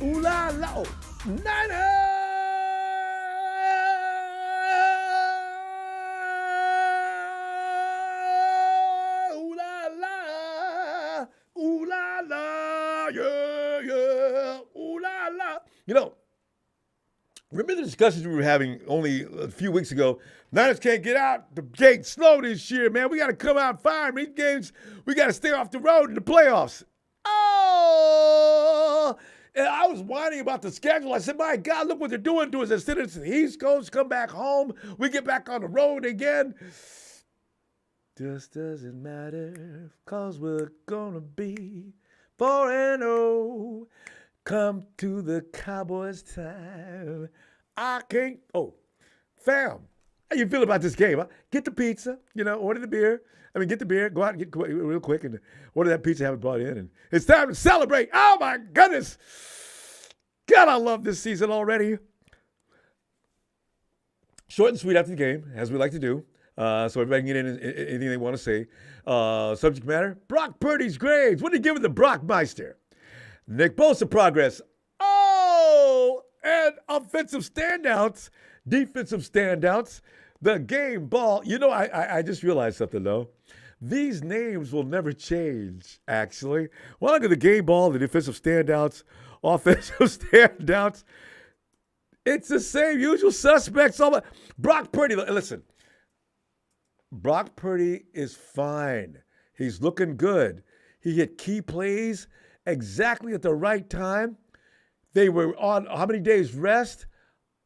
Ooh la la. Oh, Niners! Ooh la la. Ooh la la. Yeah, yeah. Ooh la la. You know, remember the discussions we were having only a few weeks ago? Niners can't get out the gate slow this year, man. We got to come out firing. These games, we got to stay off the road in the playoffs. Oh! And I was whining about the schedule. I said, my God, look what they're doing to us. Instead of the East Coast, come back home. We get back on the road again. Just doesn't matter, because we're going to be 4-0. Come to the Cowboys time. I can't. Oh, fam, how you feel about this game? Huh? Get the pizza, order the beer. Get the beer, go out and get real quick and order that pizza I haven't brought in. And it's time to celebrate. Oh, my goodness. God, I love this season already. Short and sweet after the game, as we like to do. So everybody can get in anything they want to say. Subject matter, Brock Purdy's grades. What did he give it to Brockmeister? Nick Bosa progress. Oh, and offensive standouts, defensive standouts, the game ball. I just realized something, though. These names will never change, actually. Well, look at the game ball, the defensive standouts, offensive standouts. It's the same usual suspects. Brock Purdy, listen. Brock Purdy is fine. He's looking good. He hit key plays exactly at the right time. They were on how many days rest?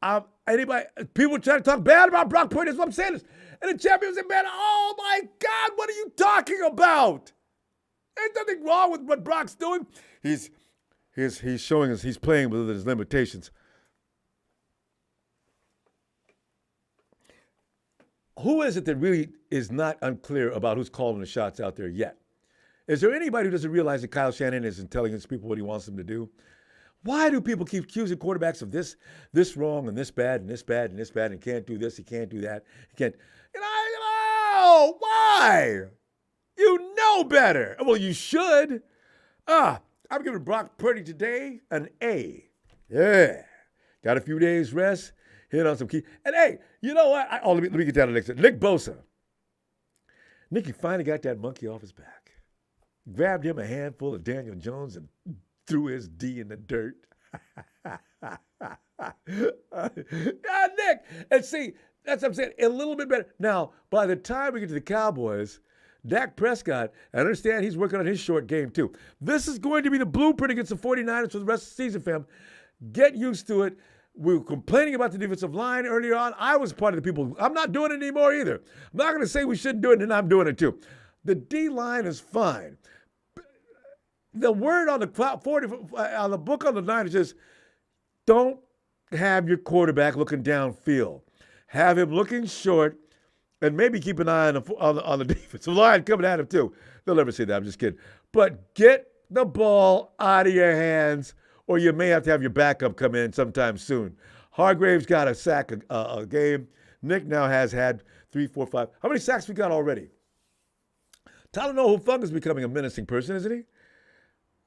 People trying to talk bad about Brock Purdy. That's what I'm saying. And the champions say, man, oh my God, what are you talking about? There's nothing wrong with what Brock's doing. He's showing us he's playing with his limitations. Who is it that really is not unclear about who's calling the shots out there yet? Is there anybody who doesn't realize that Kyle Shanahan isn't telling his people what he wants them to do? Why do people keep accusing quarterbacks of this wrong and this bad and this bad and this bad and can't do this, he can't do that, he can't? Why? You know better. Well, you should. I'm giving Brock Purdy today an A. Yeah. Got a few days rest, hit on some key. And hey, you know what? Let me get down to the next one. Nick Bosa. Nicky finally got that monkey off his back. Grabbed him a handful of Daniel Jones and threw his D in the dirt. Nick. And see, that's what I'm saying. A little bit better. Now, by the time we get to the Cowboys, Dak Prescott, I understand he's working on his short game too. This is going to be the blueprint against the 49ers for the rest of the season, fam. Get used to it. We were complaining about the defensive line earlier on. I was part of the people. I'm not doing it anymore either. I'm not going to say we shouldn't do it, and I'm doing it too. The D-line is fine. The word on the on the book on the Niners is don't have your quarterback looking downfield. Have him looking short, and maybe keep an eye on the defensive line coming at him too. They'll never say that. I'm just kidding. But get the ball out of your hands, or you may have to have your backup come in sometime soon. Hargrave's got a sack a game. Nick now has had 3, 4, 5. How many sacks we got already? Talanoa Hufanga is becoming a menacing person, isn't he?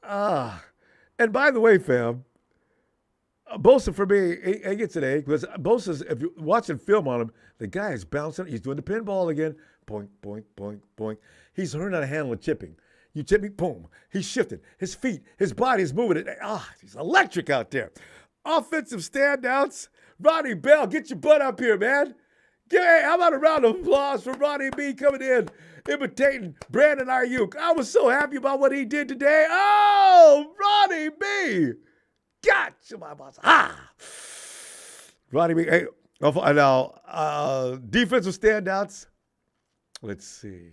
And by the way, fam, Bosa for me, he gets an A because Bosa's, if you're watching film on him, the guy is bouncing. He's doing the pinball again. Boink, boink, boink, boink. He's learning how to handle chipping. You chip me, boom. He's shifting. His feet, his body is moving. He's electric out there. Offensive standouts. Ronnie Bell, get your butt up here, man. Hey, how about a round of applause for Ronnie B coming in, imitating Brandon Ayuk. I was so happy about what he did today. Oh, Ronnie B. Gotcha, my boss. Ronnie B. Hey, now, defensive standouts. Let's see.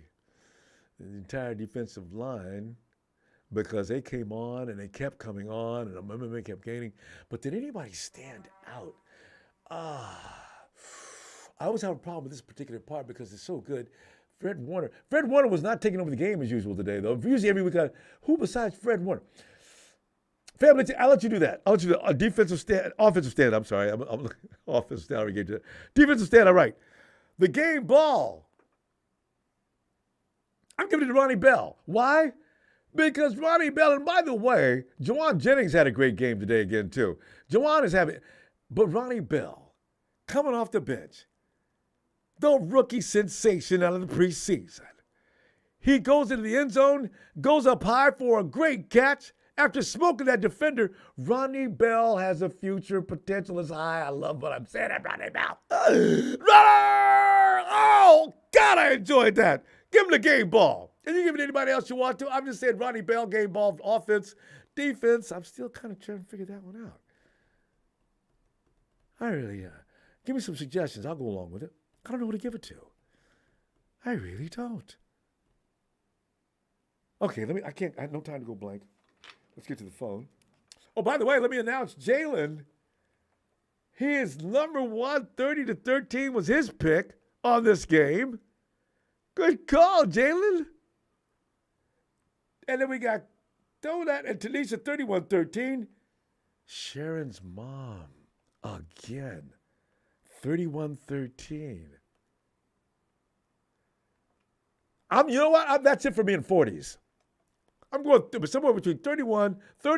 The entire defensive line, because they came on and they kept coming on, and the momentum kept gaining. But did anybody stand out? I always have a problem with this particular part because it's so good. Fred Warner was not taking over the game as usual today, though. Usually every week, who besides Fred Warner? Family, I'll let you do that. I'll let you do offensive stand. I'm sorry. I'm offensive stand. I already gave you that. Defensive stand, all right. The game ball. I'm giving it to Ronnie Bell. Why? Because Ronnie Bell, and by the way, Jawan Jennings had a great game today again, too. Jawan is having, but Ronnie Bell, coming off the bench, the rookie sensation out of the preseason. He goes into the end zone, goes up high for a great catch. After smoking that defender, Ronnie Bell has a future potential as high. I love what I'm saying at Ronnie Bell. Runner! Oh, God, I enjoyed that. Give him the game ball. And you give it to anybody else you want to. I'm just saying Ronnie Bell, game ball, offense, defense. I'm still kind of trying to figure that one out. I really, give me some suggestions. I'll go along with it. I don't know who to give it to. I really don't. Okay, I have no time to go blank. Let's get to the phone. Oh, by the way, let me announce Jalen. His number 1, 30-13 was his pick on this game. Good call, Jalen. And then we got Donut and Tanisha, 31-13. Sharon's mom, again, 31-13. You know what? That's it for me in 40s. I'm going somewhere between 30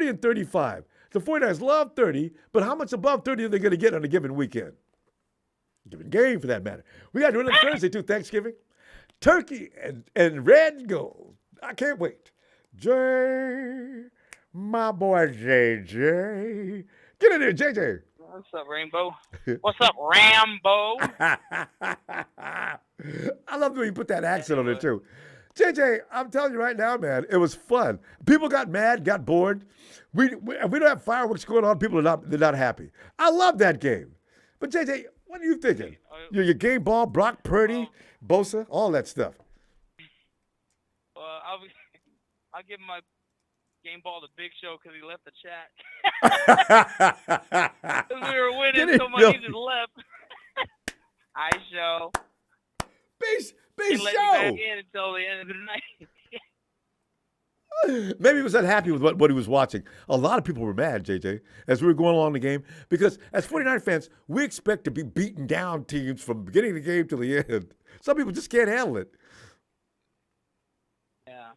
and 35. The 49ers love 30, but how much above 30 are they going to get on a given weekend? Given game, for that matter. We got to do it on Thursday, too, Thanksgiving. Turkey and red and gold. I can't wait. Jay, my boy JJ. Get in there, JJ. What's up, Rainbow? What's up, Rambo? I love the way you put that accent on it, too. JJ, I'm telling you right now, man, it was fun. People got mad, got bored. We don't have fireworks going on. People they're not happy. I love that game. But JJ, what are you thinking? Your game ball, Brock Purdy, Bosa, all that stuff. I'll give my game ball to Big Show because he left the chat. We were winning so much, he just left. Hi, Show. Big Show. Let me back in until the end of the night. Maybe he was unhappy with what he was watching. A lot of people were mad, JJ, as we were going along the game, because as 49 fans, we expect to be beating down teams from the beginning of the game to the end. Some people just can't handle it. Yeah.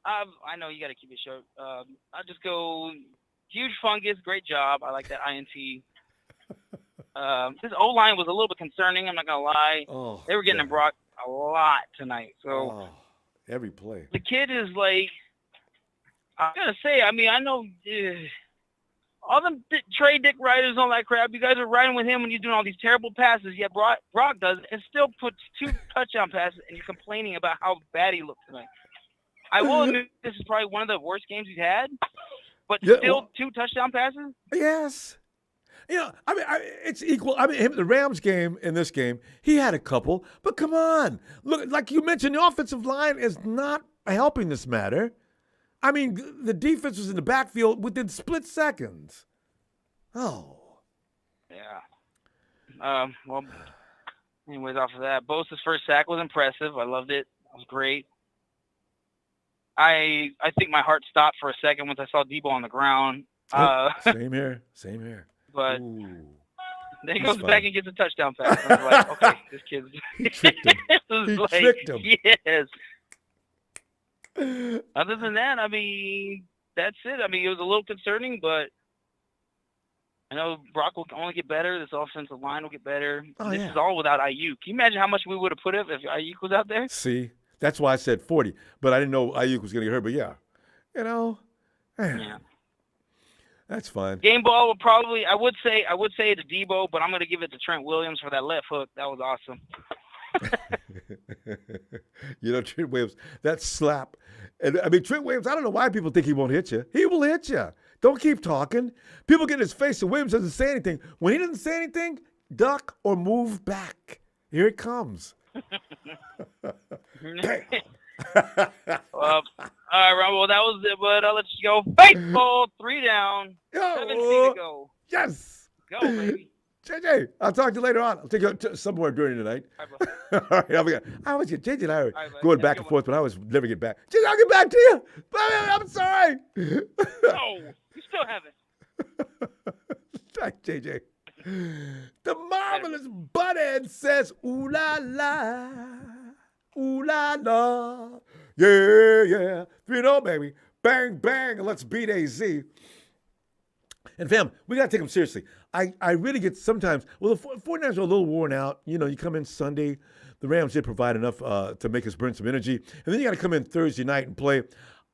I know you got to keep it short. I'll just go huge fungus, great job. I like that INT. This O-line was a little bit concerning, I'm not going to lie. Oh, they were getting Brock a lot tonight. So every play. The kid is like, I'm going to say, I mean, I know all them trade dick riders and all that crap, you guys are riding with him when you're doing all these terrible passes, yet Brock does and still puts 2 touchdown passes, and you're complaining about how bad he looked tonight. I will admit this is probably one of the worst games he's had, but still 2 touchdown passes? Yes. You know, I mean, it's equal. I mean, the Rams game and this game, he had a couple, but come on. Look, like you mentioned, the offensive line is not helping this matter. I mean, the defense was in the backfield within split seconds. Oh. Yeah. Well, anyways, off of that, Bosa's first sack was impressive. I loved it. It was great. I think my heart stopped for a second once I saw Debo on the ground. Same here. But Ooh, then he goes back and gets a touchdown pass. I was like, okay, this kid's he tricked him. Tricked him. Yes. Other than that, I mean, that's it. I mean, it was a little concerning, but I know Brock will only get better. This offensive line will get better. This is all without Ayuk. Can you imagine how much we would have put up if Ayuk was out there? See, that's why I said 40, but I didn't know Ayuk was going to get hurt. But yeah, you know, yeah. That's fine. Game ball will probably, I would say to Debo, but I'm going to give it to Trent Williams for that left hook. That was awesome. You know, Trent Williams, that slap. And I mean, Trent Williams, I don't know why people think he won't hit you. He will hit you. Don't keep talking. People get in his face and Williams doesn't say anything. When he doesn't say anything, duck or move back. Here it comes. Damn. All right, Ronbo, that was it, but I'll let you go. Baseball, 3 down, 17 to go. Yes. Go, baby. JJ, I'll talk to you later on. I'll take you somewhere during the night. All right, I always get JJ and I are going back and forth, but I always never get back. JJ, I'll get back to you. I'm sorry. No, you still haven't. Thanks, JJ. The marvelous Butthead says, ooh la la, ooh la la. Yeah, 3-0, baby. Bang, bang, and let's beat AZ. And fam, we got to take them seriously. I really get sometimes, well, the 49ers are a little worn out. You know, you come in Sunday, the Rams did provide enough to make us burn some energy. And then you got to come in Thursday night and play.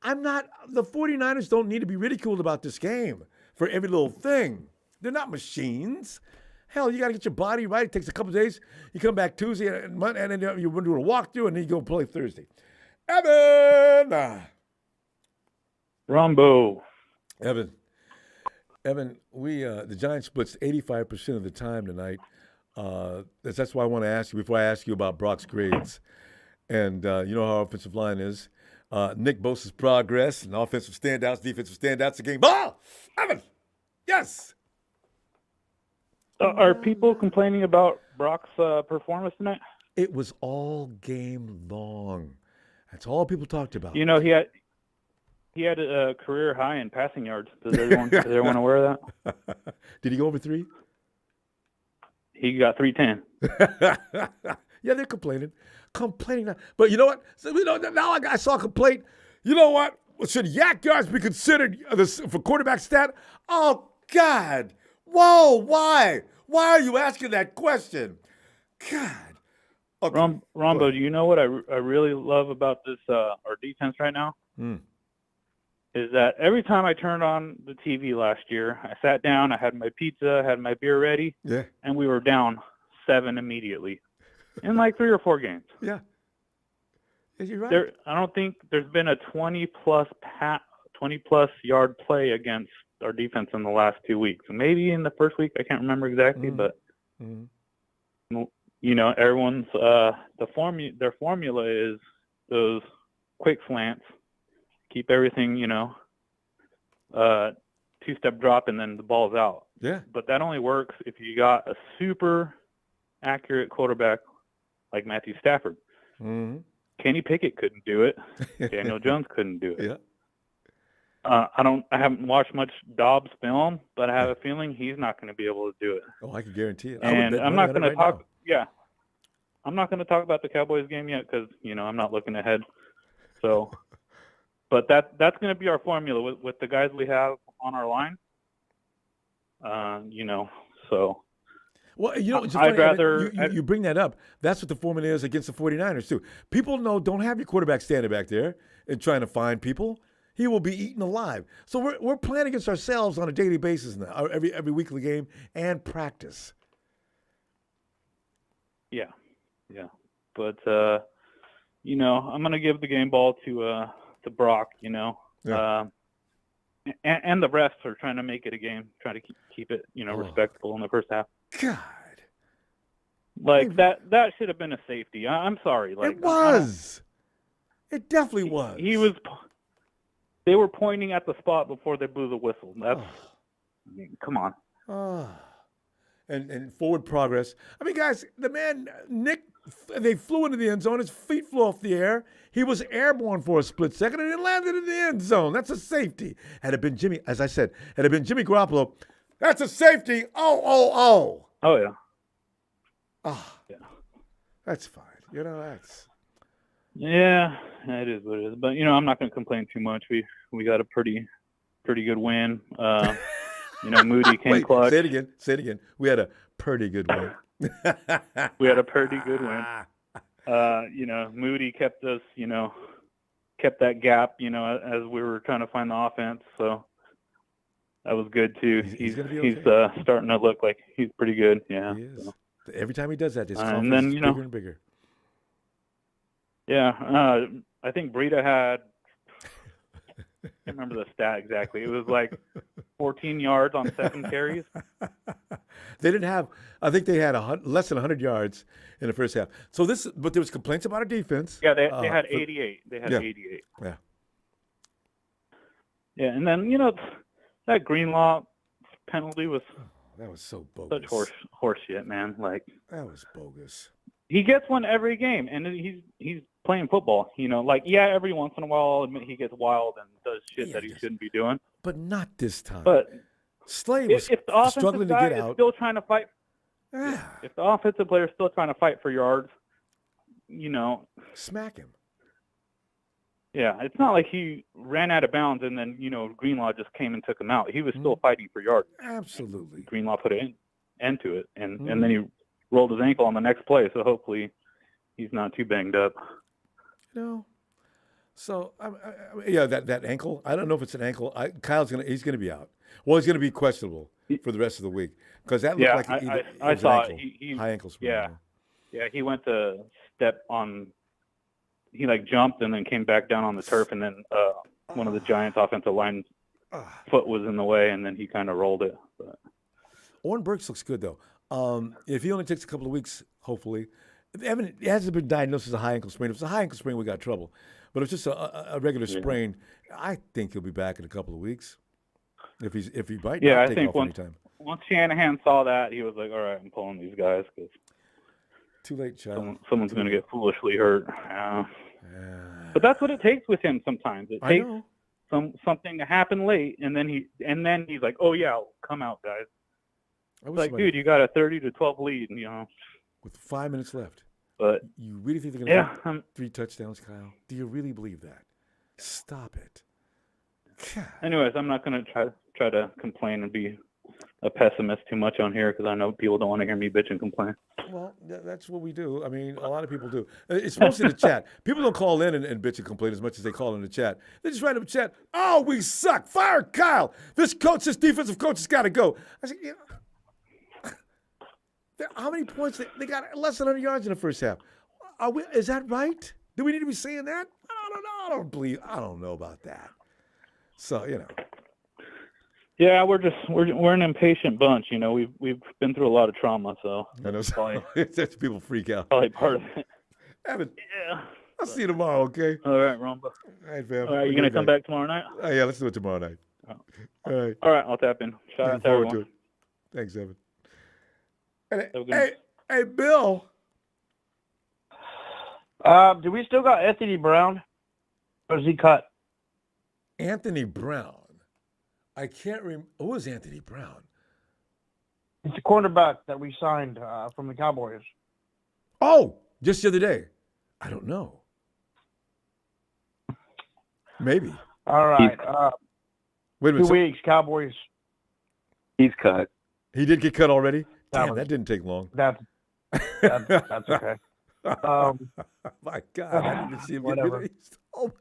The 49ers don't need to be ridiculed about this game for every little thing. They're not machines. Hell, you got to get your body right. It takes a couple of days. You come back Tuesday and Monday, and then you're doing a walkthrough, and then you go play Thursday. Evan! Ronbo. Evan, we the Giants splits 85% of the time tonight. That's why I want to ask you, before I ask you about Brock's grades. And you know how our offensive line is. Nick Bosa's progress and offensive standouts, defensive standouts, a game ball. Evan, yes. Are people complaining about Brock's performance tonight? It was all game long. That's all people talked about. You know, he had a career high in passing yards. Does everyone aware of that? Did he go over 3? He got 310. Yeah, they're complaining. But you know what? So, now I saw a complaint. You know what? Should yak yards be considered for quarterback stat? Oh, God. Whoa, why? Why are you asking that question? God. Okay. Ronbo, do you know what I really love about this our defense right now? Is that every time I turned on the TV last year, I sat down, I had my pizza, had my beer ready, and we were down 7 immediately in like 3 or 4 games. Yeah. You're right. I don't think there's been a 20-plus yard play against our defense in the last 2 weeks. Maybe in the first week, I can't remember exactly, but you know, everyone's their formula is those quick slants, keep everything, you know, 2-step drop, and then the ball's out. Yeah. But that only works if you got a super accurate quarterback like Matthew Stafford. Kenny Pickett couldn't do it. Daniel Jones couldn't do it. Yeah. I haven't watched much Dobbs film, but I have a feeling he's not going to be able to do it. Oh, I can guarantee it. And I'm not going to talk. Yeah, I'm not going to talk about the Cowboys game yet because I'm not looking ahead. So, but that's going to be our formula with the guys we have on our line. So. Well, it's I'd funny, rather you bring that up. That's what the formula is against the 49ers too. People don't have your quarterback standing back there and trying to find people. He will be eaten alive. So we're playing against ourselves on a daily basis now, every weekly game and practice. Yeah. But I'm going to give the game ball to Brock. Yeah. And the refs are trying to make it a game, trying to keep it respectable in the first half. God. Like that should have been a safety. I'm sorry. Like it was. It definitely was. They were pointing at the spot before they blew the whistle. That's. I mean, come on. And forward progress. I mean, guys, the man Nick, they flew into the end zone. His feet flew off the air. He was airborne for a split second, and it landed in the end zone. That's a safety. Had it been Jimmy, as I said, had it been Jimmy Garoppolo, that's a safety. Oh. Oh yeah. Yeah. That's fine. That's. Yeah, it is what it is. But I'm not going to complain too much. We got a pretty good win. Moody came clutch. Say it again. We had a pretty good win. We had a pretty good win. Moody kept us, kept that gap, as we were trying to find the offense. So that was good too. He's starting to look like he's pretty good. Yeah. He is. So. Every time he does that, his confidence and then, is bigger and bigger. Yeah. I think Breida had, I can't remember the stat exactly. It was like 14 yards on 7 carries. They didn't have. I think they had less than 100 yards in the first half. But there was complaints about our defense. Yeah, they had 88. They had 88. Yeah. Yeah, and then that Greenlaw penalty was. That was so bogus. Such horse shit, man. Like that was bogus. He gets one every game, and he's playing football. Every once in a while, I'll admit he gets wild and does shit that he shouldn't be doing. But not this time. But Slade was if the struggling to guy get is out. still trying to fight. If the offensive player is still trying to fight for yards, smack him. Yeah, it's not like he ran out of bounds and then, Greenlaw just came and took him out. He was still fighting for yards. Absolutely. Greenlaw put an end to it, and then he rolled his ankle on the next play, so hopefully he's not too banged up. So, that ankle, I don't know if it's an ankle. He's going to be out. Well, he's going to be questionable for the rest of the week because that looked like I saw it. High ankle sprain. Yeah, he went to step on. He jumped and then came back down on the turf, and then one of the Giants' offensive line foot was in the way, and then he kind of rolled it. But Oren Burks looks good though. If he only takes a couple of weeks, hopefully, it hasn't been diagnosed as a high ankle sprain. If it's a high ankle sprain, we got trouble. But if it's just a regular sprain, I think he'll be back in a couple of weeks. If he might not take off anytime. Once Shanahan saw that, he was like, "All right, I'm pulling these guys because too late, child. Someone's going to get foolishly hurt." But that's what it takes with him sometimes. It takes something to happen late, and then he's like, "Oh yeah, I'll come out, guys." It's dude, you got a 30-12 lead, with 5 minutes left. But you really think they're going to have 3 touchdowns, Kyle? Do you really believe that? Stop it. God. Anyways, I'm not going to try to complain and be a pessimist too much on here because I know people don't want to hear me bitch and complain. Well, that's what we do. I mean, a lot of people do. It's mostly the chat. People don't call in and bitch and complain as much as they call in the chat. They just write up a chat. Oh, we suck. Fire Kyle. This defensive coach has got to go. I said, how many points? They got less than 100 yards in the first half. Is that right? Do we need to be saying that? I don't know about that. So, Yeah, we're an impatient bunch. We've been through a lot of trauma, so I know that's people freak out. Probably part of it. Evan, I'll see you tomorrow, okay? All right, Ronbo. All right, fam. All right, you gonna come back tomorrow night? Oh, yeah, let's do it tomorrow night. All right. All right, I'll tap in. Shout out to everyone. To it. Thanks, Evan. Hey, Bill. Do we still got Anthony Brown? Or is he cut? Anthony Brown. I can't remember. Who is Anthony Brown? It's a cornerback that we signed from the Cowboys. Oh, just the other day. I don't know. Maybe. All right. Wait a minute. 2 weeks, Cowboys. He's cut. He did get cut already? Damn, that didn't take long. That's okay. My God, I didn't see him get released. Oh,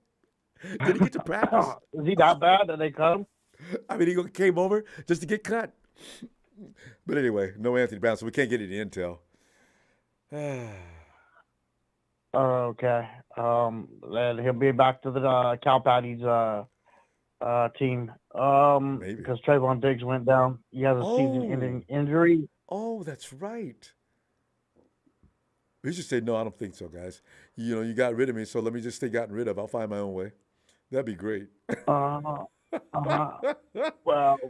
did he get to practice? Is he that bad that they cut him? I mean, he came over just to get cut. But anyway, no Anthony Brown, so we can't get any intel. Okay. Then he'll be back to the Cow Patties team. Maybe. Because Trayvon Diggs went down. He has a season-ending injury. Oh, that's right. He should say, no, I don't think so, guys. You got rid of me, so let me just stay gotten rid of. I'll find my own way. That'd be great. Well,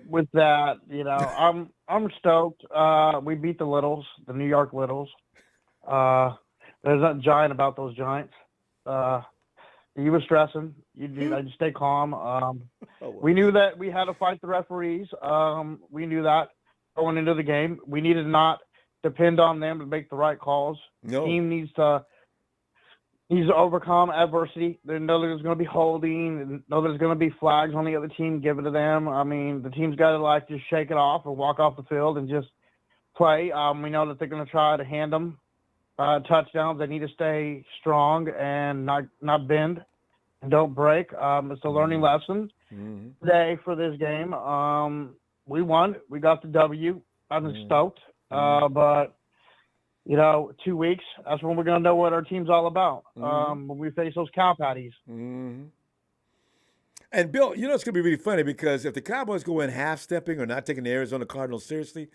with that, I'm stoked. We beat the New York Littles. There's nothing giant about those Giants. You were stressing. I just stay calm. We knew that we had to fight the referees. We knew that going into the game. We needed to not depend on them to make the right calls. No. The team needs to overcome adversity. They know there's going to be holding, and know there's going to be flags on the other team. Give it to them. I mean, the team's got to just shake it off and walk off the field and just play. We know that they're going to try to hand them touchdowns. They need to stay strong and not bend and don't break. It's a learning lesson today for this game. We won. We got the W. I'm stoked. But 2 weeks, that's when we're going to know what our team's all about. When we face those Cow Patties. And Bill, it's going to be really funny because if the Cowboys go in half-stepping or not taking the Arizona Cardinals seriously,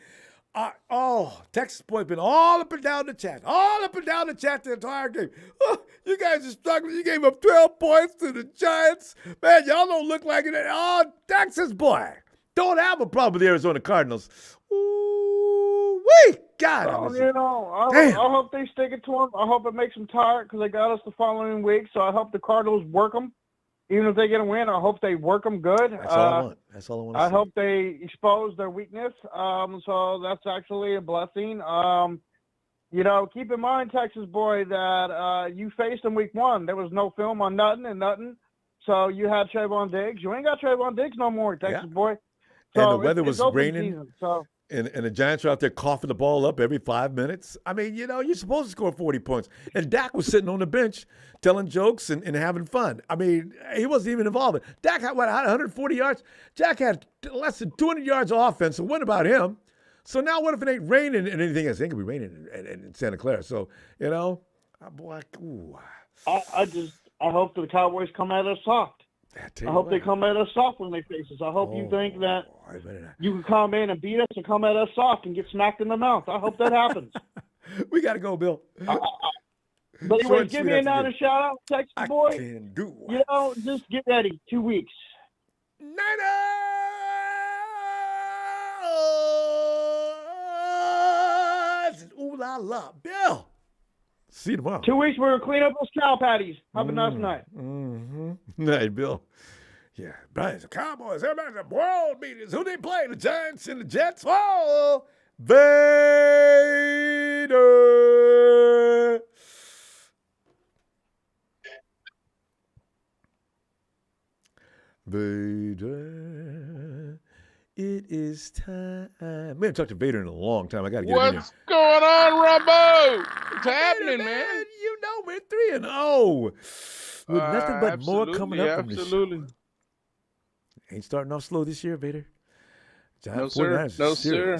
Texas boys been all up and down the chat the entire game. Oh, you guys are struggling. You gave up 12 points to the Giants. Man, y'all don't look like it. Oh, Texas boy. Don't have a problem with the Arizona Cardinals. Ooh-wee. God. I hope they stick it to them. I hope it makes them tired because they got us the following week. So I hope the Cardinals work them. Even if they get a win, I hope they work them good. That's all I want. That's all I want to see. I hope they expose their weakness. So that's actually a blessing. Keep in mind, Texas boy, that you faced them week 1. There was no film on nothing and nothing. So you had Trayvon Diggs. You ain't got Trayvon Diggs no more, Texas boy. And So the weather was open raining. season, so. And the Giants are out there coughing the ball up every 5 minutes. I mean, you're supposed to score 40 points. And Dak was sitting on the bench telling jokes and having fun. I mean, he wasn't even involved. Dak had, 140 yards? Jack had less than 200 yards of offense. So what about him? So now what if it ain't raining and anything else? It ain't going to be raining in Santa Clara. So, boy, ooh. I hope the Cowboys come at us soft. I hope they come at us soft when they face us. I hope you think that you can come in and beat us and come at us soft and get smacked in the mouth. I hope that happers. We got to go, Bill. But anyways, give me a shout-out, Texas boy. Can do. Just get ready. 2 weeks. Niners! Ooh la la, Bill. See you tomorrow. 2 weeks, we're going to clean up those cow patties. Have a nice night. Night, Bill. Yeah, Brian's the Cowboys. Everybody's at world meetings. Who they play? The Giants and the Jets. Oh, Vader. Vader. It is time. We haven't talked to Vader in a long time. I got to get him in here. What's going on, Ronbo? What's happening, man? We're 3-0. With nothing but more coming up from this show. Ain't starting off slow this year, Vader. No, sir. No, sir.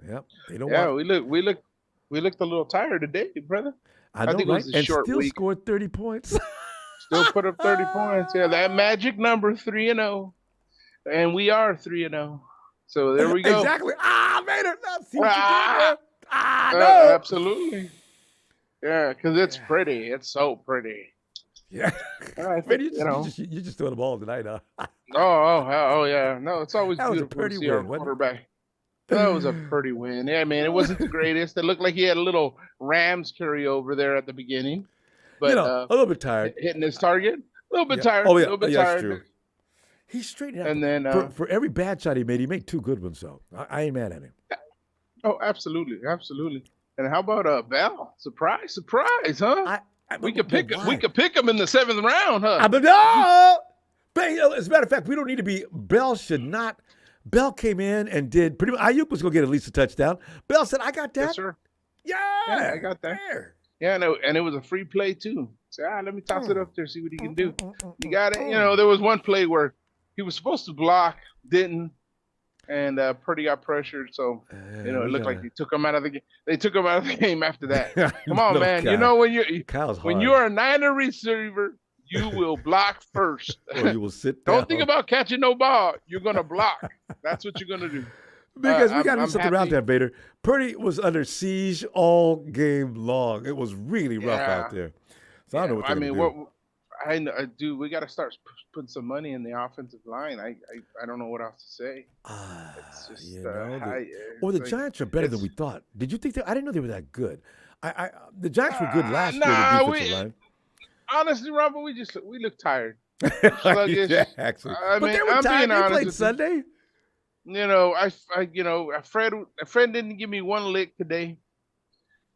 Yep. They don't we looked a little tired today, brother. I know, think right? It was a and short still week. Scored 30 points. Still put up 30 points. Yeah, that magic number, 3-0. And we are 3-0. So there we go. Exactly. Vader. See what you did there? No. Absolutely. Yeah, because it's pretty. It's so pretty. Yeah. Vader, you just threw the ball tonight, huh? Oh, yeah. No, it's always that beautiful was a to pretty see our win, quarterback. That was a pretty win. Yeah, man, it wasn't the greatest. It looked like he had a little Rams carryover there at the beginning. But a little bit tired. Hitting his target. A little bit tired. Oh, yeah. A little bit tired. tired. That's true. He's straightened out. And then for every bad shot he made 2 good ones, though. I ain't mad at him. Oh, absolutely. Absolutely. And how about Bell? Surprise, huh? We could pick him in the 7th round, huh? No! As a matter of fact, we don't need to be. Bell came in and did pretty much. Ayuk was going to get at least a touchdown. Bell said, I got that. Yes, sir. Yeah, I got that. There. Yeah, and it was a free play, too. So, let me toss it up there, see what he can do. You got it. There was one play where he was supposed to block, didn't, and Purdy got pressured. So, it looked like they took him out of the game. They took him out of the game after that. Come on, man. Kyle. When you're a Niner receiver, you will block first. Or you will sit down. Don't think about catching no ball. You're going to block. That's what you're going to do. Because we got to do something around that, Vader. Purdy was under siege all game long. It was really rough out there. So I don't know what they're going to do. I do. We got to start putting some money in the offensive line. I don't know what else to say. It's just, the Giants are better than we thought. Did you think I didn't know they were that good. The Giants were good last year. The defensive line. Honestly, Ronbo, we look tired. Exactly. But they were tired. They played Sunday. Fred didn't give me one lick today.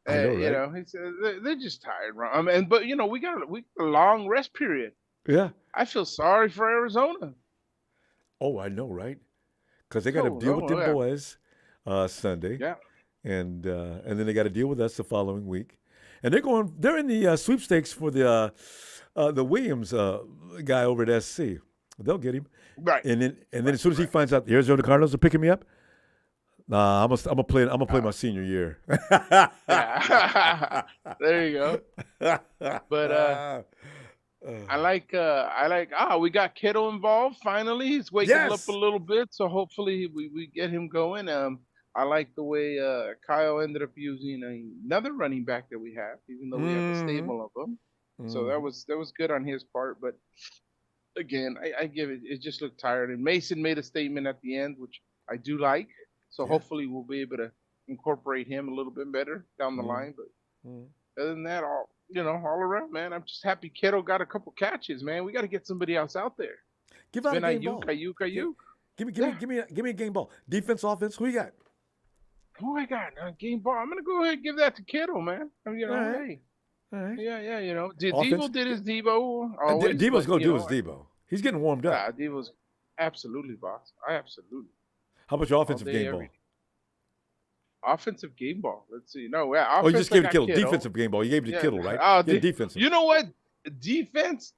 I know, right? He said they're just tired, Ron. But we got a long rest period. Yeah. I feel sorry for Arizona. Oh, I know, right? Because they got to deal with the boys Sunday. Yeah. And then they got to deal with us the following week. And they're in the sweepstakes for the Williams guy over at SC. They'll get him. Right. And then as soon as he finds out the Arizona Cardinals are picking me up, I'm gonna play my senior year. There you go. But I like we got Kittle involved finally. He's waking up a little bit, so hopefully we get him going. I like the way Kyle ended up using another running back that we have, even though we have a stable of them. So that was good on his part. But again, I give it. It just looked tired. And Mason made a statement at the end, which I do like. So hopefully we'll be able to incorporate him a little bit better down the line. But other than that, all around, man, I'm just happy Kittle got a couple catches, man. We got to get somebody else out there. Give out a game ball. Ayuk. Give me a game ball. Defense, offense. Who you got? Who I got? Game ball. I'm gonna go ahead and give that to Kittle, man. All right. Yeah. Debo did his Debo. Debo's gonna do his Debo. He's getting warmed up. Yeah, Devo's absolutely, boss. Absolutely. How about your offensive All day, game ball? Offensive game ball. Let's see. No, yeah, offense. Oh, you just gave it to Kittle. Defensive game ball. You gave it to Kittle, right? Defensive. You know what? Defense.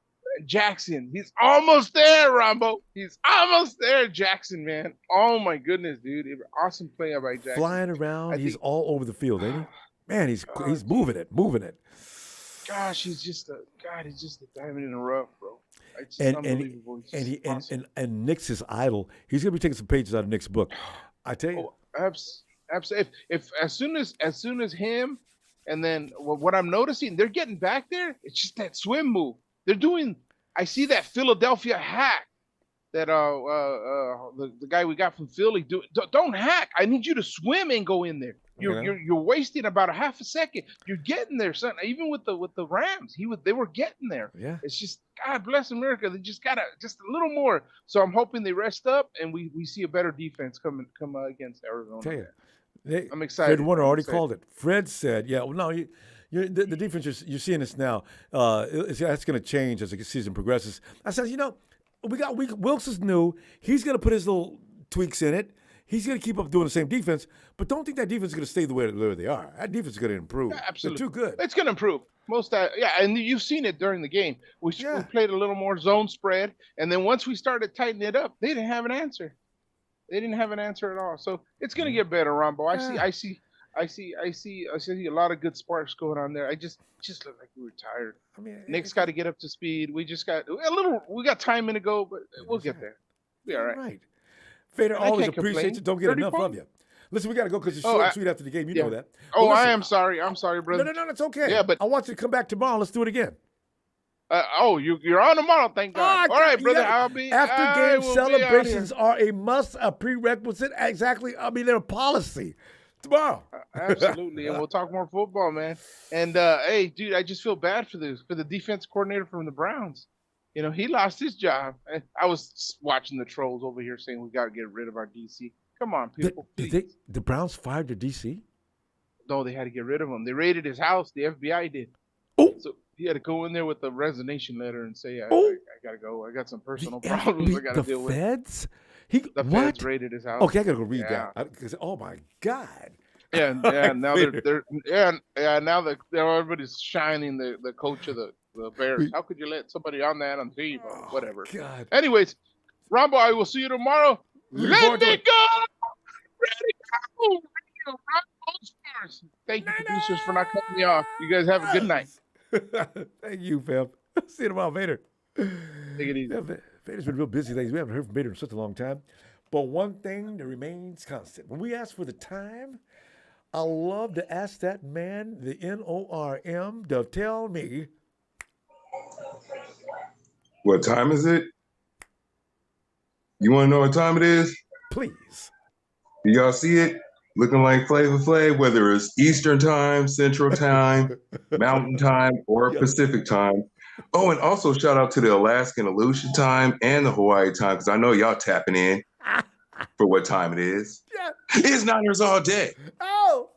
Jackson. He's almost there, Ronbo. He's almost there, Jackson, man. Oh my goodness, dude. Awesome play by Jackson. Flying around. He's all over the field, ain't he? Man, he's moving it. Gosh, he's just a diamond in the rough, bro. It's unbelievable. And Nick's his idol. He's gonna be taking some pages out of Nick's book. I tell you. Absolutely. If as soon as him, and then what I'm noticing, they're getting back there. It's just that swim move. They're doing. I see that Philadelphia hack that the guy we got from Philly do. Don't hack. I need you to swim and go in there. You're wasting about a half a second. You're getting there, son. Even with the Rams, they were getting there. Yeah. It's just God bless America. They just gotta just a little more. So I'm hoping they rest up and we see a better defense come against Arizona. Tell you. I'm excited. Fred Warner already called it. Fred said, "Yeah, well, no, the defense. You're seeing this now. That's going to change as the season progresses." I said, Wilkes is new. He's going to put his little tweaks in it. He's going to keep up doing the same defense, but don't think that defense is going to stay the way they are. That defense is going to improve. Yeah, absolutely, they're too good. It's going to improve. And you've seen it during the game. We played a little more zone spread, and then once we started tightening it up, they didn't have an answer. They didn't have an answer at all. So it's going to get better, Ronbo. I see a lot of good sparks going on there. I just look like we were tired. I mean, Nick's got to get up to speed. We just got we got time in to go, but we'll get there. Be all right. Right. Fader always appreciates it. Don't get enough of you. Listen, we got to go because it's short and sweet after the game. You know that. Oh, listen, I am sorry. I'm sorry, brother. No, it's okay. Yeah, but I want you to come back tomorrow. Let's do it again. You're on tomorrow, thank God. All right, brother. After game celebrations are a must, a prerequisite. Exactly. I mean, they're a policy. Tomorrow. Absolutely, and we'll talk more football, man. And hey, dude, I just feel bad for the defense coordinator from the Browns. He lost his job. I was watching the trolls over here saying we got to get rid of our DC. Come on, people. The Browns fired their DC? No, they had to get rid of him. They raided his house. The FBI did. Oh. So he had to go in there with a resignation letter and say, I got to go. I got some personal problems I got to deal with. The feds? The feds raided his house. Okay, I got to go read that. Oh, my God. Yeah, now now everybody's shining the coach of the Bears. How could you let somebody on that on TV? Whatever. God. Anyways, Ronbo, I will see you tomorrow. Let me go! Ready go! Stars. Thank you, producers, for not cutting me off. You guys have a good night. Thank you, fam. See you tomorrow, Vader. Take it easy. Yeah, Vader's been real busy lately. We haven't heard from Vader in such a long time. But one thing that remains constant. When we ask for the time, I love to ask that man, the NORM, to tell me. What time is it? You want to know what time it is? Please. Do y'all see it? Looking like Flavor Flav, whether it's Eastern time, Central time, Mountain time, or Pacific time. Oh, and also shout out to the Alaskan Aleutian time and the Hawaii time, because I know y'all tapping in for what time it is. Yeah. It's Niners all day. Oh.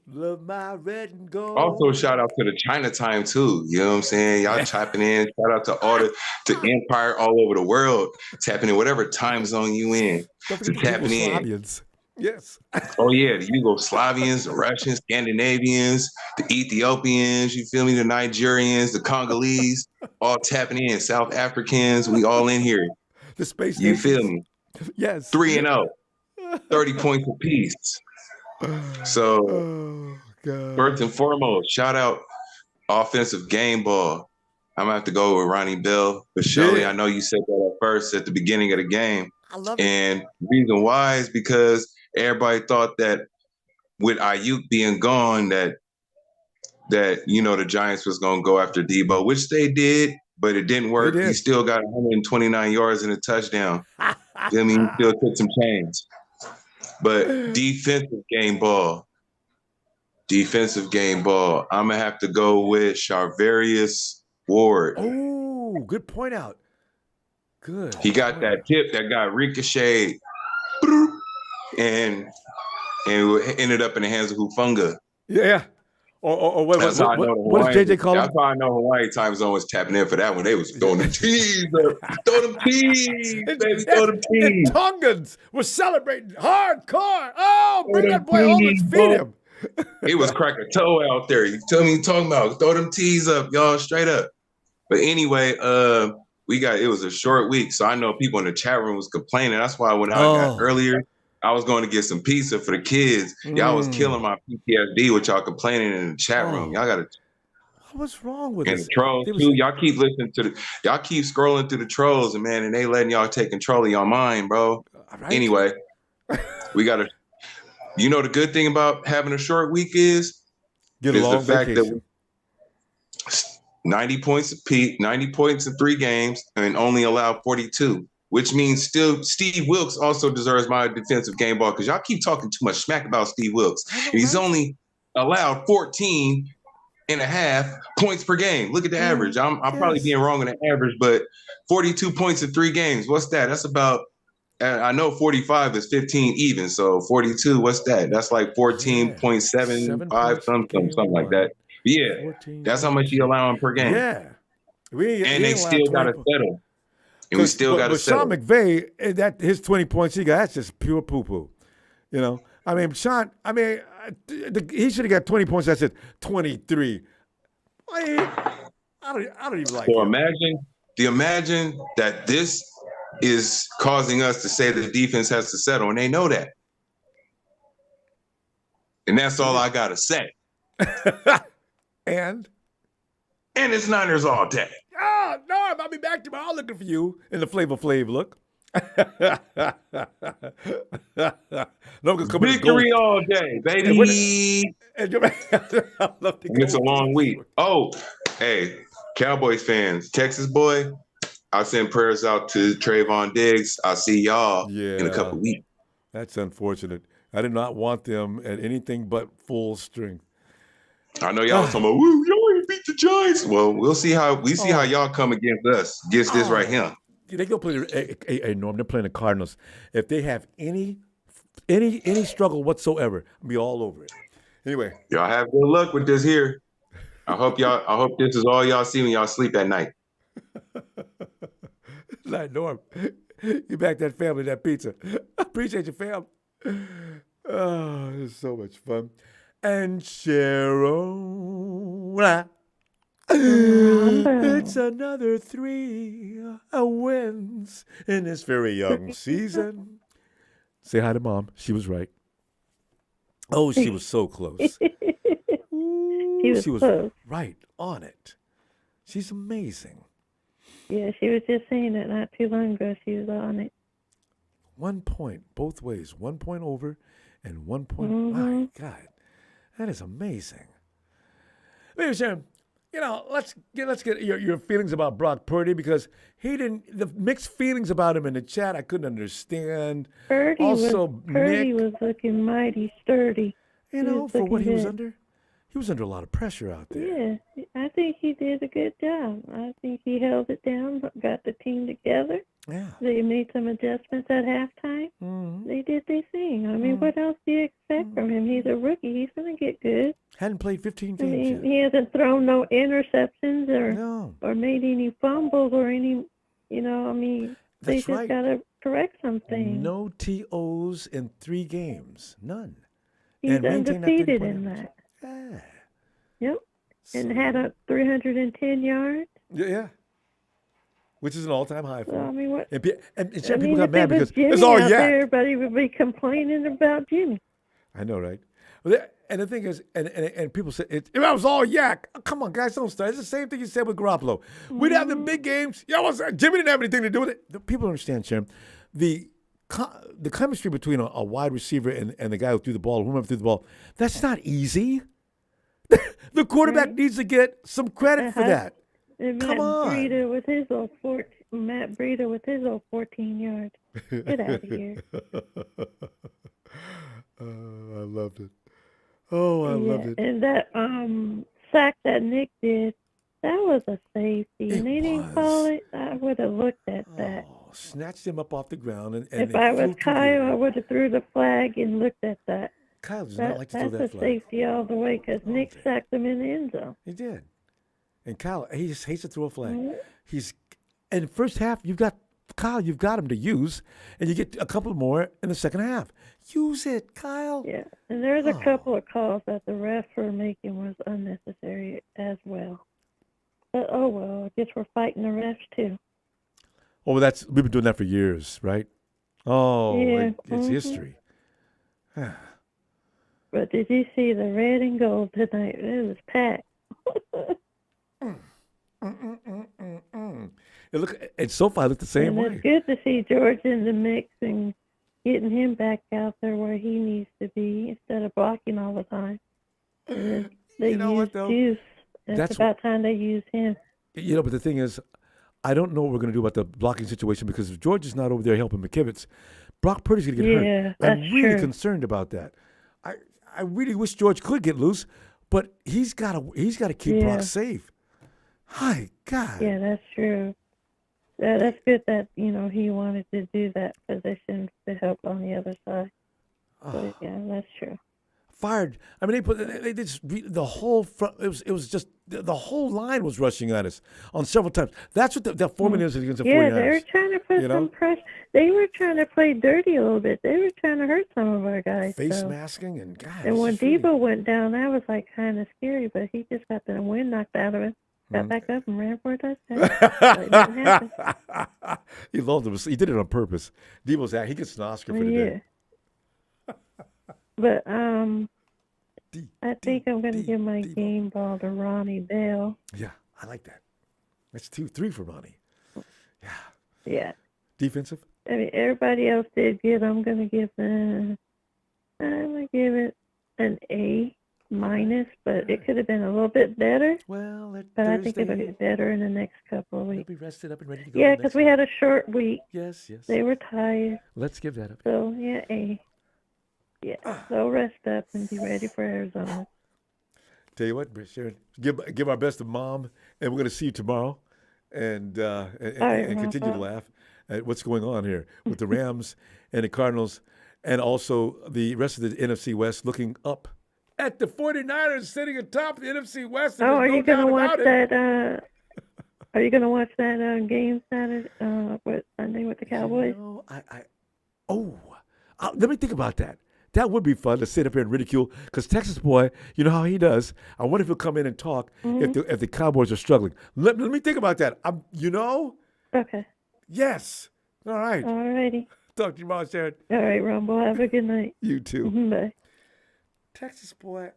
Love my red and gold. Also, shout out to the China time too. You know what I'm saying? Y'all tapping in. Shout out to all the empire all over the world, tapping in whatever time zone you in. To tapping in. Yes. Oh yeah, the Yugoslavians, the Russians, Scandinavians, the Ethiopians. You feel me? The Nigerians, the Congolese, all tapping in. South Africans, we all in here. The space. You feel me? Yes. 3-0, 30 points apiece. So, first and foremost, shout out offensive game ball. I'm gonna have to go with Ronnie Bell. But Shirley, I know you said that at first at the beginning of the game. I love it. And the reason why is because everybody thought that with Ayuk being gone, that the Giants was gonna go after Debo, which they did, but it didn't work. He still got 129 yards and a touchdown. I mean, he still took some chains. But defensive game ball. I'm going to have to go with Charvarius Ward. Oh, good point out. Good. He got that tip that got ricocheted and ended up in the hands of Hufanga. Yeah. Or what, That's how I know the what does Hawaii. JJ call That's them? how I know Hawaii time zone was tapping in for that one. They was throwing them tees up. Throw them tees, baby. Throw them And tees. Tongans were celebrating hardcore. Oh, bring Throw that them boy home and tees, feed bro. him. It was crack a toe out there. You tell me you talking about throw them tees up, y'all, straight up. But anyway, it was a short week, so I know people in the chat room was complaining. That's why when I got earlier, I was going to get some pizza for the kids. Y'all was killing my PTSD with y'all complaining in the chat room. Y'all got to. What's wrong with And us? the trolls too. Y'all keep listening to y'all keep scrolling through the trolls, and man, and they letting y'all take control of your mind, bro. Right? Anyway, we gotta. You know the good thing about having a short week is the fact vacation. That 90 points apiece, 90 points in 3 games, and only allowed 42. Which means still Steve Wilkes also deserves my defensive game ball because y'all keep talking too much smack about Steve Wilkes. And he's only allowed 14.5 points per game. Look at the average. I'm probably being wrong on the average, but 42 points in 3 games. What's that? That's about, I know 45 is 15 even. So 42, what's that? That's like 14.75, something like that. Yeah, that's how much you allowing per game. Yeah. And they still got to settle. And we still got to settle. Sean McVay, his 20 points he got, that's just pure poo-poo. You know? I mean, Sean, he should have got 20 points. That's it, 23. I don't even like it. Imagine that this is causing us to say the defense has to settle, and they know that. And that's all I got to say. And it's Niners all day. Oh, no, I'll be back tomorrow looking for you in the Flavor Flav look. Victory all day, baby. It's a long week. Oh, hey, Cowboys fans, Texas boy, I send prayers out to Trayvon Diggs. I'll see y'all in a couple weeks. That's unfortunate. I did not want them at anything but full strength. I know y'all was talking about, woo, y'all ain't beat the Giants. Well, we'll see how y'all come against us, against this right here. They go play Norm. They're playing the Cardinals. If they have any struggle whatsoever, I'll be all over it. Anyway, y'all have good luck with this here. I hope this is all y'all see when y'all sleep at night. Like Norm, you back that family, that pizza. I appreciate your family. Oh, it's so much fun. And Cheryl, it's another 3 wins in this very young season. Say hi to Mom. She was right. Oh, she was so close. Ooh, she was close. Right on it. She's amazing. Yeah, she was just saying that not too long ago. She was on it. 1 point both ways. 1 point over and 1 point. Mm-hmm. My God, that is amazing. Maybe Sharon, let's get your feelings about Brock Purdy because the mixed feelings about him in the chat. I couldn't understand. Purdy was looking mighty sturdy. For what he was under. He was under a lot of pressure out there. Yeah, I think he did a good job. I think he held it down, got the team together. Yeah. They made some adjustments at halftime. Mm-hmm. They did their thing. I mean, what else do you expect from him? He's a rookie. He's going to get good. Hadn't played 15 games yet. He hasn't thrown no interceptions or made any fumbles or any, they just got to correct something. No TOs in 3 games. None. He's undefeated in that. Yeah. Yep. And had a 310 yards. Yeah. Which is an all-time high for him. I mean, what? And people got mad because Jimmy it's all out yak. there, everybody would be complaining about Jimmy. I know, right? And the thing is, and people say, it was all yak. Oh, come on, guys, don't start. It's the same thing you said with Garoppolo. We'd have the big games. Jimmy didn't have anything to do with it. The people understand, Sharon. The chemistry between a wide receiver and the guy who threw the ball, whomever threw the ball, that's not easy. The quarterback needs to get some credit for that. And Come on. Matt Breida with his old 14 yards. Get out of here. I loved it. Oh, I loved it. And that sack that Nick did, that was a safety. And they didn't call it. I would have looked at that. Snatched him up off the ground. And if I was Kyle, I would have threw the flag and looked at that. Kyle does not like to throw that That's a flag. safety all the way because Nick sacked him in the end zone. He did. And Kyle, he just hates to throw a flag. Mm-hmm. He's in the first half. You've got him to use, and you get a couple more in the second half. Use it, Kyle. Yeah, and there's a couple of calls that the refs were making was unnecessary as well. But oh well, I guess we're fighting the refs too. Oh, we've been doing that for years, right? Oh, Yeah. it's history. But did you see the red and gold tonight? It was packed. And SoFi looked the same and way. it's good to see George in the mix and getting him back out there where he needs to be instead of blocking all the time. And they You know what, use though? Juice. It's That's about time they use him. You know, but the thing is, I don't know what we're going to do about the blocking situation because if George is not over there helping McKivitz, Brock Purdy's going to get hurt. that's I'm really true. concerned about that. I really wish George could get loose, but he's got to keep Brock safe. Hi, God. Yeah, that's true. That's good that, he wanted to do that position to help on the other side. So, yeah, that's true. Fired. I mean, they just the whole front. It was just the whole line was rushing at us on several times. That's what the formula is against the 49ers. Yeah, they were trying to put some pressure. They were trying to play dirty a little bit. They were trying to hurt some of our guys. Face masking and God. And when Debo went down, that was like kind of scary, but he just got the wind knocked out of him. Got back up and ran for a touchdown. It didn't happen. He loved him. He did it on purpose. Debo's out. He gets an Oscar for the day. But I think I'm going to give my game ball to Ronnie Bell. Yeah, I like that. That's 2-3 for Ronnie. Yeah. Yeah. Defensive? I mean, everybody else did good. I'm going to give it an A-, but it could have been a little bit better. Well, but I think it'll get better in the next couple of weeks. They'll be rested up and ready to go. Yeah, because we had a short week. Yes. They were tired. Let's give that up. So, yeah, A. Yeah, they'll rest up and be ready for Arizona. Tell you what, Sharon, give our best to Mom, and we're going to see you tomorrow, and continue to laugh at what's going on here with the Rams and the Cardinals, and also the rest of the NFC West looking up at the 49ers sitting atop the NFC West. Oh, are you going to watch that? Are you going to watch that game Saturday, Sunday with the Cowboys? Let me think about that. That would be fun to sit up here and ridicule because Texas boy, you know how he does. I wonder if he'll come in and talk if the Cowboys are struggling. Let me think about that. Okay. Yes. All right. All righty. Talk to you tomorrow, Sharon. All right, Ronbo. Have a good night. You too. Bye. Texas boy.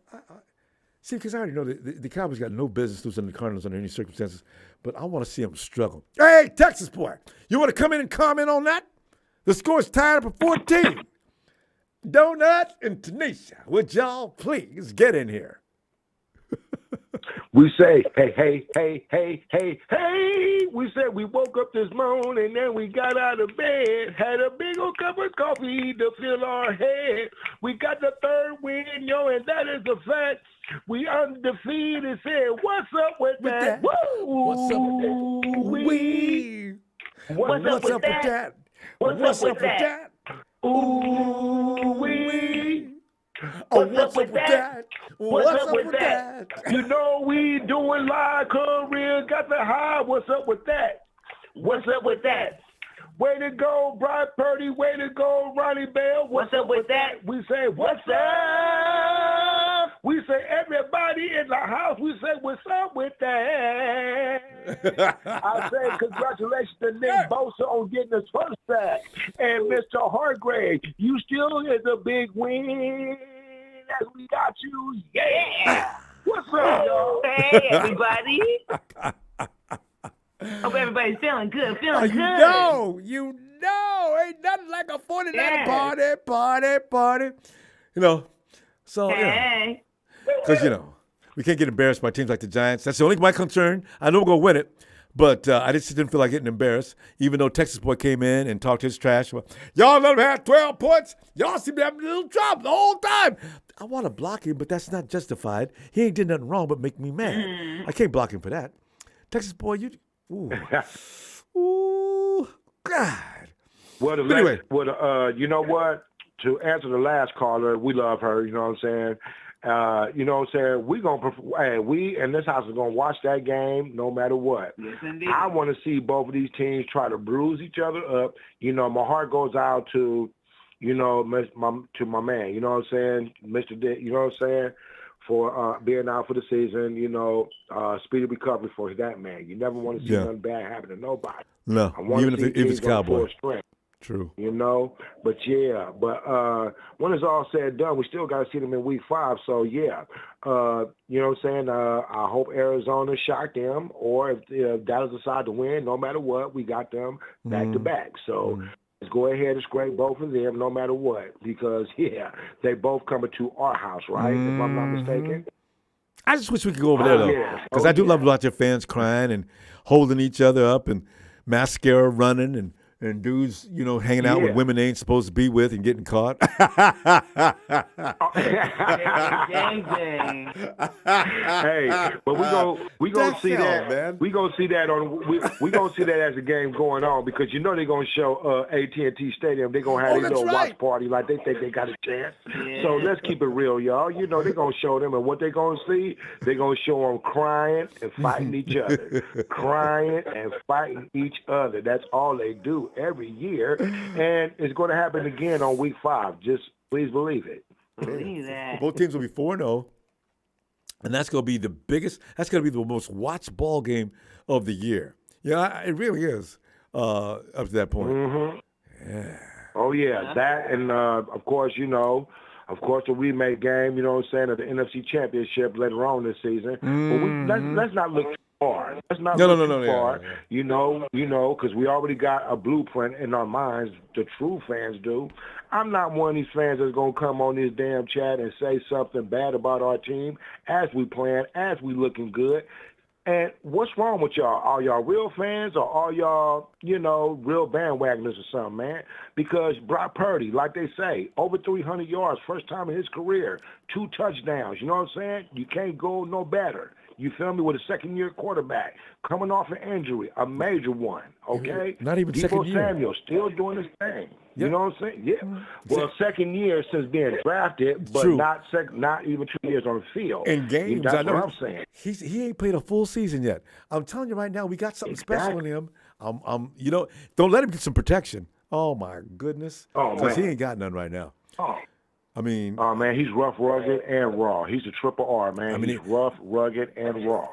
See, because I already know the Cowboys got no business losing the Cardinals under any circumstances, but I want to see them struggle. Hey, Texas boy, you want to come in and comment on that? The score is tied up at 14. Donut and Tanisha, would y'all please get in here? We say, hey. We said we woke up this morning and we got out of bed, had a big old cup of coffee to fill our head. We got the third win, and that is a fact. We undefeated, said, what's up with that? Woo! What's up with that? What's up with that? What's up with that? Ooh-wee. What's up with that? What's up with that? You know we doing live career, got the high. What's up with that? What's up with that? Way to go, Brock Purdy. Way to go, Ronnie Bell. What's up with that? We say, what's up? We say, everybody in the house. We say, what's up with that? I say, congratulations to Nick Bosa on getting his first sack. And Mr. Hargrave, you still is a big win. As we got you. Yeah. What's up, y'all? Hey, everybody. Hope everybody's feeling good. You know, ain't nothing like a 49er party. So, hey. Because, we can't get embarrassed by teams like the Giants. That's the only my concern. I know we're going to win it, but I just didn't feel like getting embarrassed, even though Texas boy came in and talked his trash. Well, y'all let him have 12 points. Y'all seem to have a little trouble the whole time. I want to block him, but that's not justified. He ain't did nothing wrong but make me mad. I can't block him for that. Texas boy, ooh, God. Well, anyway. you know what? to answer the last caller, we love her. You know what I'm saying? You know what I'm saying? We in this house is gonna watch that game no matter what. Yes, indeed. I want to see both of these teams try to bruise each other up. You know, my heart goes out to, you know, my man. You know what I'm saying, Mr. Dick. You know what I'm saying, for being out for the season. You know, speedy recovery for that man. You never want to see nothing bad happen to nobody. No, even if it's Cowboys. True. You know, but when it's all said and done, we still got to see them in week 5. So yeah, you know what I'm saying. I hope Arizona shock them, or if Dallas decide to win, no matter what, we got them back to back. So let's go ahead and scrape both of them, no matter what, because they both coming to our house, right? If I'm not mistaken. I just wish we could go over there though, because I do love watching fans crying and holding each other up and mascara running and dudes, you know, hanging out with women they ain't supposed to be with and getting caught. Hey, but we gonna see that, man. We gonna see that we gonna see that as the game going on, because you know they're gonna show AT&T Stadium. They're gonna have a little watch party like they think they got a chance. Yeah. So let's keep it real, y'all. You know they're gonna show them, and what they're gonna see, they're gonna show them crying and fighting each other, crying and fighting each other. That's all they do every year, and it's going to happen again on week 5. Just please believe it. Believe that. Both teams will be 4-0, and that's going to be the biggest. That's going to be the most watched ball game of the year. Yeah, it really is. Up to that point. Mm-hmm. Yeah. Oh yeah, that, and of course, you know. Of course, the remake game, you know what I'm saying, of the NFC Championship later on this season. But let's not look too far. Let's not look too far. Yeah. You know, because we already got a blueprint in our minds. The true fans do. I'm not one of these fans that's going to come on this damn chat and say something bad about our team as we playing, as we looking good. And what's wrong with y'all? Are y'all real fans, or are y'all, you know, real bandwagoners or something, man? Because Brock Purdy, like they say, over 300 yards, first time in his career, 2 touchdowns. You know what I'm saying? You can't go no better. You feel me? With a second-year quarterback coming off an injury, a major one, okay? Not even second year. Samuel still doing his thing. Yep. You know what I'm saying? Yeah. Well, second year since being drafted, but not even 2 years on the field. In games, that's I know. what I'm saying. He ain't played a full season yet. I'm telling you right now, we got something special in him. You know, don't let him get some protection. Oh my goodness. Because he ain't got none right now. I mean, oh man, he's rough, rugged, and raw. He's a triple R, man. I mean, he's rough, rugged, and raw.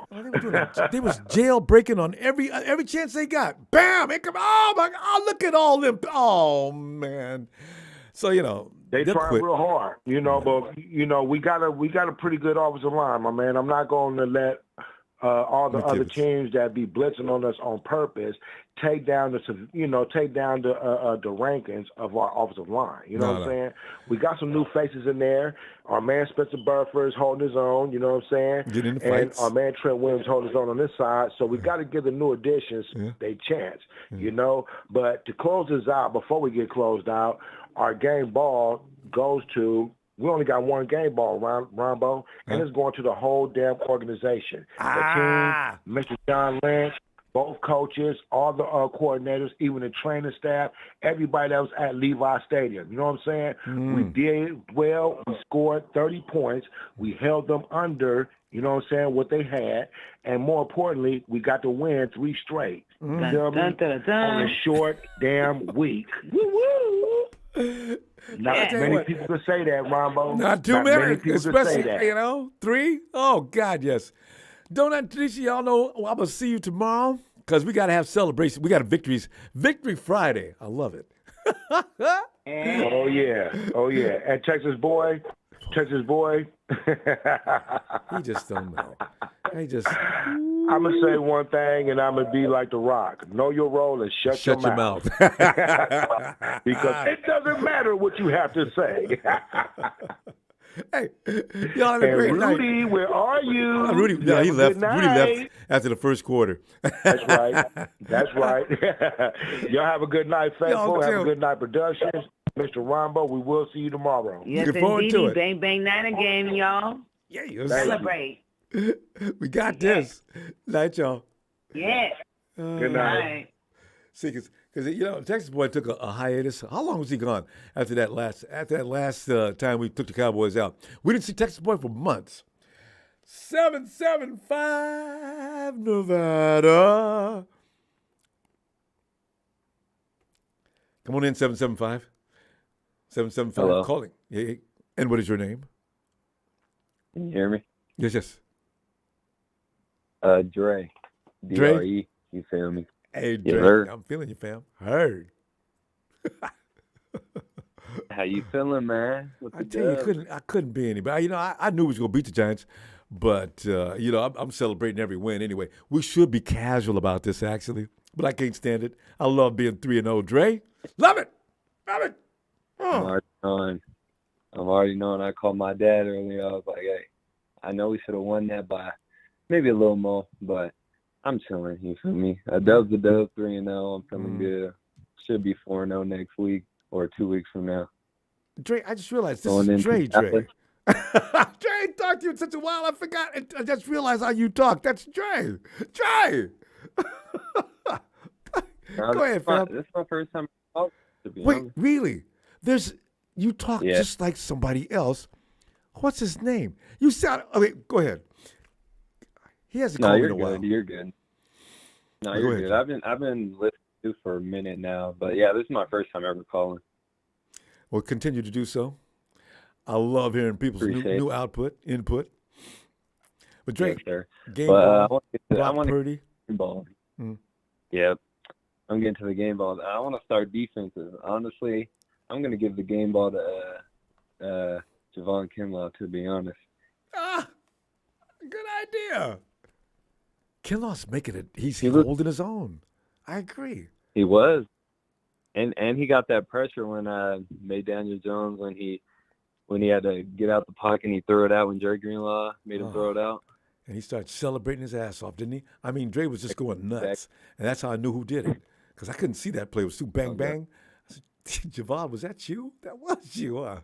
They was jailbreaking on every chance they got. Bam! Oh my God! Look at all them. Oh man. So you know they try real hard, you know. But you know we got a pretty good offensive line, my man. I'm not going to let all the other teams that be blitzing on us on purpose take down the rankings of our offensive line. You know what I'm saying? We got some new faces in there. Our man Spencer Burford is holding his own. You know what I'm saying? Get in the fights. And our man Trent Williams holding his own on this side. So we got to give the new additions their chance. You know, but to close this out, before we get closed out, our game ball goes to. We only got one game ball, Ronbo, and it's going to the whole damn organization. The team, Mr. John Lynch, both coaches, all the coordinators, even the training staff, everybody that was at Levi Stadium. You know what I'm saying? We did well. We scored 30 points. We held them under, you know what I'm saying, what they had. And more importantly, we got to win 3 straight. You feel me? On a short damn week. Woo-woo! Not many people can say that, Ronbo. Not too many people especially, can say that. You know, 3? Oh, God, yes. Don't Tanisha, y'all know I'm going to see you tomorrow because we got to have celebration. We got Victory Friday. I love it. Oh, yeah. And Texas boy. He just don't know. I'm going to say one thing, and I'm going to be like The Rock. Know your role and shut your mouth. Because it doesn't matter what you have to say. Hey, y'all have a great night. Rudy, where are you? Rudy, no, he left. Rudy left after the first quarter. That's right. Y'all have a good night, faithful. Have a good night, Productions. Mr. Ronbo, we will see you tomorrow. Yes, looking forward to it. Bang, bang, Niner game, y'all. Yeah, celebrate. We got this. Night, y'all. Yeah. Good night. See, Because Texas boy took a hiatus. How long was he gone after that last time we took the Cowboys out? We didn't see Texas boy for months. 775 Nevada. Come on in, 775. 775 Hello. calling. Hey. And what is your name? Can you hear me? Yes. Dre. Dre? DRE. You feel me? Hey, Yes, Dre. sir. I'm feeling you, fam. Heard. How you feeling, man? With I the tell you, dub? I couldn't be anybody. I knew we was going to beat the Giants, but, I'm celebrating every win anyway. We should be casual about this, actually, but I can't stand it. I love being 3-0. Dre, love it. I'm already knowing. I called my dad earlier. I was like, hey, I know we should have won that by maybe a little more, but I'm chilling. You feel me? A dub's a dub, 3-0. I'm feeling good. Should be 4-0 next week or 2 weeks from now. Dre, I just realized this Going is into Dre. Dallas. Dre, I ain't talked to you in such a while. I forgot. I just realized how you talk. That's Dre. Dre. Go ahead, fam. This is my first time talking, to be Wait, honest. really? You talk just like somebody else. What's his name? You sound. Okay, go ahead. He hasn't No, called me you're in a while. good. You're good. No, Go you're ahead, good. Joe. I've been listening to you for a minute now, but yeah, this is my first time ever calling. Well, continue to do so. I love hearing people's Appreciate new input. But Dre, Yes, sir. game But ball, I want to Brock get Purdy. game ball. Mm. Yep. I'm getting to the game ball. I want to start defenses. Honestly, I'm going to give the game ball to Javon Kinlaw, to be honest. Good idea. Kinlaw's making it. He's He was- holding his own. I agree. He was. And he got that pressure when made Daniel Jones when he had to get out the pocket and he threw it out when Jerry Greenlaw made him throw it out. And he started celebrating his ass off, didn't he? I mean, Dre was just going nuts. And that's how I knew who did it. Because I couldn't see that play. It was too bang, bang. I said, Javon, was that you? That was you, huh?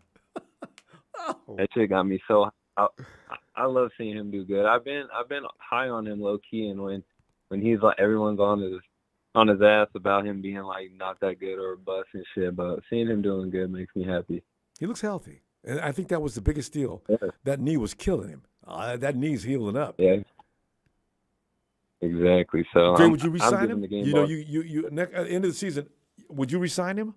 Oh. That shit got me so I love seeing him do good. I've been high on him low key, and when he's like everyone's on his ass about him being like not that good or a bust and shit, but seeing him doing good makes me happy. He looks healthy. And I think that was the biggest deal. Yeah. That knee was killing him. That knee's healing up. Yeah. Exactly. So Jay, would you resign giving him? the game You know, ball. you at the end of the season, would you resign him?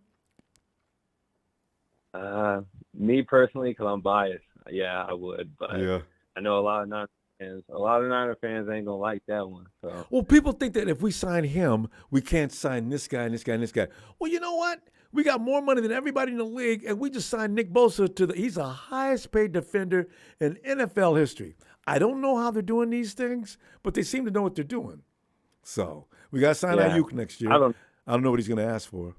Me personally, because I'm biased, yeah, I would. But I know a lot of Niner fans ain't gonna like that one. So Well, people think that if we sign him, we can't sign this guy and this guy and this guy. Well, you know what? We got more money than everybody in the league, and we just signed Nick Bosa he's the highest paid defender in NFL history. I don't know how they're doing these things, but they seem to know what they're doing. So we got to sign Ayuk next year. I don't know what he's going to ask for.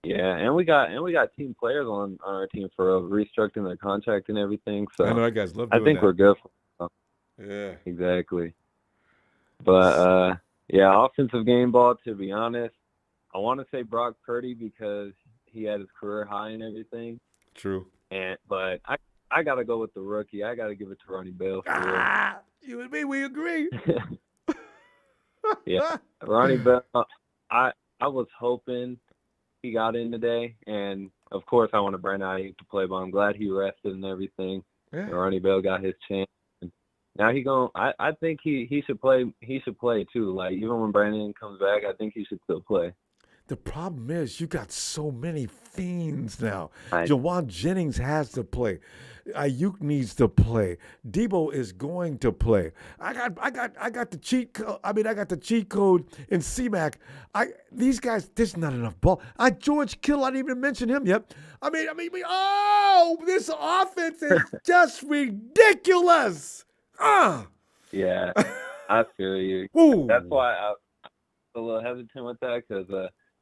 yeah, and we got team players on our team for restructuring their contract and everything. So I know that guys love doing I think that. we're good for them. Yeah. Exactly. But yeah, offensive game ball, to be honest, I want to say Brock Purdy because he had his career high and everything. True. But I gotta go with the rookie. I gotta give it to Ronnie Bell. For you and me, we agree. Yeah, Ronnie Bell. I was hoping he got in today, and of course I wanted Brandon Ayuk to play, but I'm glad he rested and everything. Yeah. And Ronnie Bell got his chance. And now I think he should play. He should play too. Like even when Brandon comes back, I think he should still play. The problem is you got so many fiends now. Right. Jawan Jennings has to play. Ayuk needs to play. Debo is going to play. I got the cheat code. I got the cheat code in CMAC. These guys, there's not enough ball. George Kittle, I didn't even mention him yet. This offense is just ridiculous. Yeah, I feel you. Ooh. That's why I'm a little hesitant with that because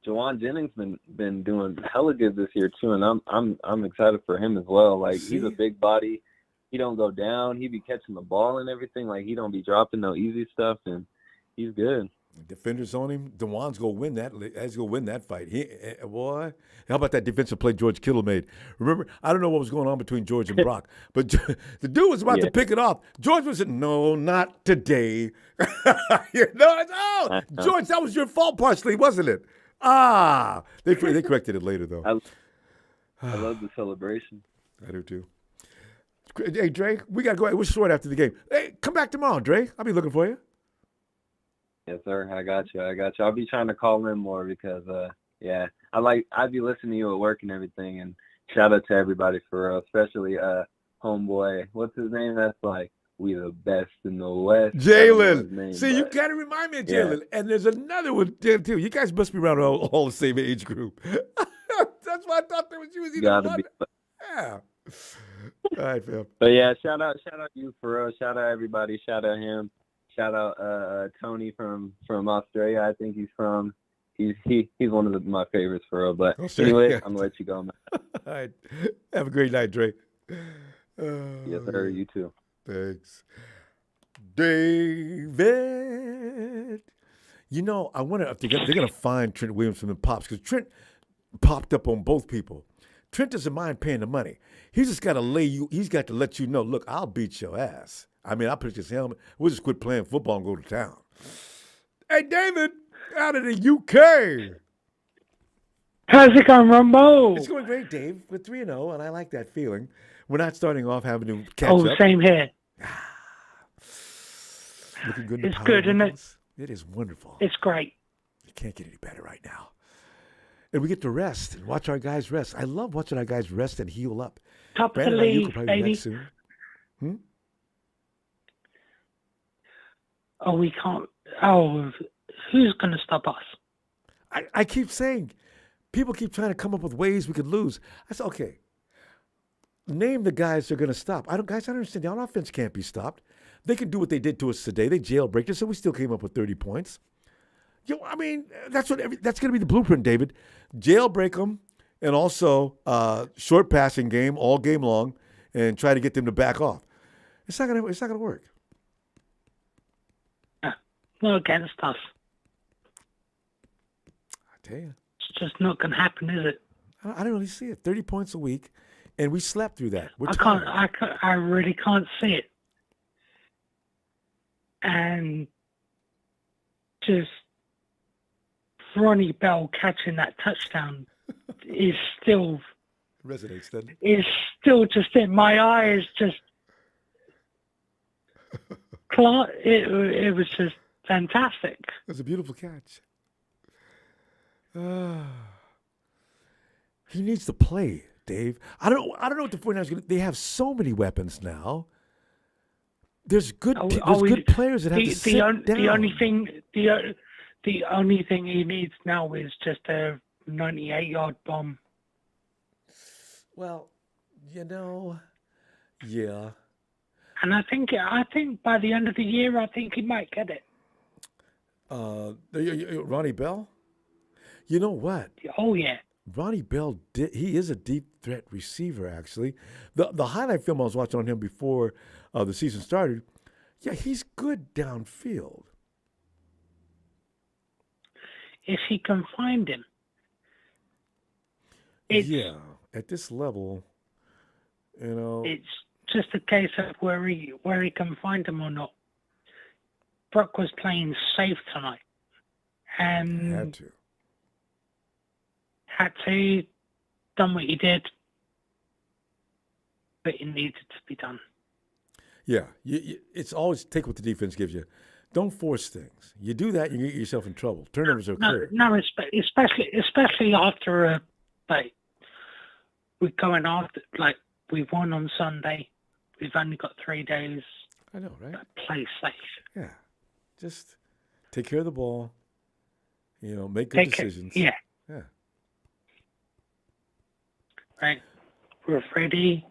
Jawan Jennings been doing hella good this year too, and I'm excited for him as well. Like he's a big body, he don't go down, he be catching the ball and everything. Like he don't be dropping no easy stuff, and he's good. Defenders on him. DeJuan's going to win that. Has going to win that fight. Boy, how about that defensive play George Kittle made? Remember, I don't know what was going on between George and Brock, but the dude was about to pick it off. George was saying, "No, not today." George, that was your fault partially, wasn't it? They corrected it later though. I love the celebration. I do too. Hey, Dre, we got to go. We're short after the game. Hey, come back tomorrow, Dre. I'll be looking for you. Yes, sir. I got you. I'll be trying to call in more because, I'd be listening to you at work and everything. And shout out to everybody for real, especially homeboy. What's his name? That's like, we the best in the West. Jalen. See, you got to remind me of Jalen. Yeah. And there's another one too. You guys must be around all the same age group. That's why I thought there was you. Was either one. Yeah. All right, fam. But yeah, shout out you for real. Shout out everybody. Shout out him. Shout out Tony from Australia. I think he's from. He's one of my favorites for real. But anyway, I'm gonna let you go, man. All right. Have a great night, Dre. Yes, sir. You too. Thanks, David. You know, I wonder if they're gonna find Trent Williams from the Pops because Trent popped up on both people. Trent doesn't mind paying the money. He's just got to He's got to let you know. Look, I'll beat your ass. I mean, I'll put this helmet. We'll just quit playing football and go to town. Hey, David, out of the UK. How's it going, Ronbo? It's going great, Dave. We're 3-0, and I like that feeling. We're not starting off having to catch up. Oh, same here. Looking good. It's good, isn't it? It is wonderful. It's great. You can't get any better right now. And we get to rest and watch our guys rest. I love watching our guys rest and heal up. Top Brandon of the league, baby. Soon. Oh, we can't. Oh, who's going to stop us? I keep saying, people keep trying to come up with ways we could lose. I said, okay, name the guys they're going to stop. I don't understand. The offense can't be stopped. They can do what they did to us today. They jailbreaked us, and we still came up with 30 points. I mean, that's going to be the blueprint, David. Jailbreak them, and also short passing game all game long, and try to get them to back off. It's not gonna work. Not against us. I tell you, it's just not going to happen, is it? I don't really see it. 30 points a week, and we slept through that. I really can't see it. And just Ronnie Bell catching that touchdown is still resonates, doesn't it? Is still just in my eyes. Just it was just fantastic. It was a beautiful catch. He needs to play, Dave. I don't know what the 49ers are going to. They have so many weapons now. There's good players that have to sit down. The only thing he needs now is just a 98-yard bomb. Well, yeah. And I think by the end of the year, I think he might get it. Ronnie Bell? You know what? Oh, yeah. Ronnie Bell, he is a deep threat receiver, actually. The highlight film I was watching on him before the season started, yeah, he's good downfield. If he can find him. Yeah, at this level, it's just a case of where he can find him or not. Brock was playing safe tonight. And had to done what he did, but it needed to be done. Yeah, it's always take what the defense gives you. Don't force things. You do that, you get yourself in trouble. Turnovers occur. No, especially after we're going after, like, we won on Sunday. We've only got 3 days. I know, right? Play safe. Yeah, just take care of the ball. Make good decisions. Yeah. Right. We're ready.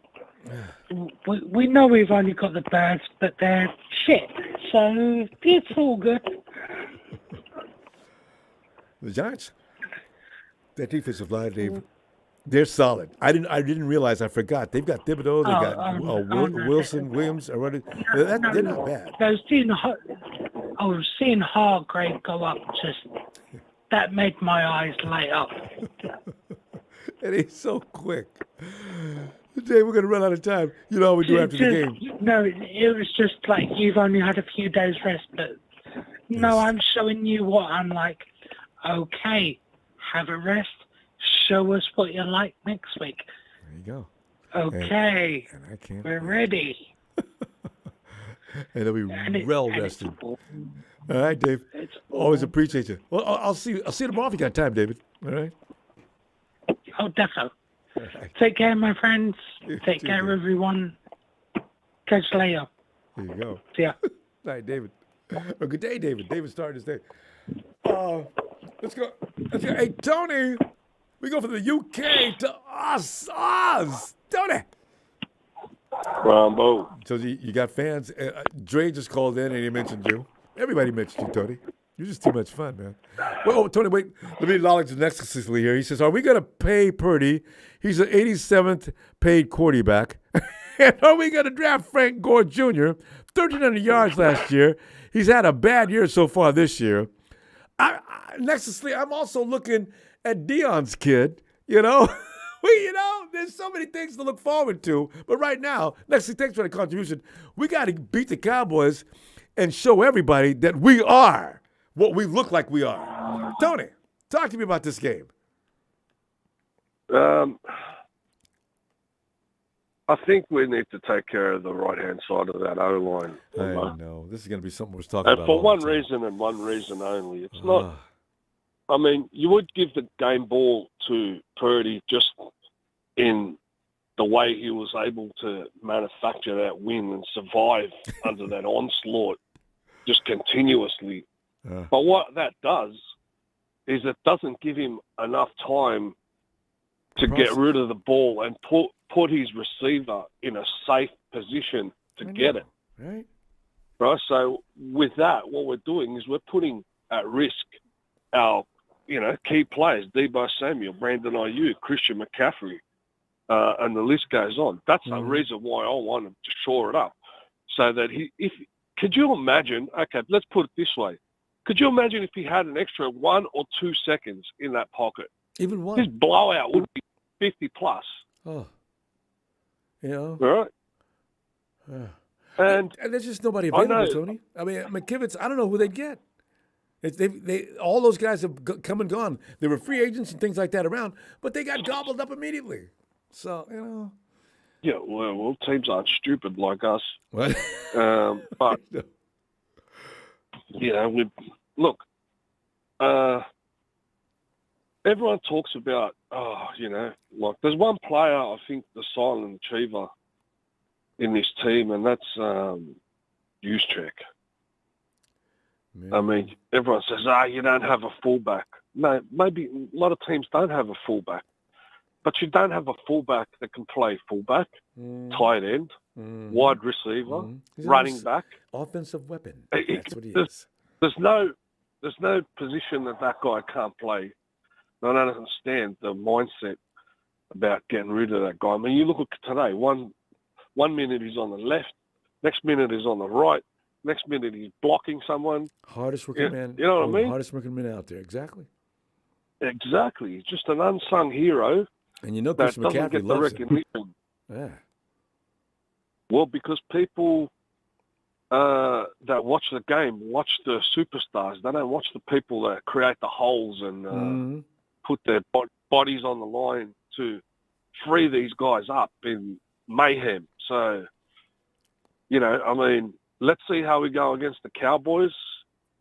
We know we've only got the birds, but they're shit. So it's all good. The Giants, that defensive line, they're solid. I didn't realize. I forgot. They've got Thibodeau. They've got Wilson, Williams. They're not bad. Those two Oh, seeing Hargrave go up that made my eyes light up. And he's so quick. Dave, we're going to run out of time. You know what we do after the game. No, it was just like you've only had a few days rest, but no, I'm showing you what I'm like. Okay, have a rest. Show us what you're like next week. There you go. Okay, and I can't we're ready. And they'll be well rested. All right, Dave. Always appreciate you. Well, I'll see you tomorrow if you got time, David. All right. Oh, definitely. Right. Take care, my friends. Take care, everyone. Catch you later. There you go. See ya. All right, David. Well, good day, David. David started his day. Let's go. Hey, Tony. We go from the UK to Oz. Tony. Ronbo. So you got fans. Dre just called in and he mentioned you. Everybody mentioned you, Tony. You're just too much fun, man. Well, Tony, wait. Let me acknowledge the next successfully here. He says, are we going to pay Purdy? He's an 87th paid quarterback. And are we going to draft Frank Gore Jr.? 1,300 yards last year. He's had a bad year so far this year. Nexusly, I'm also looking at Dion's kid, you know. There's so many things to look forward to. But right now, Nexusly, thanks for the contribution. We got to beat the Cowboys and show everybody that we are what we look like we are. Tony, talk to me about this game. I think we need to take care of the right-hand side of that O-line. I know. This is going to be something we're talking about. For one reason and one reason only. It's not... I mean, you would give the game ball to Purdy just in the way he was able to manufacture that win and survive under that onslaught just continuously. But what that does is it doesn't give him enough time to get rid of the ball and put his receiver in a safe position to get it. Right. So with that, what we're doing is we're putting at risk our, key players, Deebo Samuel, Brandon Ayuk, Christian McCaffrey, and the list goes on. That's the reason why I want him to shore it up. So that could you imagine, okay, let's put it this way. Could you imagine if he had an extra 1 or 2 seconds in that pocket? Even one. His blowout would be 50 plus. Oh. Right? And there's just nobody available, Tony. I mean, McKivitz, I don't know who they'd get. All those guys have come and gone. There were free agents and things like that around, but they got gobbled up immediately. So, Yeah, well, teams aren't stupid like us. What? But, look, everyone talks about, there's one player, I think, the silent achiever in this team, and that's Juszczyk. I mean, everyone says, you don't have a fullback. No, maybe a lot of teams don't have a fullback. But you don't have a fullback that can play fullback, tight end, wide receiver, running back. Offensive weapon. That's what he is. There's no position that guy can't play. I don't understand the mindset about getting rid of that guy. I mean, you look at today, one minute he's on the left, next minute he's on the right, next minute he's blocking someone. Hardest working man. You know what I mean? Hardest working man out there. Exactly. Exactly. He's just an unsung hero. And Christian McCaffrey loves recognition. Yeah. Well, because people that watch the game watch the superstars. They don't watch the people that create the holes and put their bodies on the line to free these guys up in mayhem. So, I mean, let's see how we go against the Cowboys.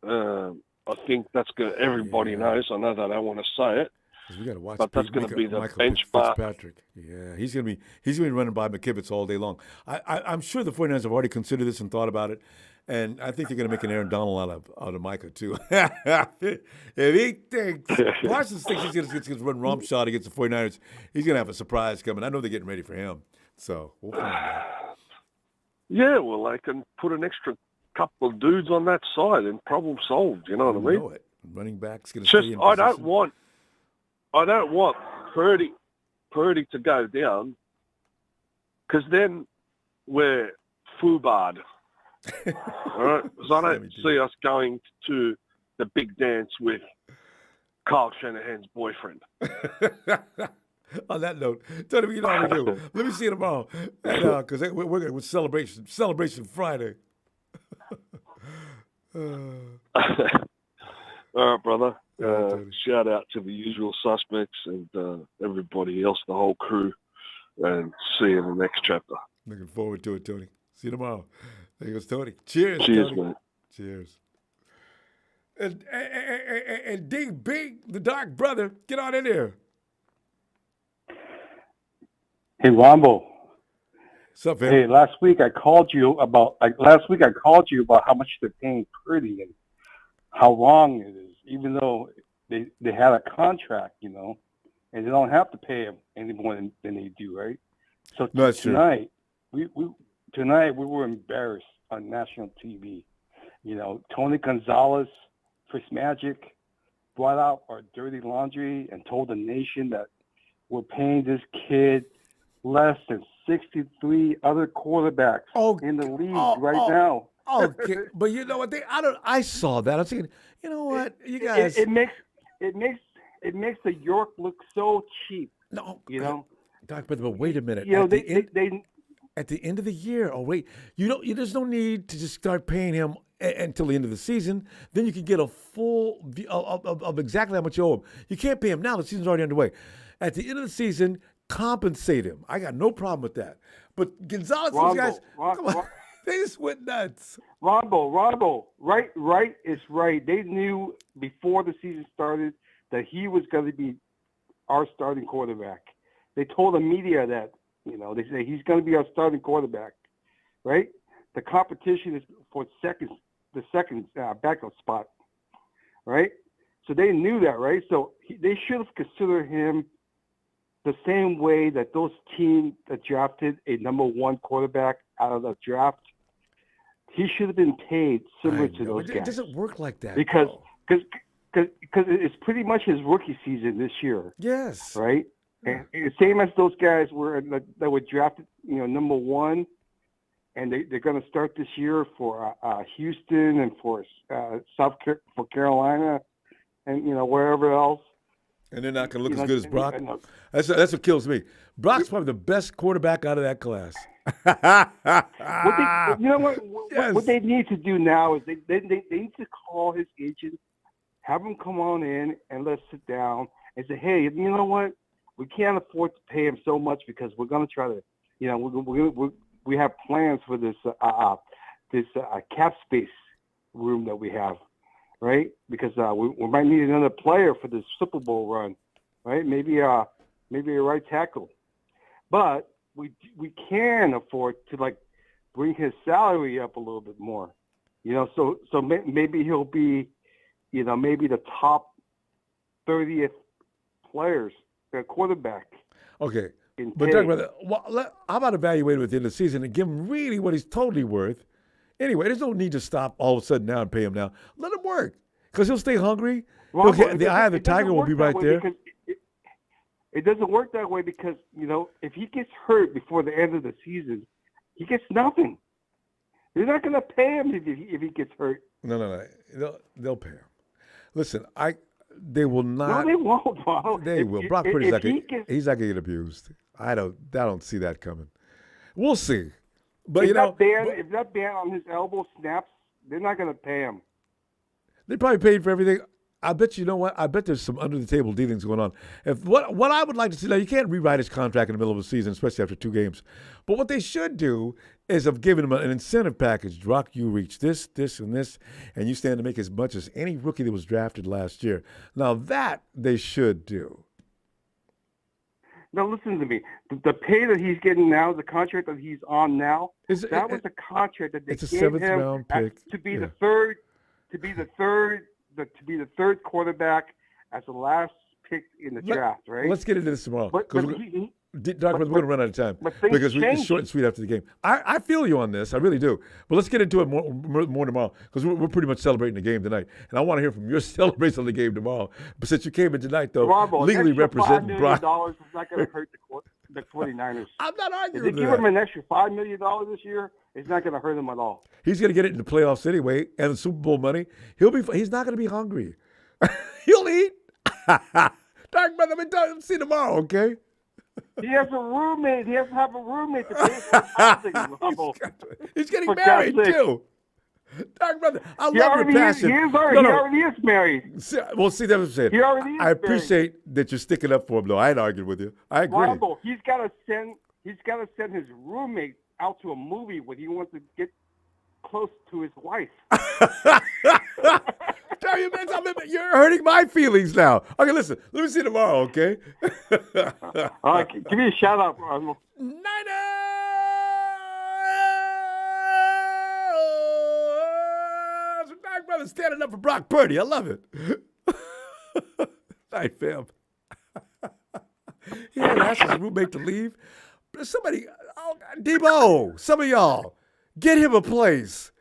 I think that's good. Everybody knows. I know they don't want to say it. We got to watch. But that's going to be the Michael benchmark. Fitzpatrick. Yeah, he's going to be running by McKivitz all day long. I'm sure the 49ers have already considered this and thought about it, and I think they're going to make an Aaron Donald out of Micah too. If he thinks Parsons thinks he's going to run romp shot against the 49ers, he's going to have a surprise coming. I know they're getting ready for him, so we'll find out. Yeah, well, they can put an extra couple of dudes on that side and problem solved. You know what I mean? Know it. Running back's going to stay in I position. I don't want Purdy to go down, because then we're foobarred. All right, because I don't see us going to the big dance with Kyle Shanahan's boyfriend. On that note, Tony, you know how we do. Let me see you tomorrow, because we're going with Celebration Friday. All right, brother. Shout out to the usual suspects and everybody else, the whole crew, and see you in the next chapter. Looking forward to it, Tony. See you tomorrow. There goes Tony. Cheers, Cheers, Tony. mate. Cheers. And Ding Big, the Dark Brother, get on in there. Hey, Ronbo. What's up, man? Hey, last week I called you about how much they're paying Purdy and how wrong it is, even though they had a contract, and they don't have to pay him any more than they do, right? So no, that's tonight, we were embarrassed on national TV. Tony Gonzalez, Fitzmagic, brought out our dirty laundry and told the nation that we're paying this kid less than 63 other quarterbacks in the league now. Okay, but you know what? I saw that. I'm thinking, you know what, you guys. It makes the York look so cheap. No, Doc, but wait a minute. At the end of the year. Oh wait, there's no need to just start paying him until the end of the season. Then you can get a full view of exactly how much you owe him. You can't pay him now. The season's already underway. At the end of the season, compensate him. I got no problem with that. But Gonzalez, those guys, come on, they just went nuts. Ronbo, right is right. They knew before the season started that he was going to be our starting quarterback. They told the media that, they say he's going to be our starting quarterback, right? The competition is for the second backup spot, right? So they knew that, right? So they should have considered him the same way that those teams that drafted a number one quarterback out of the draft, he should have been paid similar to those guys. It doesn't work like that. Because it's pretty much his rookie season this year. Yes. Right? And same as those guys that were drafted, number one, and they're going to start this year for Houston and for for Carolina, and wherever else. And they're not going to look as good as Brock. That's what kills me. Brock's probably the best quarterback out of that class. What they need to do now is they need to call his agent, have him come on in, and let's sit down and say, hey, you know what? We can't afford to pay him so much because we're going to try to, we have plans for this cap space room that we have, right? Because we might need another player for this Super Bowl run, right? Maybe a right tackle, but we can afford to bring his salary up a little bit more, So maybe he'll be, maybe the top 30th players. Quarterback. Okay. But Doug, brother, how about evaluate him at the end of the season and give him really what he's totally worth? Anyway, there's no need to stop all of a sudden now and pay him now. Let him work because he'll stay hungry. The eye of the tiger will be right there. It doesn't work that way because, if he gets hurt before the end of the season, he gets nothing. They're not going to pay him if he gets hurt. No. They'll pay him. Listen, they will not. No, they won't, Bob. They will. Brock Purdy's he's not going to get abused. I don't see that coming. We'll see. But if that band on his elbow snaps, they're not going to pay him. They probably paid for everything. I bet I bet there's some under the table dealings going on. What I would like to see now, you can't rewrite his contract in the middle of the season, especially after 2 games. But what they should do is of giving him an incentive package. Brock, you reach this, and this, and you stand to make as much as any rookie that was drafted last year. Now that they should do. Now listen to me. The pay that he's getting now, the contract that he's on now, was the contract that they gave him to be the third. To be the third quarterback as the last pick in the draft, right? Let's get into this tomorrow. Doc, we're going to run out of time because it's short and sweet after the game. I feel you on this. I really do. But let's get into it more tomorrow because we're pretty much celebrating the game tonight. And I want to hear from your celebration of the game tomorrow. But since you came in tonight, though, legally representing Brock. $5 million is not going to hurt the 49ers. I'm not If arguing they with give that. him an extra $5 million this year, it's not going to hurt him at all. He's going to get it in the playoffs anyway, and the Super Bowl money. He's not going to be hungry. He'll eat. Dark brother, we'll see you tomorrow, okay? He has a roommate. He has to have a roommate to pay for housing. He's getting For married, God's sake. too. Dark brother, I He love your already passion. he already is married. See, well, see, that's what I'm saying. He already is I appreciate that you're sticking up for him, though. I ain't arguing with you. I agree. Ronbo, he's got to send his roommate out to a movie when he wants to get close to his wife. Tell you, man, you're hurting my feelings now. Okay, listen. Let me see you tomorrow, okay? All right, give me a shout out, Ronbo. Dark brother standing up for Brock Purdy. I love it. Night, fam. He had to ask his roommate to leave. But somebody, Debo, some of y'all, get him a place.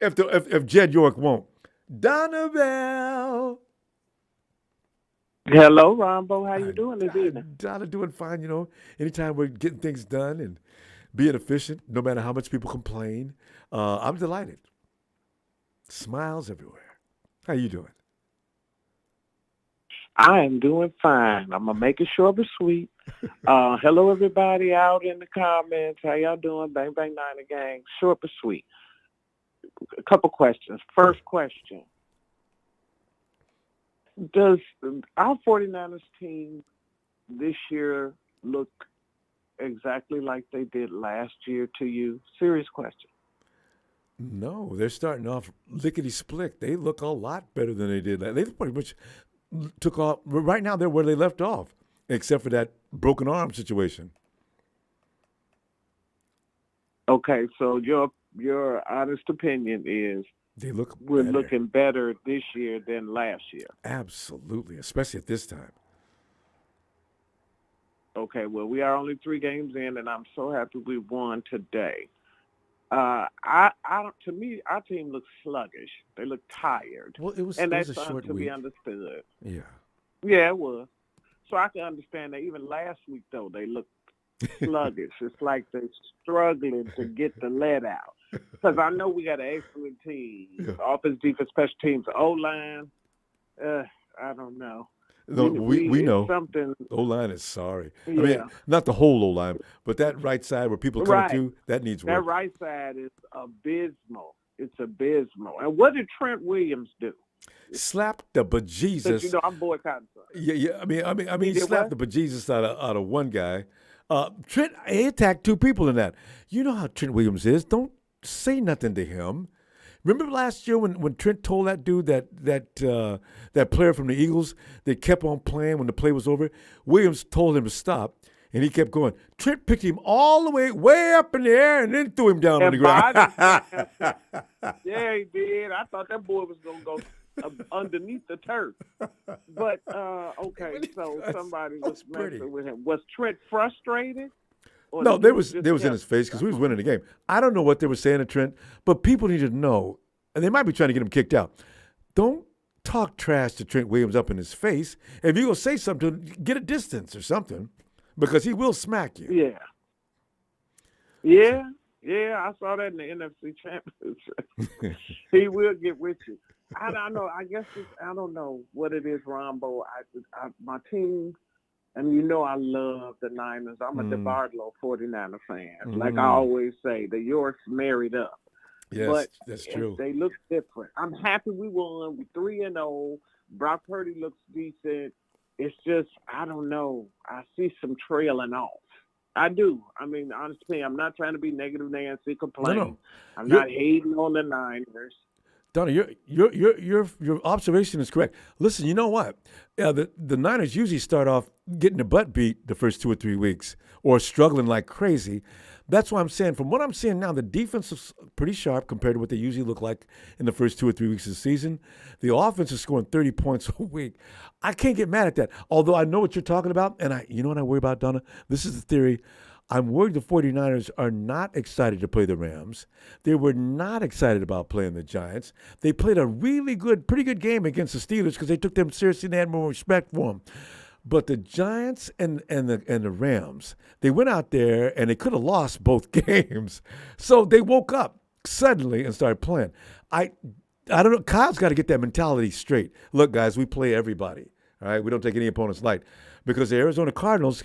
If Jed York won't. Donovan. Hello, Ronbo. How you doing this evening? Donna doing fine, Anytime we're getting things done and being efficient, no matter how much people complain, I'm delighted. Smiles everywhere. How you doing? I am doing fine. I'm going to make it short but sweet. Hello, everybody out in the comments. How y'all doing? Bang, bang, Niner gang. Short but sweet. A couple questions. First question. Does our 49ers team this year look exactly like they did last year to you? Serious question. No, they're starting off lickety-split. They look a lot better than they did. They pretty much took off. Right now, they're where they left off, except for that broken arm situation. Okay, so your honest opinion is we're better. looking better this year than last year. Absolutely, especially at this time. Okay, well, we are only 3 games in, and I'm so happy we won today. To me, our team looks sluggish. They look tired. Well, it was and a that's short to week. be understood. Yeah. Yeah, it was. So I can understand that. Even last week, though, they looked sluggish. It's like they're struggling to get the lead out. Because I know we got an excellent team. Yeah. Offense, defense, special teams, O-line. I don't know. No, we know. Something. O-line is sorry. Yeah. I mean, not the whole O-line, but that right side where people are coming to, that needs work. That right side is abysmal. It's abysmal. And what did Trent Williams do? Slap the bejesus. You know, I'm boycotting something. Yeah. I mean, he did slapped what? the bejesus out of one guy. Trent, he attacked 2 people in that. You know how Trent Williams is. Don't say nothing to him. Remember last year when Trent told that dude that player from the Eagles that kept on playing when the play was over? Williams told him to stop, and he kept going. Trent picked him all the way up in the air and then threw him down on the ground. Yeah, he did. I thought that boy was going to go underneath the turf. But, okay, so somebody was messing with him. Was Trent frustrated? No, there was in his face because we was winning the game. I don't know what they were saying to Trent, but people need to know, and they might be trying to get him kicked out. Don't talk trash to Trent Williams up in his face. If you're going to say something, get a distance or something because he will smack you. Yeah, I saw that in the NFC Championship. He will get with you. I don't know. I guess I don't know what it is, Ronbo. My team, and you know I love the Niners. I'm a DeBartolo 49er fan. Like I always say, the Yorks married up. Yes, but that's true. They look different. I'm happy we won. We're 3-0. Brock Purdy looks decent. It's just, I don't know. I see some trailing off. I do. I mean, honestly, I'm not trying to be negative Nancy, complain. No. I'm not hating on the Niners. Donna, your observation is correct. Listen, you know what? The Niners usually start off getting their butt beat the first 2 or 3 weeks or struggling like crazy. That's why I'm saying, from what I'm seeing now, the defense is pretty sharp compared to what they usually look like in the first 2 or 3 weeks of the season. The offense is scoring 30 points a week. I can't get mad at that, although I know what you're talking about, and you know what I worry about, Donna? This is the theory. I'm worried the 49ers are not excited to play the Rams. They were not excited about playing the Giants. They played a pretty good game against the Steelers because they took them seriously and had more respect for them. But the Giants and the Rams, they went out there and they could have lost both games. So they woke up suddenly and started playing. I don't know. Kyle's got to get that mentality straight. Look, guys, we play everybody. All right, we don't take any opponents light because the Arizona Cardinals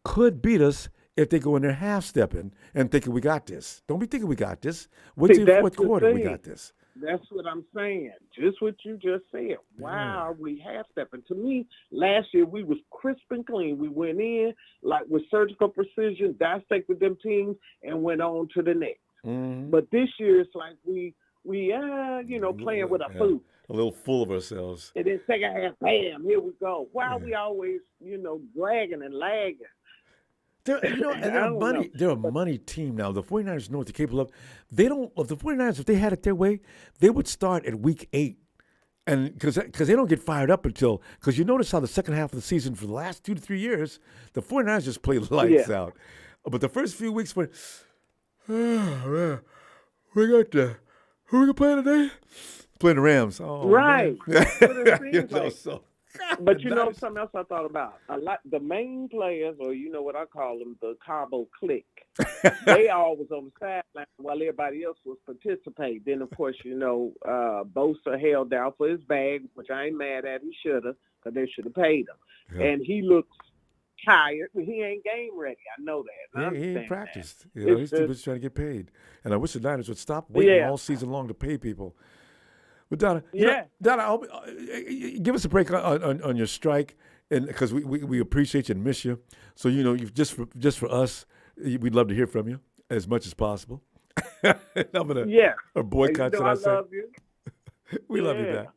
could beat us if they go in there half-stepping and thinking we got this. Don't be thinking we got this. Wait till the fourth quarter, we got this. That's what I'm saying. Just what you just said. Why are we half-stepping? To me, last year we was crisp and clean. We went in like with surgical precision, dissected them teams, and went on to the next. Mm-hmm. But this year it's like we playing with a food. A little full of ourselves. And then second half, bam, here we go. Why are we always, dragging and lagging? They're a money team now. The 49ers know what they're capable of. The 49ers, if they had it their way, they would start at week 8. And because they don't get fired up because you notice how the second half of the season for the last 2 to 3 years, the 49ers just play lights out. But the first few weeks we got who we gonna play today? Playing the Rams. Oh, right. But something else I thought about? The main players, or what I call them, the Cabo clique, they all was on the sideline while everybody else was participating. Then, of course, Bosa held out for his bag, which I ain't mad at. He should have, because they should have paid him. Yeah. And he looks tired. He ain't game ready. I know that. He ain't practiced. He's too busy trying to get paid. And I wish the Niners would stop waiting all season long to pay people. But Donna, Donna, give us a break on your strike, and because we appreciate you and miss you. So you've just for us, we'd love to hear from you as much as possible. I'm gonna boycott. I love you. We love you back.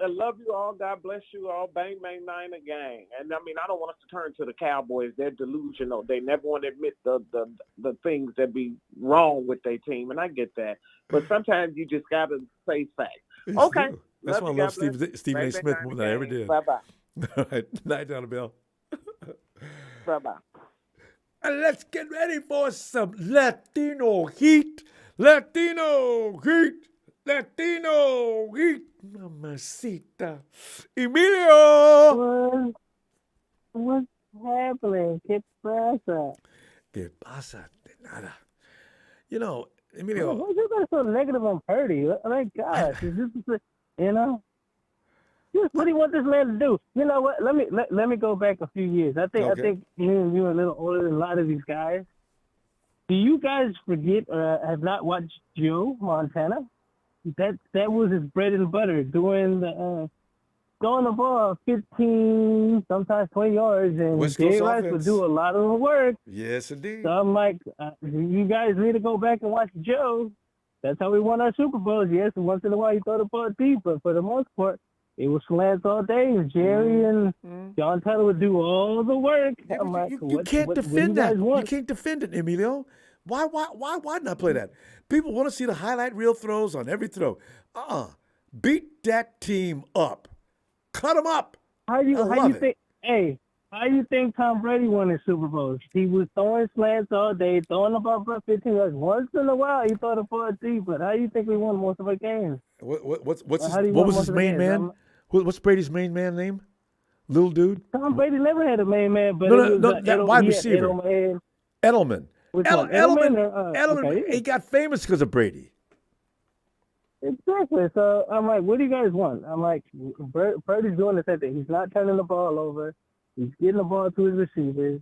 I love you all. God bless you all. Bang, bang, Niner gang. And I don't want us to turn to the Cowboys. They're delusional. They never want to admit the things that be wrong with their team, and I get that. But sometimes you just got to say facts. Okay. That's why I love Stephen A. Smith more than I ever did. Bye-bye. All right. Night, Donna Bell. Bye-bye. And let's get ready for some Latino heat. Latino heat. Mamacita. Emilio. What's happening? ¿Qué pasa? ¿Qué pasa? De nada. Emilio. Why you guys so negative on Purdy? Oh my gosh. Just what do you want this man to do? You know what? Let me go back a few years. I think you're a little older than a lot of these guys. Do you guys forget or have not watched Joe Montana? That was his bread and butter, doing the throwing the ball 15, sometimes 20 yards, and Jay Rice would do a lot of the work. Yes, indeed. So I'm like, you guys need to go back and watch Joe. That's how we won our Super Bowls. Yes, once in a while you throw the ball deep, but for the most part, it was slants all day. Jerry and John Taylor would do all the work. I'm like, you can't defend that. You can't defend it, Emilio. Why not play that? People want to see the highlight reel throws on every throw. Beat that team up. Cut them up. How you think Tom Brady won his Super Bowls? He was throwing slants all day, throwing the ball for 15 yards. Once in a while, he threw the ball deep. But how do you think we won most of our games? What was his main man? What's Brady's main man name? Little dude? Tom Brady never had a main man, but that wide receiver. Edelman. Edelman, okay. He got famous because of Brady. Exactly. So I'm like, what do you guys want? I'm like, Purdy's doing the same thing. He's not turning the ball over. He's getting the ball to his receivers.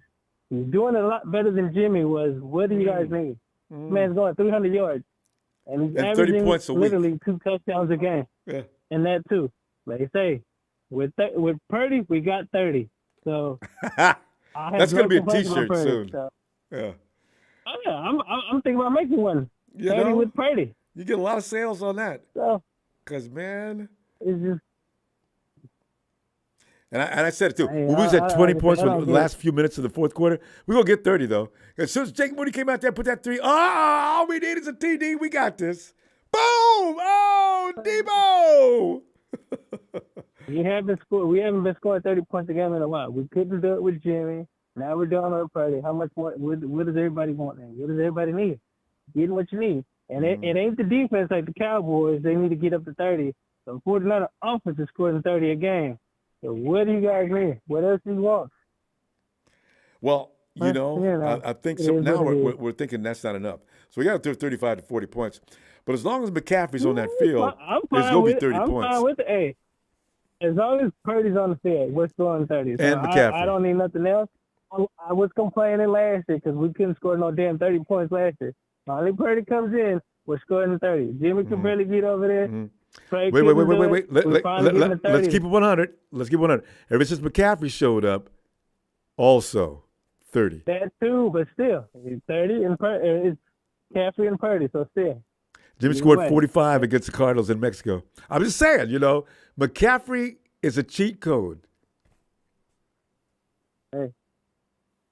He's doing it a lot better than Jimmy was. What do you guys need? Man's going 300 yards. And he's averaging 30 points a week. Literally 2 touchdowns a game. Yeah. And that too. Like they say, with Purdy, we got 30. So that's going to be a T-shirt soon. So. Yeah. Oh yeah, I'm thinking about making one. 30 with Purdy. You get a lot of sales on that. So, because man, it's just. And I said it too. When we was at 20 points for the last few minutes of the fourth quarter, we're gonna get 30 though. As soon as Jake Moody came out there, put that 3. All we need is a TD. We got this. Boom! Oh, Debo! We haven't been scoring 30 points a game in a while. We couldn't do it with Jimmy. Now we're doing it with Purdy. How much more? What does everybody want then? What does everybody need? Getting what you need. And it ain't the defense like the Cowboys. They need to get up to 30. So 49er offense is scoring 30 a game. So what do you guys need? What else do you want? Well, I think now we're thinking that's not enough. So we got to throw 35 to 40 points. But as long as McCaffrey's on that field, there's going to be 30 points. I'm fine with it. Hey, as long as Purdy's on the field, we're scoring 30. So and McCaffrey. I don't need nothing else. I was complaining last year because we couldn't score no damn 30 points last year. Finally, Purdy comes in, we're scoring 30. Jimmy can barely get over there. Wait. Let's keep it 100. Let's keep it 100. Ever since McCaffrey showed up, also 30. That too, but still, 30 and it's McCaffrey and Purdy, so still. Jimmy scored 45 against the Cardinals in Mexico. I'm just saying, McCaffrey is a cheat code. Hey,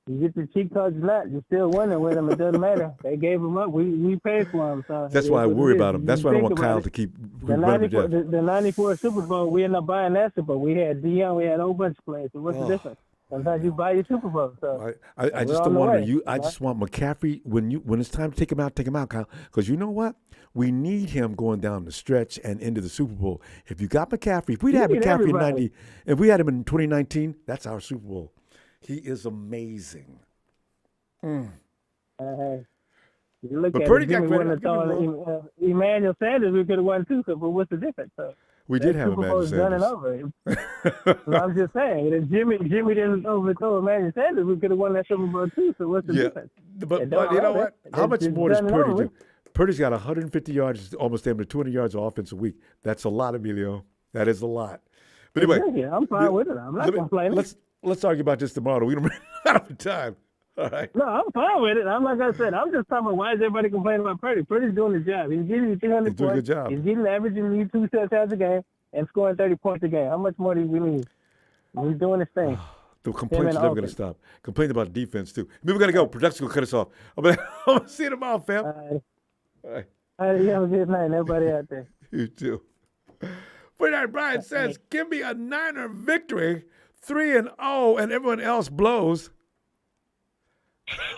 you get the cheat codes or not, you're still winning with them. It doesn't matter. They gave him up. We paid for him. So that's why I worry about him. That's why I don't want Kyle to keep running to death. The 94 Super Bowl, we ended up buying that Super Bowl. We had Dion, we had a whole bunch of players. So what's the difference? Sometimes you buy your Super Bowl. So I just don't want to. I just want McCaffrey when it's time to take him out, Kyle. Because you know what? We need him going down the stretch and into the Super Bowl. If you got McCaffrey, if we'd had McCaffrey in 90, if we had him in 2019, that's our Super Bowl. He is amazing. You look but at Purdy it, got Jimmy wouldn't have thrown Emmanuel Sanders, we could have won too. So, but what's the difference? So, we did have Emmanuel Sanders. Done and over. So I'm just saying, if Jimmy didn't overthrow Emmanuel Sanders, we could have won that Super Bowl too. So what's the difference? But you know what? How much more does Purdy do? Purdy's got 150 yards, almost able to 200 yards of offense a week. That's a lot, Emilio. That is a lot. But anyway, I'm fine with it. I'm not complaining. Let's argue about this tomorrow. We don't run out of time. All right. No, I'm fine with it. I'm like I said, I'm just talking about why is everybody complaining about Purdy? Purdy's doing his job. He's getting you 300 points. Doing a good job. He's getting averaging you 2 touchdowns a game and scoring 30 points a game. How much more do you need? He's doing his thing. The complaints are never going to stop. Complain about defense, too. Maybe we got to go. Production will cut us off. I'm going to see you tomorrow, fam. All right. You have a good night, everybody out there. You too. Brian says, give me a Niner victory, 3-0, and everyone else blows.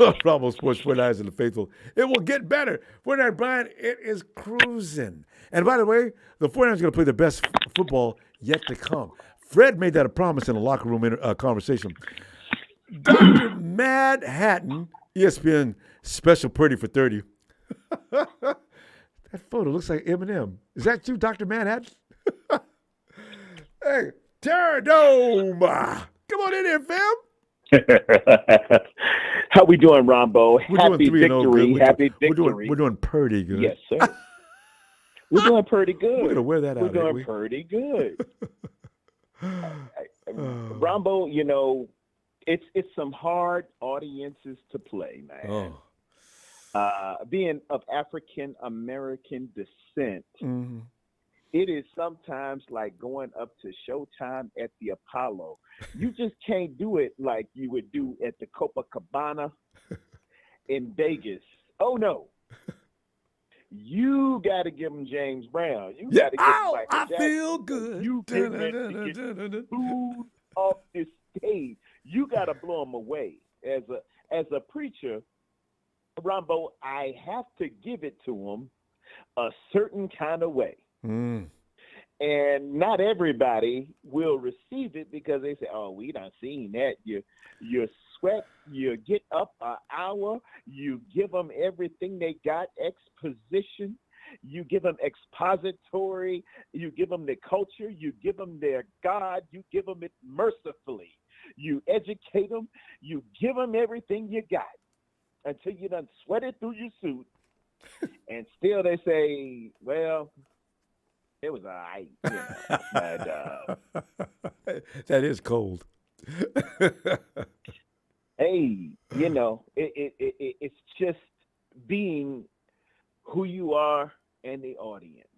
Ronbo Sports 49ers and the faithful. It will get better. 49 Brian, it is cruising. And by the way, the 49ers are going to play the best football yet to come. Fred made that a promise in a locker room conversation. Dr. Mad Hatton, ESPN special Purdy for 30. That photo looks like Eminem. Is that you, Dr. Mad Hatton? Hey, Terror Dome. Come on in here, fam. How we doing, Ronbo? Happy victory. Happy victory. We're doing Purdy good. Yes, sir. We're doing pretty good. We're going to wear that out. We're doing pretty good. Ronbo, it's some hard audiences to play, man. Being of African American descent, it is sometimes like going up to Showtime at the Apollo. You just can't do it like you would do at the Copacabana in Vegas. Oh, no. You got to give them James Brown. You got to give them Michael Jackson. Feel good. You get ready to get booed off this stage. You got to blow them away. As a preacher, Ronbo, I have to give it to them a certain kind of way. And not everybody will receive it because they say, oh, we done seen that. You sweat, you get up an hour, you give them everything they got, exposition, you give them expository, you give them the culture, you give them their God, you give them it mercifully. You educate them, you give them everything you got until you done sweated through your suit. And still they say, well, it was all right. But, that is cold. Hey, it's just being who you are and the audience.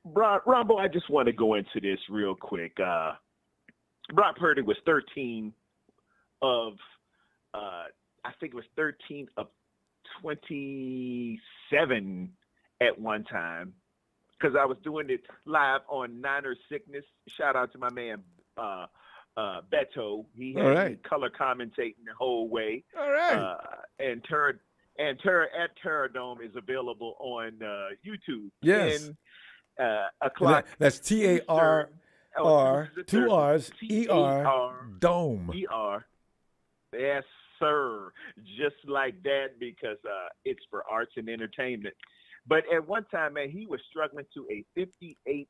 Ronbo, I just want to go into this real quick. Brock Purdy was 13 of, I think it was 13 of 27 at one time. Because I was doing it live on Niners Sickness. Shout out to my man Beto. He had me color commentating the whole way. All right. And Terror Dome is available on YouTube. Yes. 10 o'clock. That's TAR R, two R's, T-A-R, Dome. E-R. Yes, sir. Just like that, because it's for arts and entertainment. But at one time, man, he was struggling to a 58%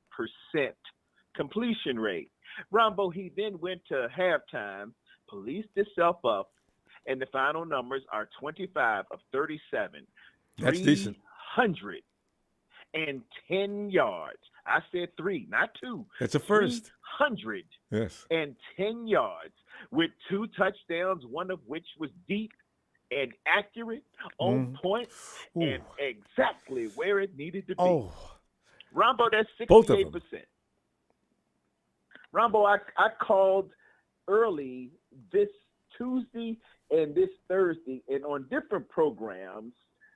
completion rate. Ronbo, he then went to halftime, policed himself up, and the final numbers are 25 of 37. That's decent. 310 yards. I said 3, not 2. That's a first. 310 yards with 2 touchdowns, one of which was deep and accurate, on point, and exactly where it needed to be. Oh. Ronbo, that's 68%. Both of them. Ronbo, I called early this Tuesday and this Thursday, and on different programs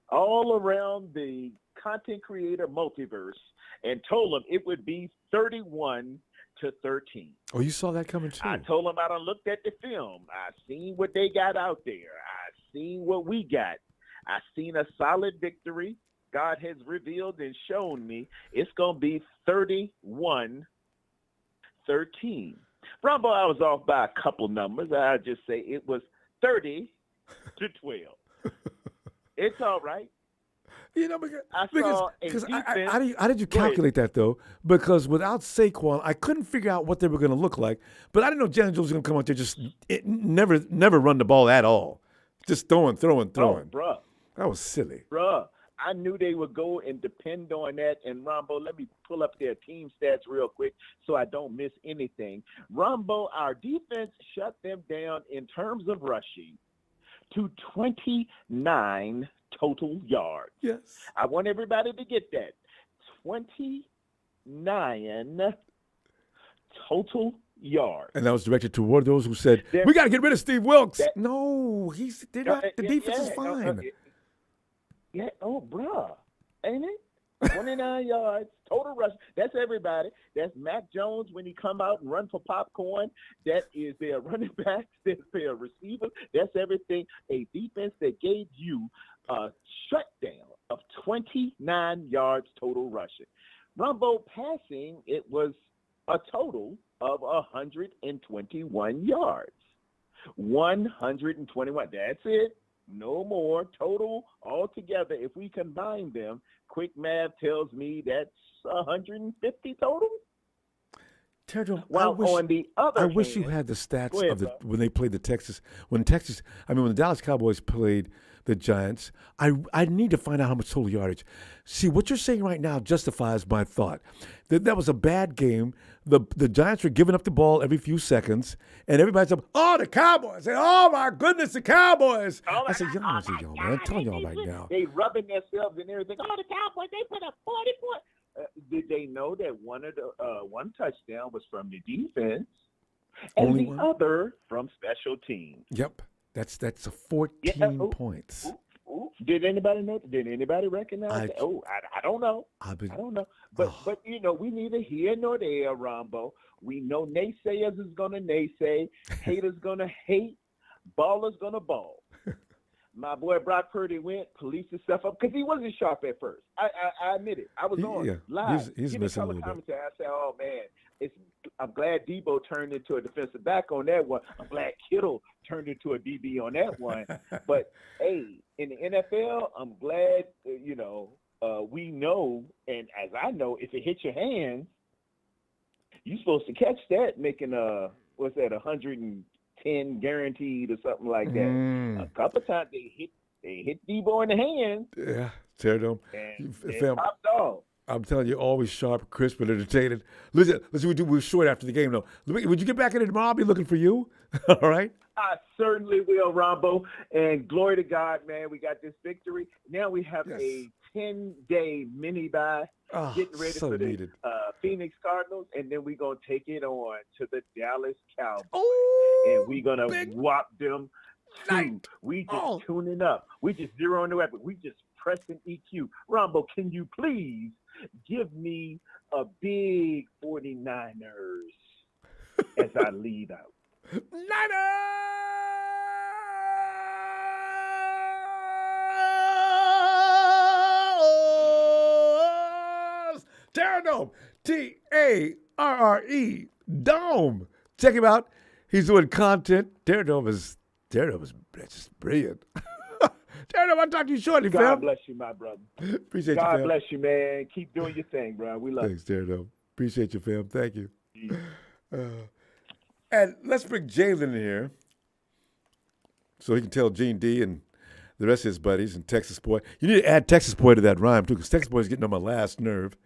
all around the content creator multiverse, and told them it would be 31-13. Oh, you saw that coming too. I told them I done looked at the film. I seen what they got out there. I seen what we got. I seen a solid victory. God has revealed and shown me it's going to be 31-13. Ronbo, I was off by a couple numbers. I just say it was 30-12. It's all right. You know, because defense. how did you calculate that though? Because without Saquon, I couldn't figure out what they were going to look like. But I didn't know Janet Jones was going to come out there never run the ball at all, just throwing. Oh, bruh. That was silly. Bruh, I knew they would go and depend on that. And Ronbo, let me pull up their team stats real quick so I don't miss anything. Ronbo, our defense shut them down in terms of rushing to 29 total yards. Yes. I want everybody to get that. 29 total yards. And that was directed toward those who said, we got to get rid of Steve Wilkes. No, the defense is fine. Oh, bruh. Ain't it? 29 yards, total rush. That's everybody. That's Mac Jones when he come out and run for popcorn. That is their running backs. That's their receivers. That's everything. A defense that gave you a shutdown of 29 yards total rushing. Ronbo passing, it was a total of 121 yards. 121. That's it. No more. Total altogether, if we combine them, quick math tells me that's 150 total. Terrell, While on the other hand, wish you had the stats when they played the when the Dallas Cowboys played the Giants. I need to find out how much total yardage. See, what you're saying right now justifies my thought. That was a bad game. The Giants were giving up the ball every few seconds, and everybody's up, oh, the Cowboys. And, oh, my goodness, the Cowboys. I said, yo, man, I'm telling y'all right now. They rubbing themselves and everything. Oh, the Cowboys, they put up 40 points. Did they know that one touchdown was from the defense and Only the one? other from special teams? Yep, that's a 14 points. Did anybody know? Did anybody recognize that? I don't know. I don't know. But you know, we neither here nor there, Ronbo. We know naysayers is gonna naysay, haters gonna hate, ballers gonna ball. My boy Brock Purdy went, policed himself up because he wasn't sharp at first. I admit it. I was on live. He's missing a little bit. I said, oh man, I'm glad Debo turned into a defensive back on that one. I'm glad Kittle turned into a DB on that one. But hey, in the NFL, I'm glad we know, and as I know, if it hits your hands, you're supposed to catch that, making 110 guaranteed or something like that. A couple times they hit Debo in the hands. Yeah, tear them. And Fam, popped off. I'm telling you, always sharp, crisp, and entertaining. Listen, we're short after the game, though. Would you get back in it tomorrow? I'll be looking for you. All right? I certainly will, Ronbo. And glory to God, man, we got this victory. Now we have a 10-day mini-bye, getting ready for the Phoenix Cardinals, and then we're going to take it on to the Dallas Cowboys. And we're going to whop them too. We just tuning up. We just zeroing the weapon. We just pressing EQ. Ronbo, can you please give me a big 49ers as I lead out? Niners! Terror Dome. Tarre Dome. Check him out. He's doing content. Daredome is just brilliant. Daredome, I'll talk to you shortly, fam. God bless you, my brother. Appreciate you, God fam. bless you, man. Keep doing your thing, bro. We love Thanks, Daredome. Appreciate you, fam. Thank you. And let's bring Jalen in here so he can tell Gene D and the rest of his buddies and Texas Boy. You need to add Texas Boy to that rhyme, too, because Texas Boy's getting on my last nerve.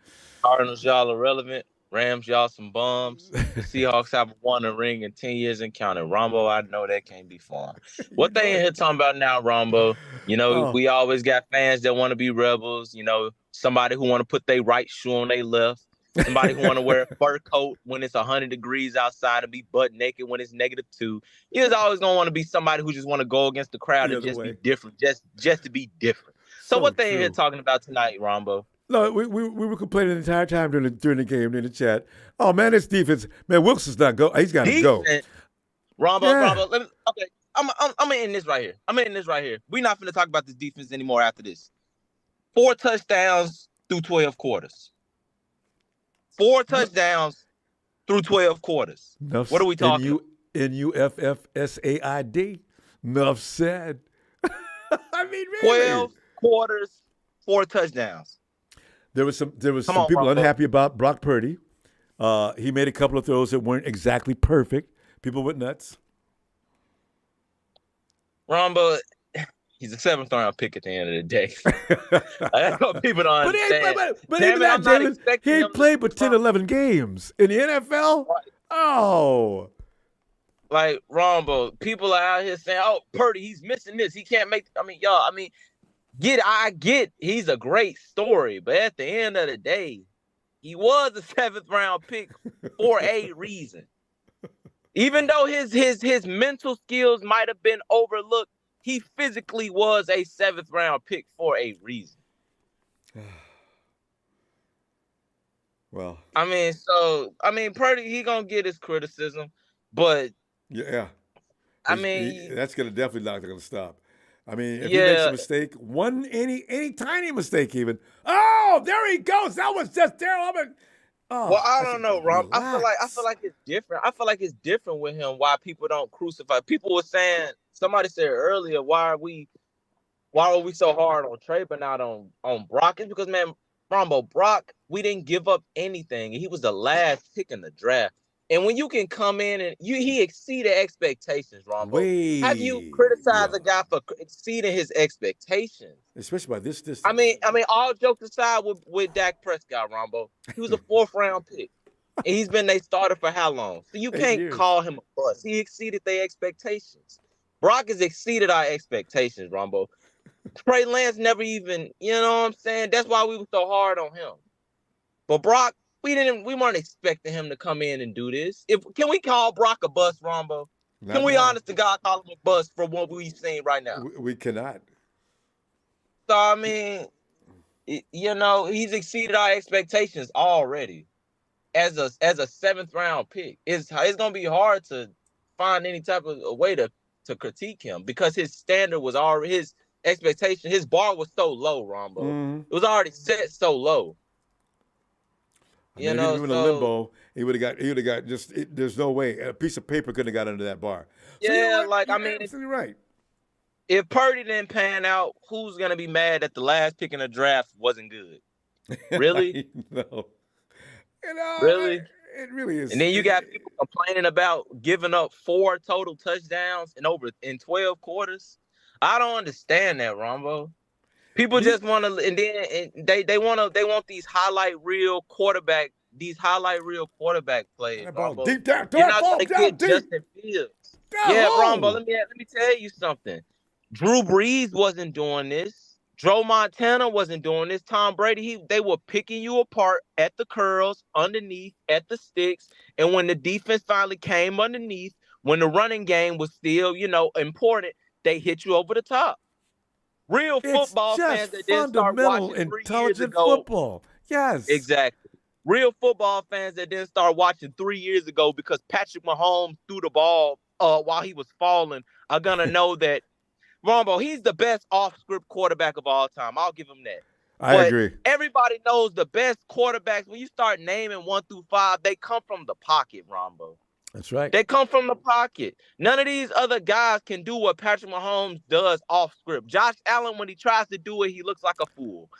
Cardinals, y'all irrelevant. Rams, y'all some bums. The Seahawks haven't won a ring in 10 years and counting. Rombo, I know that can't be fun. What they in here talking about now, Rombo? You know, we always got fans that want to be rebels. You know, somebody who want to put their right shoe on their left. Somebody who want to wear a fur coat when it's 100 degrees outside and be butt naked when it's -2. You're always going to want to be somebody who just want to go against the crowd and just be different, just to be different. So what they in here talking about tonight, Rombo? No, we were complaining the entire time during the game, in the chat. Oh, man, this defense. Man, Wilson's not go. He's got to go. Rombo, let me, okay, I'm going to end this right here. We're not going to talk about this defense anymore after this. 4 touchdowns through 12 quarters. 4 touchdowns through 12 quarters. Enough, what are we talking? Nuffsaid. Enough said. I mean, really. 12 quarters, 4 touchdowns. There was some people unhappy about Brock Purdy. He made a couple of throws that weren't exactly perfect. People went nuts. Rombo, he's a 7th round pick at the end of the day. That's what people don't understand. But even that, Jalen, he ain't played but 10, 11 games in the NFL. Right. Oh. Like, Rombo, people are out here saying, oh, Purdy, he's missing this. He can't make – I get he's a great story, but at the end of the day, he was a 7th round pick for a reason. Even though his mental skills might have been overlooked, he physically was a 7th round pick for a reason. Well, Purdy, he gonna get his criticism, but yeah, that's gonna definitely not gonna stop. I mean, if he makes a mistake, any tiny mistake even, there he goes. That was just terrible. I don't know, Rob. I feel like it's different. I feel like it's different with him. Why people don't crucify? People were saying, somebody said earlier, why are we so hard on Trey but not on Brock? It's because, man, Rombo, Brock, we didn't give up anything. He was the last pick in the draft. And when you can come in and he exceeded expectations, Rombo. Have you criticized a guy for exceeding his expectations? Especially by this distance. I mean, all jokes aside with Dak Prescott, Rombo. He was a 4th round pick. And he's been their starter for how long? So you can't call him a bust. He exceeded their expectations. Brock has exceeded our expectations, Rombo. Trey Lance never even, you know what I'm saying? That's why we were so hard on him. But Brock, we weren't expecting him to come in and do this. Can we call Brock a bust, Rombo? Can we honest to God call him a bust for what we've seen right now? We cannot. So I mean, he's exceeded our expectations already. As a 7th round pick, it's gonna be hard to find any type of a way to critique him because his standard was already his expectation. His bar was so low, Rombo. Mm-hmm. It was already set so low. Even in a limbo, he would have got just. There's no way a piece of paper couldn't have got under that bar. So absolutely right. If Purdy didn't pan out, who's gonna be mad that the last pick in the draft wasn't good? Really? No. Really? It really is. And then you got people complaining about giving up 4 total touchdowns in 12 quarters. I don't understand that, Rombo. People just want to, and then they want these highlight reel quarterback plays. Rombo. Deep down, you're not gonna get deep. Justin Fields. Yeah, Rombo. Let me tell you something. Drew Brees wasn't doing this. Joe Montana wasn't doing this. Tom Brady, they were picking you apart at the curls, underneath, at the sticks, and when the defense finally came underneath, when the running game was still, important, they hit you over the top. Real football fans that didn't start watching 3 years ago. Football. Yes. Exactly. Real football fans that didn't start watching 3 years ago because Patrick Mahomes threw the ball while he was falling are going to know that, Rombo, he's the best off-script quarterback of all time. I'll give him that. I agree. Everybody knows the best quarterbacks. When you start naming 1 through 5, they come from the pocket, Ronbo. That's right. They come from the pocket. None of these other guys can do what Patrick Mahomes does off script. Josh Allen, when he tries to do it, he looks like a fool.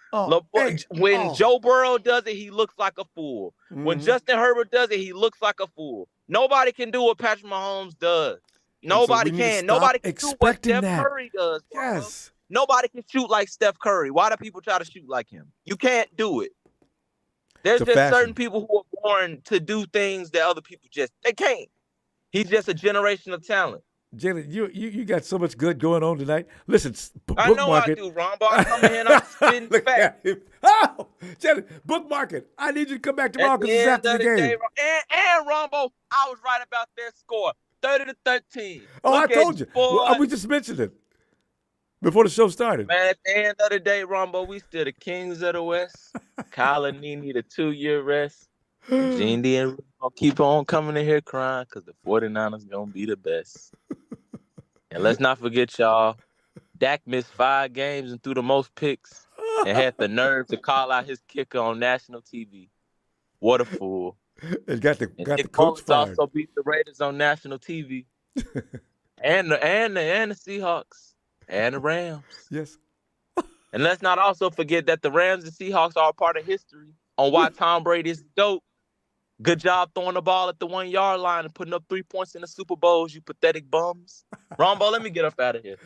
When Joe Burrow does it, he looks like a fool. When Justin Herbert does it, he looks like a fool. Nobody can do what Patrick Mahomes does. Nobody can. Nobody can do what Steph Curry does. Yes. Nobody can shoot like Steph Curry. Why do people try to shoot like him? You can't do it. There's just certain people who are born to do things that other people they can't. He's just a generation of talent. Jalen, you got so much good going on tonight. Listen, I know I do, Ronbo. I come in here and I'm spitting facts. Oh, Jalen, bookmark it. I need you to come back tomorrow because it's after the game. And Ronbo, I was right about their score, 30-13. Oh, I told you. Well, we just mentioned it before the show started. Man, at the end of the day, Ronbo, we still the kings of the West. Kyle and Nene, the 2-year rest. Gene D and Rudy gonna keep on coming in here crying because the 49ers gonna be the best. And let's not forget, y'all, Dak missed 5 games and threw the most picks and had the nerve to call out his kicker on national TV. What a fool. And got the coach fired. Also beat the Raiders on national TV. and the Seahawks and the Rams. Yes. And let's not also forget that the Rams and Seahawks are a part of history on why Tom Brady is dope. Good job throwing the ball at the 1-yard line and putting up 3 points in the Super Bowls, you pathetic bums. Ronbo, let me get up out of here.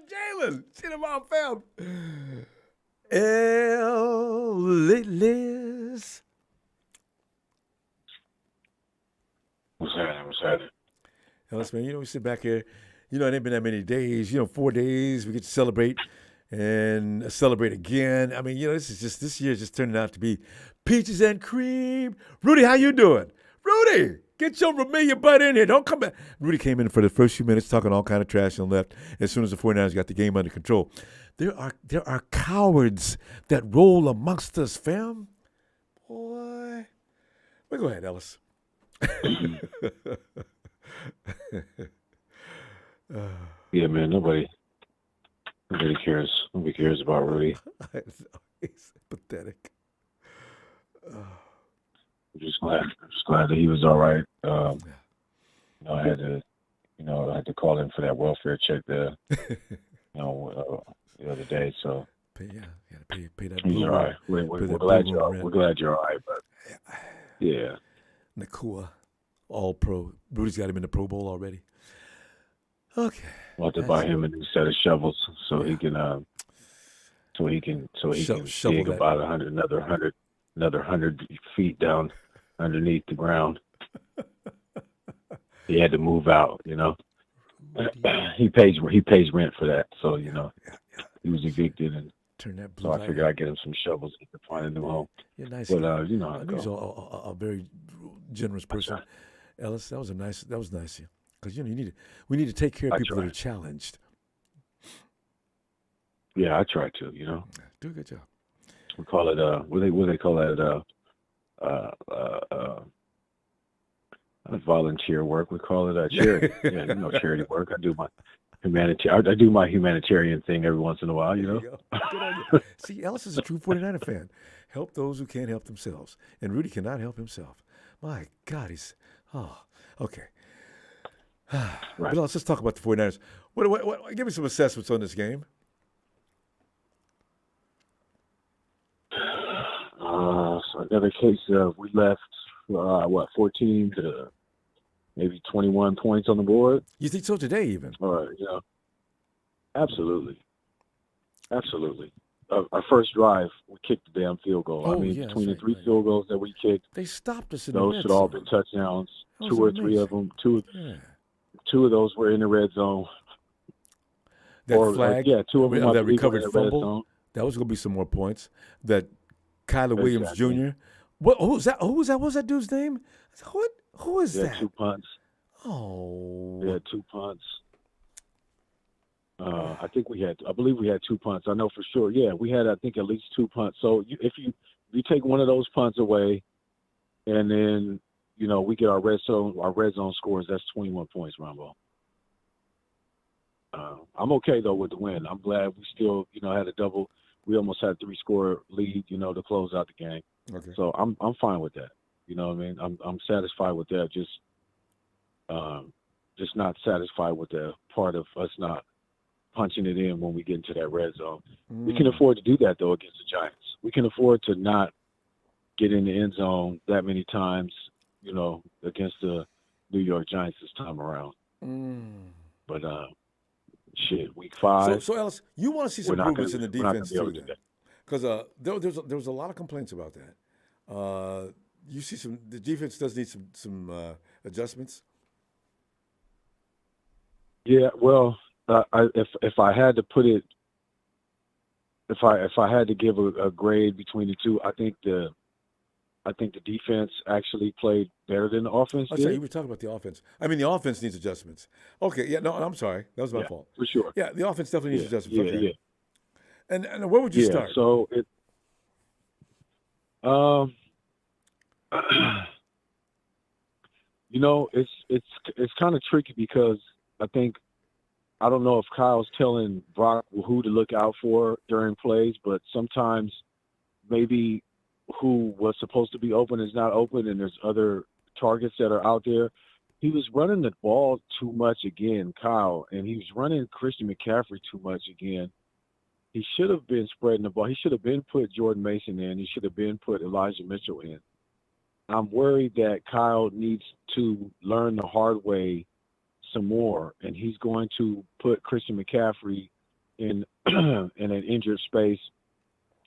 Jalen, see them all found. Liz. What's happening? Ellis, man, we sit back here. It ain't been that many days. 4 days. We get to celebrate and celebrate again. I mean, this year is just turning out to be peaches and cream. Rudy, how you doing? Rudy, get your Romania butt in here. Don't come back. Rudy came in for the first few minutes talking all kind of trash and left as soon as the 49ers got the game under control. There are cowards that roll amongst us, fam. Boy. Well, go ahead, Ellis. Yeah, man, nobody cares. Nobody cares about Rudy. He's pathetic. I'm just glad that he was all right. I had to call in for that welfare check the other day. So pay that. He's all right. We're glad you're all right, but yeah. Nakua, all pro. Rudy's got him in the Pro Bowl already. Okay. We'll have to buy him a new set of shovels so he can dig about another 100 feet down underneath the ground. He had to move out, He pays rent for that, so he was evicted, and turn that blue so I figured I'd get him some shovels and he could find a new home. You're nice. But you know how it He's goes. a very generous person. Ellis, that was nice of you. Because we need to take care of people that are challenged. Yeah, I try to. Do a good job. We call it what they call that volunteer work. We call it charity. Yeah, charity work. I do my humanitarian thing every once in a while. There you go. Good on you. See, Ellis is a true 49er fan. Help those who can't help themselves, and Rudy cannot help himself. My God, okay. Right. But let's talk about the 49ers. What, give me some assessments on this game. So another case of we left 14 to maybe 21 points on the board. You think so today, even? Absolutely. Our first drive, we kicked the damn field goal. Between the 3 field goals that we kicked, they stopped us in those the red should all zone. been touchdowns. That 2 was or 3 amazing. of them. Two of those were in the red zone. That flag, 2 of them that recovered in the red zone. fumble, that was going to be some more points. That Kyler Williams Exactly. Jr. Who was that? What was that dude's name? Who is that? 2 punts. Oh. Yeah, 2 punts. I believe we had 2 punts. I know for sure. Yeah, we had, I think, at least 2 punts. So if you take one of those punts away, and then we get our red zone scores, that's 21 points, Ronbo. I'm okay though with the win. I'm glad we still, had a double. We almost had a 3-score lead, to close out the game. Okay. So I'm fine with that. You know what I mean? I'm satisfied with that. Just not satisfied with the part of us not punching it in when we get into that red zone. We can afford to do that though against the Giants. We can afford to not get in the end zone that many times, against the New York Giants this time around. But week 5. So Ellis, you want to see some improvements in the defense too, then? Because there was a lot of complaints about that. You see the defense does need some adjustments. Yeah, well, if I had to put it, if I had to give a grade between the two, I think the defense actually played better than the offense did. Sorry, you were talking about the offense. I mean, the offense needs adjustments. Okay, yeah, no, I'm sorry. That was my fault. For sure. Yeah, the offense definitely needs adjustments. Yeah, okay. Yeah. And where would you start? So it's kind of tricky because I don't know if Kyle's telling Brock who to look out for during plays, but sometimes maybe who was supposed to be open is not open, and there's other targets that are out there. He was running the ball too much again, Kyle, and he was running Christian McCaffrey too much again. He should have been spreading the ball. He should have been put Jordan Mason in. He should have been put Elijah Mitchell in. I'm worried that Kyle needs to learn the hard way some more, and he's going to put Christian McCaffrey in in an injured space,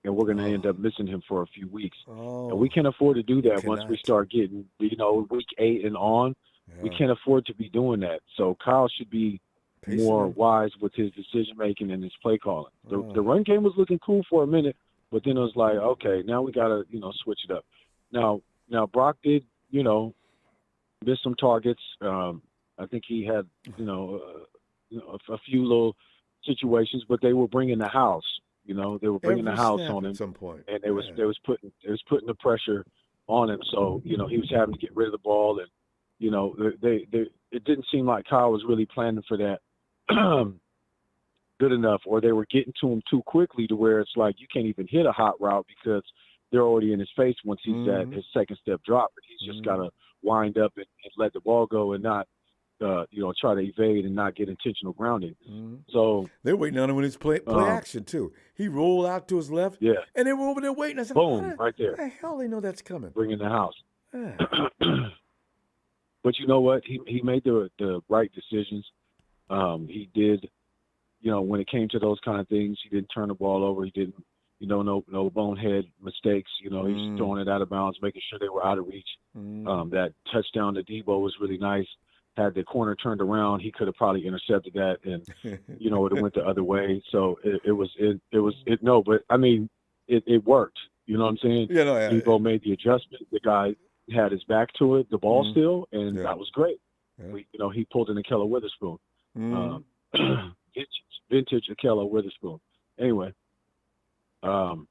and we're going to end up missing him for a few weeks. And we can't afford to do that once we start getting, week 8 and on. Yeah. We can't afford to be doing that. So Kyle should be more wise with his decision-making and his play calling. The run game was looking cool for a minute, but then it was like, okay, now we got to, switch it up. Now Brock did, miss some targets. I think he had, a few little situations, but they were bringing the house. They were bringing the house on him at some point, and they was putting the pressure on him. So he was having to get rid of the ball, and it didn't seem like Kyle was really planning for that good enough, or they were getting to him too quickly to where it's like you can't even hit a hot route because they're already in his face once he's at his second step drop, and he's just got to wind up and let the ball go and not. Try to evade and not get intentional grounding. So they're waiting on him when it's play action too. He rolled out to his left, and they were over there waiting. I said, boom, right there. How the hell they know that's coming? Bring in the house. Yeah. But you know what? He made the right decisions. He did. When it came to those kind of things, he didn't turn the ball over. He didn't. No bonehead mistakes. He was throwing it out of bounds, making sure they were out of reach. That touchdown to Debo was really nice. Had the corner turned around, he could have probably intercepted that, and it went the other way. So but I mean, it worked. You know what I'm saying? Yeah, no, yeah. Debo made the adjustment. The guy had his back to it, the ball still, and that was great. Yeah. He pulled in a Keller Witherspoon, vintage Keller Witherspoon. Anyway, the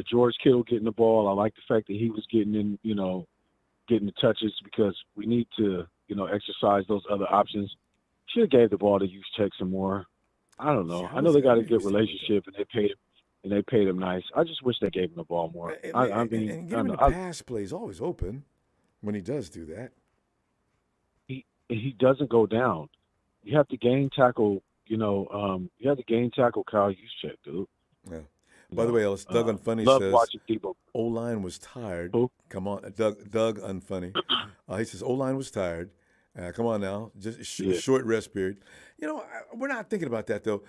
George Kittle getting the ball. I like the fact that he was getting in, getting the touches because we need to, exercise those other options. Should have gave the ball to Juszczyk some more. I don't know. I know they got a good relationship and they paid him nice. I just wish they gave him the ball more. And giving him the pass play is always open when he does do that. He doesn't go down. You have to game tackle. You have to game tackle Kyle Juszczyk, dude. Yeah. By the way, Ellis, Doug Unfunny says O-line was tired. Who? Come on, Doug Unfunny. He says O-line was tired. Come on now, just short rest period. We're not thinking about that though.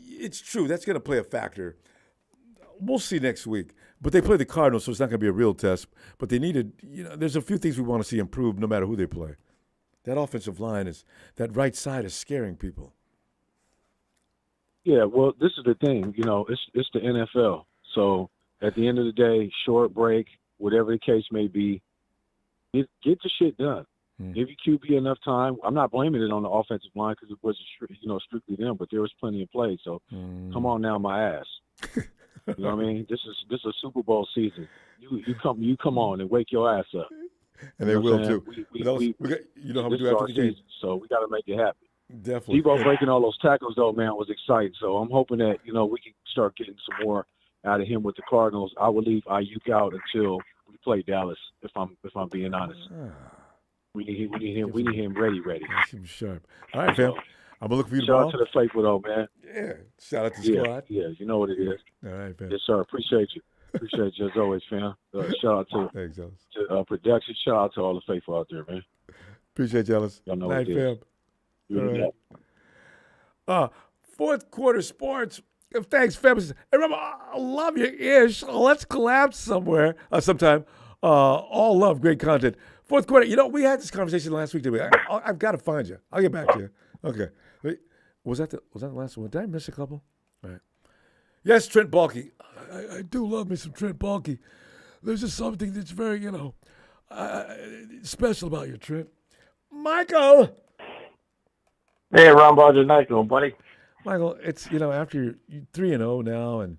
It's true that's going to play a factor. We'll see next week. But they play the Cardinals, so it's not going to be a real test. But they needed. There's a few things we want to see improve, no matter who they play. That offensive line that right side is scaring people. Yeah, well, this is the thing, it's the NFL. So at the end of the day, short break, whatever the case may be, get the shit done. Give your QB enough time. I'm not blaming it on the offensive line because it wasn't strictly them, but there was plenty of play. So come on now, my ass. You know what I mean? This is a Super Bowl season. You come on and wake your ass up. And they will too. You know how we do after the game. Season, so we got to make it happen. Definitely. Debo breaking all those tackles though, man, was exciting. So I'm hoping that we can start getting some more out of him with the Cardinals. I will leave Ayuk out until we play Dallas. If I'm being honest, we need him ready. Keep him sharp. All right, fam. I'm gonna look for you tomorrow. Shout out to the faithful though, man. Yeah. Shout out to the squad. Yeah, you know what it is. All right, fam. Yes, sir. Appreciate you as always, fam. Shout out to production. Shout out to all the faithful out there, man. Appreciate y'all. Y'all know Night, what it is. fam. All right. Fourth quarter sports. Thanks, fam. Hey, remember, I love your ish. Let's collab somewhere, sometime. All love, great content. Fourth quarter. We had this conversation last week, didn't we? I've got to find you. I'll get back to you. Okay. Wait, was that the last one? Did I miss a couple? All right. Yes, Trent Baalke. I do love me some Trent Baalke. There's just something that's very, special about you, Trent. Michael. Hey, Ronbo, how's your night going, buddy? Michael, it's after you're 3-0 now, and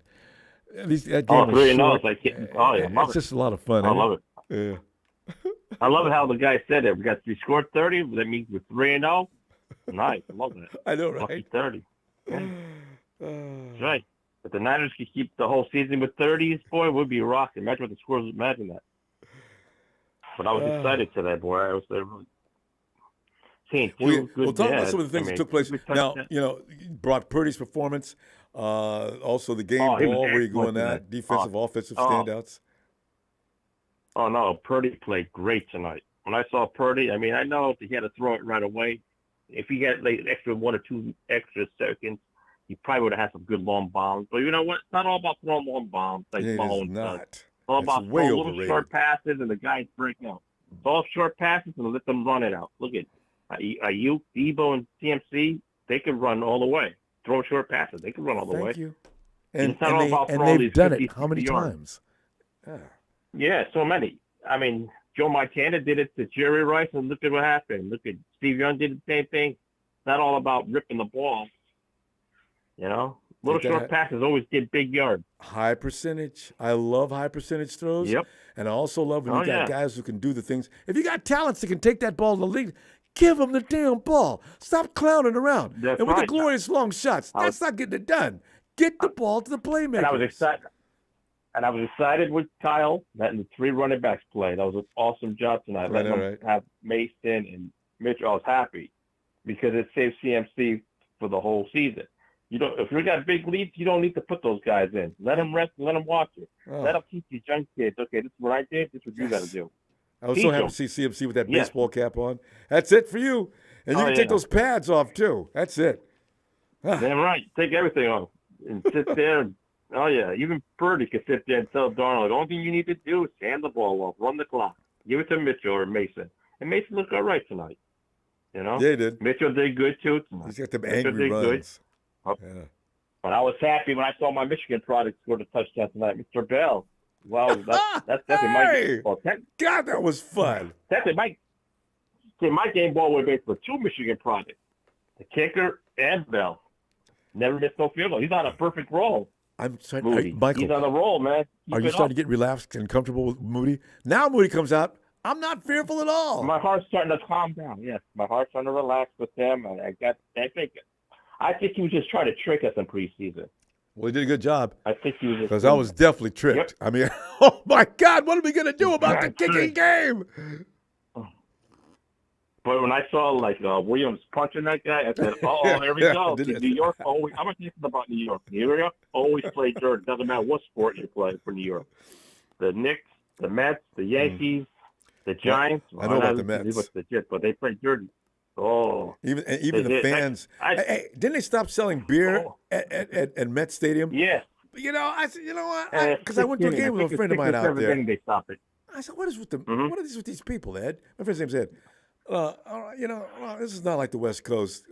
at least that game 3-0 is is like hitting. Oh yeah, it's just a lot of fun. I love it. Yeah. I love it how the guy said it. We scored 30. That means we're 3-0. Nice, I love that. I know, right? Lucky 30. Yeah. That's right. If the Niners could keep the whole season with 30s, boy, we'd be rocking. Imagine what the scores. Imagine that. But I was excited today, boy. I was really seeing two good We'll talk about dads. some of the things that took place. Now, Brock Purdy's performance, also the game ball, where you going at, defensive, offensive standouts. Oh, no, Purdy played great tonight. When I saw Purdy, I know he had to throw it right away. If he had like extra 1 or 2 extra seconds, he probably would have had some good long bombs. But you know what? It's not all about throwing long bombs like Mahomes does. It's all about throwing little short passes and the guys breaking out. It's all short passes and let them run it out. Look at Ayuk, Debo, and CMC. They can run all the way. Throw short passes. They can run all the way. Thank you. And, it's not all about throwing they've these done 50, it how many 60 yards. times? Yeah, so many. Joe Montana did it to Jerry Rice, and look at what happened. Look at Steve Young did the same thing. It's not all about ripping the ball. Little short passes always get big yards. High percentage. I love high percentage throws. Yep. And I also love when you got guys who can do the things. If you got talents that can take that ball to the league, give them the damn ball. Stop clowning around. That's and with right. the glorious long shots, that's not getting it done. Get the ball to the playmakers. And I was excited with Kyle letting the 3 running backs play. That was an awesome job tonight. Letting them have Mason and Mitchell. I was happy because it saved CMC for the whole season. If you got big leads, you don't need to put those guys in. Let them rest. Let them watch it. Let them teach these young kids. Okay, this is what I did. This is what you got to do. I was so happy to see CMC with that baseball cap on. That's it for you. And you can take those pads off too. That's it. Damn right. Take everything off and sit there. Even Purdy could sit there and tell Darnold, the only thing you need to do is hand the ball off, run the clock, give it to Mitchell or Mason. And Mason looked all right tonight. Yeah, he did. Mitchell did good too tonight. He's got them angry runs. But I was happy when I saw my Michigan product score a touchdown tonight, Mr. Bell. Well, that's definitely God, that was fun. My game ball was based for 2 Michigan products, the kicker and Bell. Never missed no field goal. He's on a perfect roll. I'm sorry, Michael. He's on a roll, man. Are you starting to get relaxed and comfortable with Moody? Now Moody comes out. I'm not fearful at all. My heart's starting to calm down. Yes, my heart's starting to relax with him. I think he was just trying to trick us in preseason. Well, he did a good job. I think he was because I was definitely tricked. Yep. Oh my God, what are we gonna do about the kicking game? But when I saw Williams punching that guy, I said, "Oh, there we go." New York always. I'm thinking about New York. New York always play dirty. Doesn't matter what sport you play for New York. The Knicks, the Mets, the Yankees, the Giants. I know about the Mets. But they play dirty. Oh, even the fans. Didn't they stop selling beer at Met Stadium? Yeah. I said, you know what? Because I went to a game with a friend of mine out there. They stopped it. I said, what is with them? What is with these people, Ed? My friend's name's Ed. This is not like the West Coast.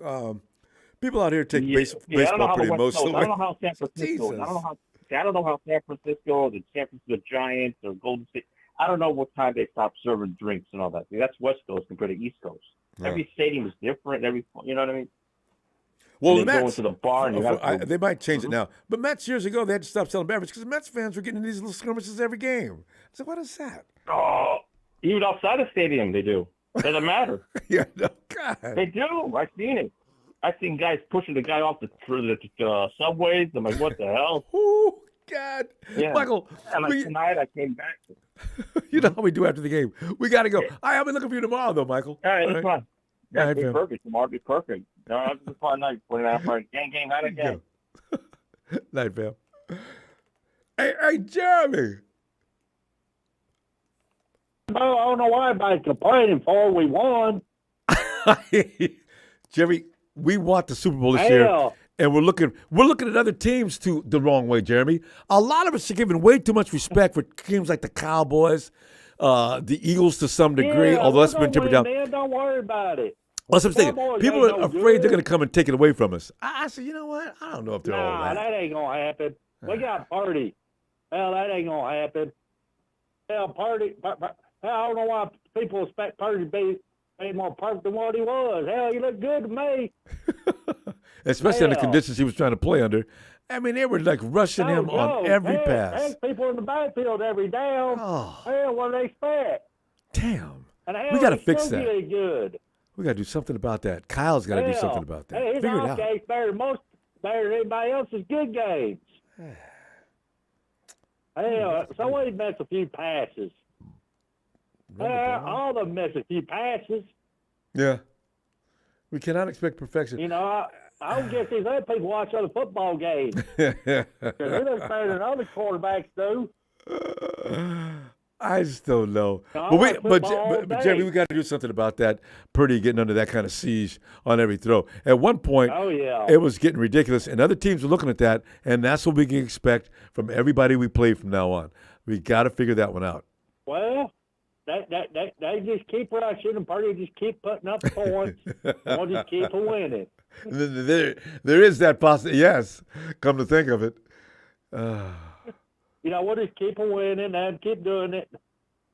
People out here take baseball pretty emotionally. I don't know how San Francisco. I don't know how San Francisco, the San Francisco Giants, or Golden State. I don't know what time they stop serving drinks and all that. See, that's West Coast compared to East Coast. Yeah. Every stadium is different. You know what I mean? Well, the Mets, go to the bar and they might change it now. But Mets years ago, they had to stop selling beverages because the Mets fans were getting in these little skirmishes every game. I said, what is that? Oh, Even outside the stadium, they do. Doesn't matter. Yeah, no, God. They do. I've seen it. I've seen guys pushing the guy off the subways. I'm like, what the hell? Oh, God. Yeah. Michael. And tonight I came back. You know how we do after the game. We got to go. I'll be looking for you tomorrow, though, Michael. All right, that's fine. All right, That'd be fam. perfect. Tomorrow be perfect. No, I'm just fun night. 29 for gang, night again. Night, fam. Hey, Jeremy. Oh, I don't know why everybody's complaining for. We won. Jeremy, we want the Super Bowl this year, and we're looking at other teams too the wrong way, Jeremy. A lot of us are giving way too much respect for teams like the Cowboys, the Eagles to some degree, although that's been tempered down. Man, don't worry about it. That's what I'm saying. Cowboys People ain't are no afraid good. they're going to come and take it away from us. I said, you know what? I don't know if they're all Nah, that. that ain't going to happen. We got Purdy. Hell, that ain't going to happen. Hell, Purdy. I don't know why people expect Purdy to be more perfect than what he was. Hell, he looked good to me. Especially under the conditions he was trying to play under. I mean, they were like rushing him on every pass. There's people in the backfield every down. Hell, what do they expect? Damn. And We got to fix that. Really good. We got to do something about that. Kyle's got to do something about that. Hey, his Figure it off out. game's better than anybody else's good games. Hell, somebody missed a few passes. All of them missed a few passes. Yeah. We cannot expect perfection. You know, I don't guess these other people watch other football games. Because they look better than other quarterbacks do. I just don't know. No, But Jeremy, we got to do something about that. Purdy getting under that kind of siege on every throw. At one point, it was getting ridiculous, and other teams were looking at that, and that's what we can expect from everybody we play from now on. We got to figure that one out. Well, they just keep rushing, and Purdy just keep putting up points. We'll just keep winning. There is that possibility. Yes, come to think of it. You know, we'll just keep winning and keep doing it.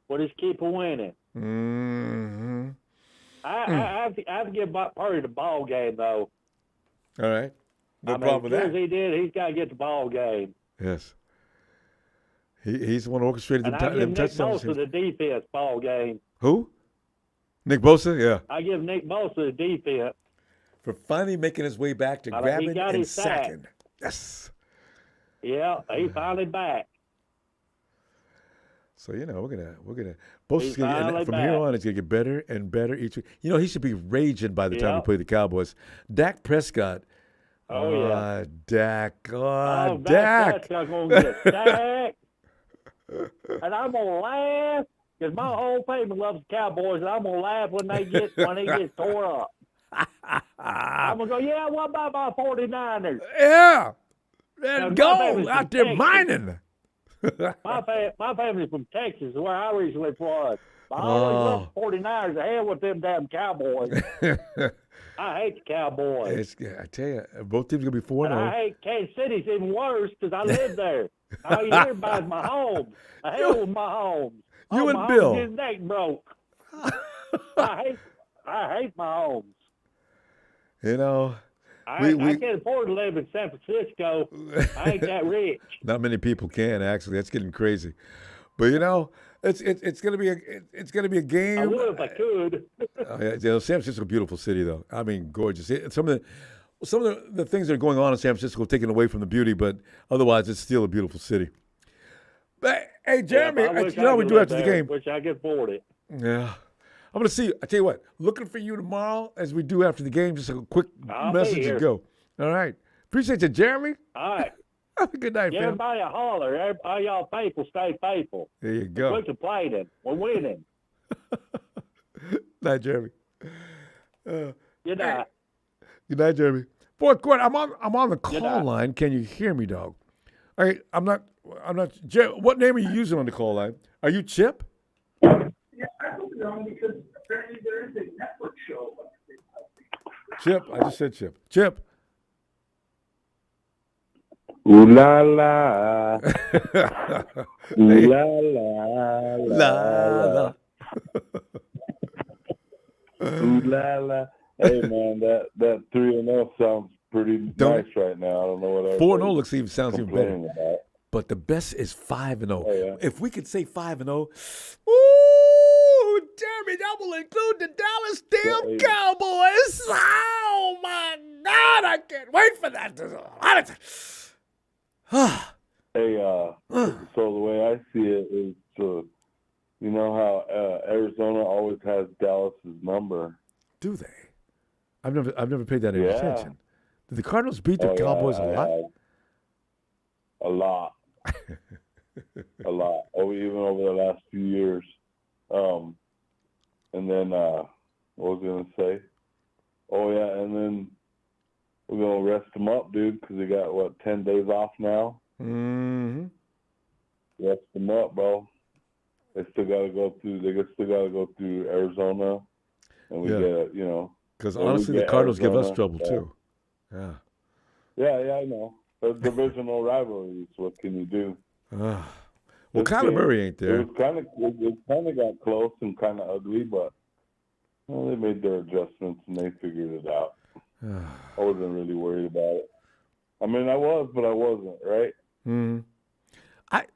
We'll just keep winning. Mm-hmm. I have to give Purdy the ball game, though. All right. No problem with that. As he did, he's got to get the ball game. Yes. He's the one who orchestrated And I give them Nick touchdowns. Bosa the defense ball game. Who? Nick Bosa? Yeah. I give Nick Bosa the defense. For finally making his way back to grabbing and sacking. Yes. Yeah, he's finally back. So we're gonna Bosa's gonna from here on it's gonna get better and better each week. You know, he should be raging by the time we play the Cowboys. Dak Prescott. Oh yeah. Dak. Dak. Dak. Gonna get Dak. And I'm gonna laugh because my whole family loves the Cowboys, and I'm gonna laugh when he gets tore up. I'm gonna go, yeah. What about my 49ers? Yeah. And Now, go out there mining. My family's from Texas, where I originally was. I always loved the 49ers. The hell with them damn Cowboys. I hate the Cowboys. I tell you, both teams are going to be 4-0. And I hate Kansas City's even worse because I live there. All you hear about is my home. The hell with my home. You and my Bill. His neck broke. I hate my homes. You know, I can't afford to live in San Francisco. I ain't that rich. Not many people can actually. That's getting crazy. But it's gonna be a game. I would if I could. San Francisco, beautiful city though. I mean, gorgeous. Some of the things that are going on in San Francisco are taken away from the beauty, but otherwise it's still a beautiful city. But hey, Jeremy, you know how we do after the game. Wish I could afford it. Yeah. I'm going to see you. I tell you what, looking for you tomorrow as we do after the game. Just a quick message and go. All right. Appreciate you, Jeremy. All right. Have a good night, Give fam. everybody a holler. All y'all faithful, stay faithful. There you go. We're complaining. We're winning. Night, Jeremy. Good night. Good night, Jeremy. Fourth quarter. I'm on the call line. Can you hear me, dog? All right. I'm not. What name are you using on the call line? Are you Chip? Yeah, I hope you're on because apparently there is a network show. Chip. I just said Chip. Chip. Ooh la la. Ooh la la la. Ooh la la. Hey man, that 3-0 sounds pretty nice right now. I don't know what 4-0 sounds even better. About. But the best is 5-0. Oh, yeah. If we could say 5-0, ooh, Jeremy. That will include the Dallas damn Cowboys. Oh, my God. I can't wait for that. Hey, so the way I see it is, you know how Arizona always has Dallas's number. Do they? I've never paid that any Yeah. attention. Did the Cardinals beat the Oh, Cowboys a lot? A lot. A lot. Even over the last few years. And then, what was I going to say? Oh, yeah, and then we're going to rest them up, dude, because they got, 10 days off now? Mm-hmm. Rest them up, bro. They still got to go through Arizona. And we get, Because honestly, the Cardinals give us trouble, too. Yeah. Yeah, I know. The divisional rivalries. What can you do? Well, Kyler Murray ain't there. It kind of got close and kind of ugly, but they made their adjustments and they figured it out. I wasn't really worried about it. I mean, I was, but I wasn't, right? Mm-hmm.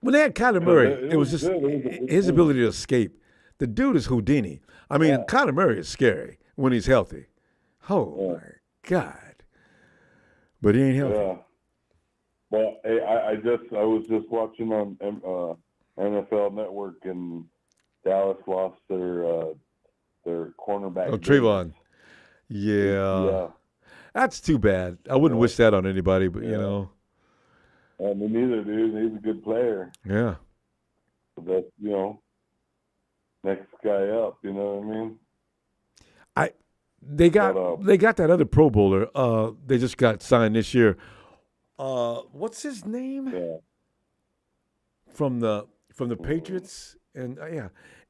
When they had Kyler Murray, it was just his ability to escape. The dude is Houdini. I mean, Kyler Murray is scary when he's healthy. Oh, my God. But he ain't healthy. Yeah. Well, hey, I was just watching on NFL Network, and Dallas lost their cornerback. Oh, Trayvon. Yeah. That's too bad. I wouldn't wish that on anybody, but, you know. I mean, neither, dude. He's a good player. Yeah. But that's, next guy up, you know what I mean? They got that other Pro Bowler. They just got signed this year. What's his name? Yeah. From the Patriots, and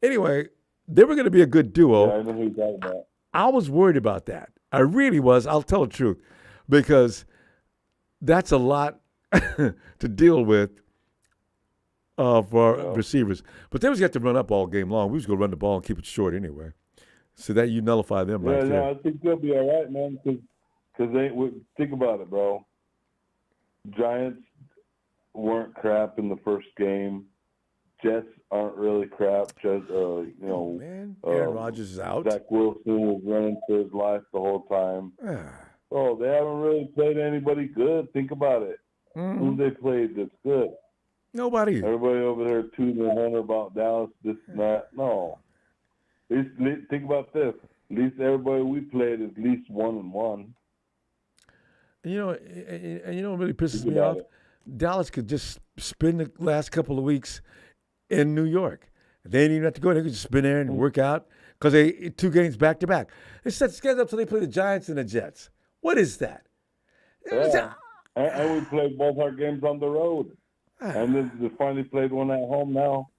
Anyway, they were going to be a good duo. Yeah, I know who you're talking about. I was worried about that. I really was. I'll tell the truth, because that's a lot to deal with for our receivers. But they was got to run up all game long. We was going to run the ball and keep it short anyway. So that you nullify them right there. Yeah, I think they'll be all right, man. Because think about it, bro. Giants weren't crap in the first game. Jets aren't really crap. Just Aaron Rodgers is out. Zach Wilson was running for his life the whole time. Oh, they haven't really played anybody good. Think about it. Who they played that's good? Nobody. Everybody over there tooting their horn about Dallas, this and that. No. Think about this. At least everybody we played is at least 1-1. You know, and you know what really pisses me off? Dallas could just spend the last couple of weeks in New York. They didn't even have to go. They could just spend there and work out because they 2 games back to back. They set the schedule up so they play the Giants and the Jets. What is that? Yeah. And we played both our games on the road. And then they finally played one at home now.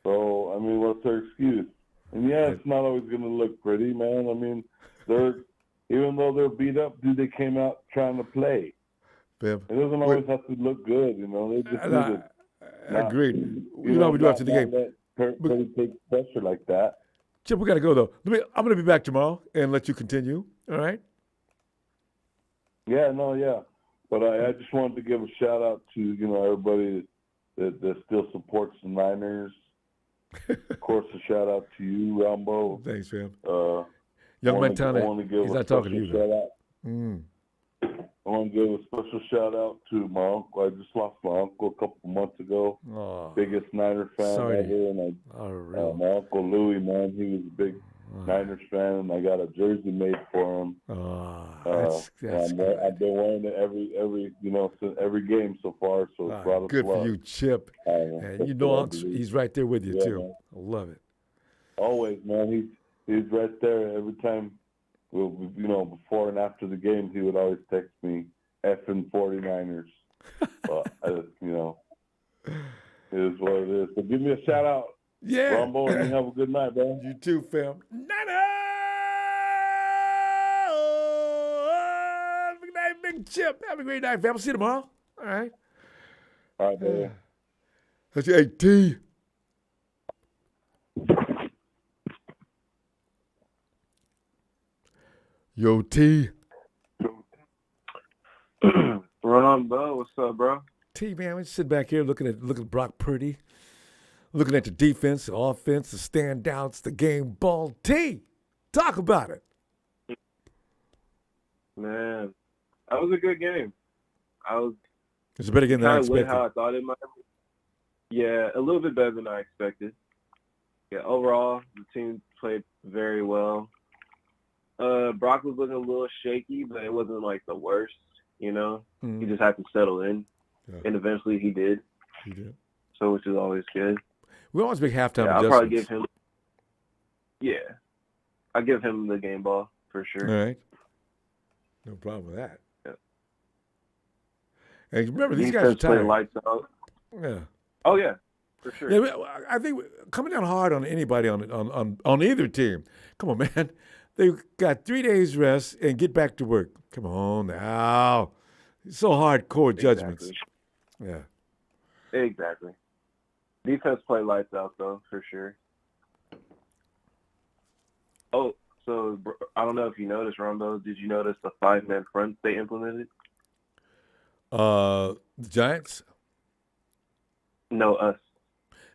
So, I mean, what's their excuse? And it's not always going to look pretty, man. I mean, even though they're beat up, dude, they came out trying to play. Bim. It doesn't always have to look good, They just agreed. You know we do after the game. Really take pressure like that. Chip, we got to go, though. I'm going to be back tomorrow and let you continue. All right? Yeah. But I just wanted to give a shout-out to, everybody that still supports the Niners. Of course, a shout-out to you, Ronbo. Thanks, fam. Young Montana, he's not talking to you. I want to give a special shout-out to my uncle. I just lost my uncle a couple months ago. Biggest Niner fan ever. And my Uncle Louie, man, he was a big Niners fan, and I got a jersey made for him. That's I've been wearing it every game so far, so it's brought us good luck. for you, Chip. And he's right there with you, too. Man. I love it. Always, man. He's right there every time. Before and after the game, he would always text me, effing 49ers. But, it is what it is. So give me a shout-out. Yeah. Ronbo, and you have a good night, man. You too, fam. Niners! Good night, Big Chip. Have a great night, fam. I'll see you tomorrow. All right. All right, man. That's your AT. Yo, T. Ronbo, what's up, bro? T, man, we sit back here looking at Brock Purdy. Looking at the defense, the offense, the standouts, the game ball. T, talk about it. Man, that was a good game. It's a better game than I kind of went expected. how I thought it might. Yeah, a little bit better than I expected. Yeah, overall, the team played very well. Brock was looking a little shaky, but it wasn't like the worst, you know? He just had to settle in, and eventually he did. He did. So, which is always good. We always make halftime I'll adjustments. probably give him, I give him the game ball for sure. All right. No problem with that. Yeah. And remember, these guys are Defense played tired. lights out. Yeah. Oh, yeah, for sure. Yeah, I think coming down hard on anybody on either team. Come on, man. They've got 3 days rest and get back to work. Come on now. It's so hardcore judgments. Yeah. Exactly. Defense played lights out, though, for sure. Oh, so I don't know if you noticed, Ronbo. Did you notice the 5-man front they implemented? The Giants? No, us.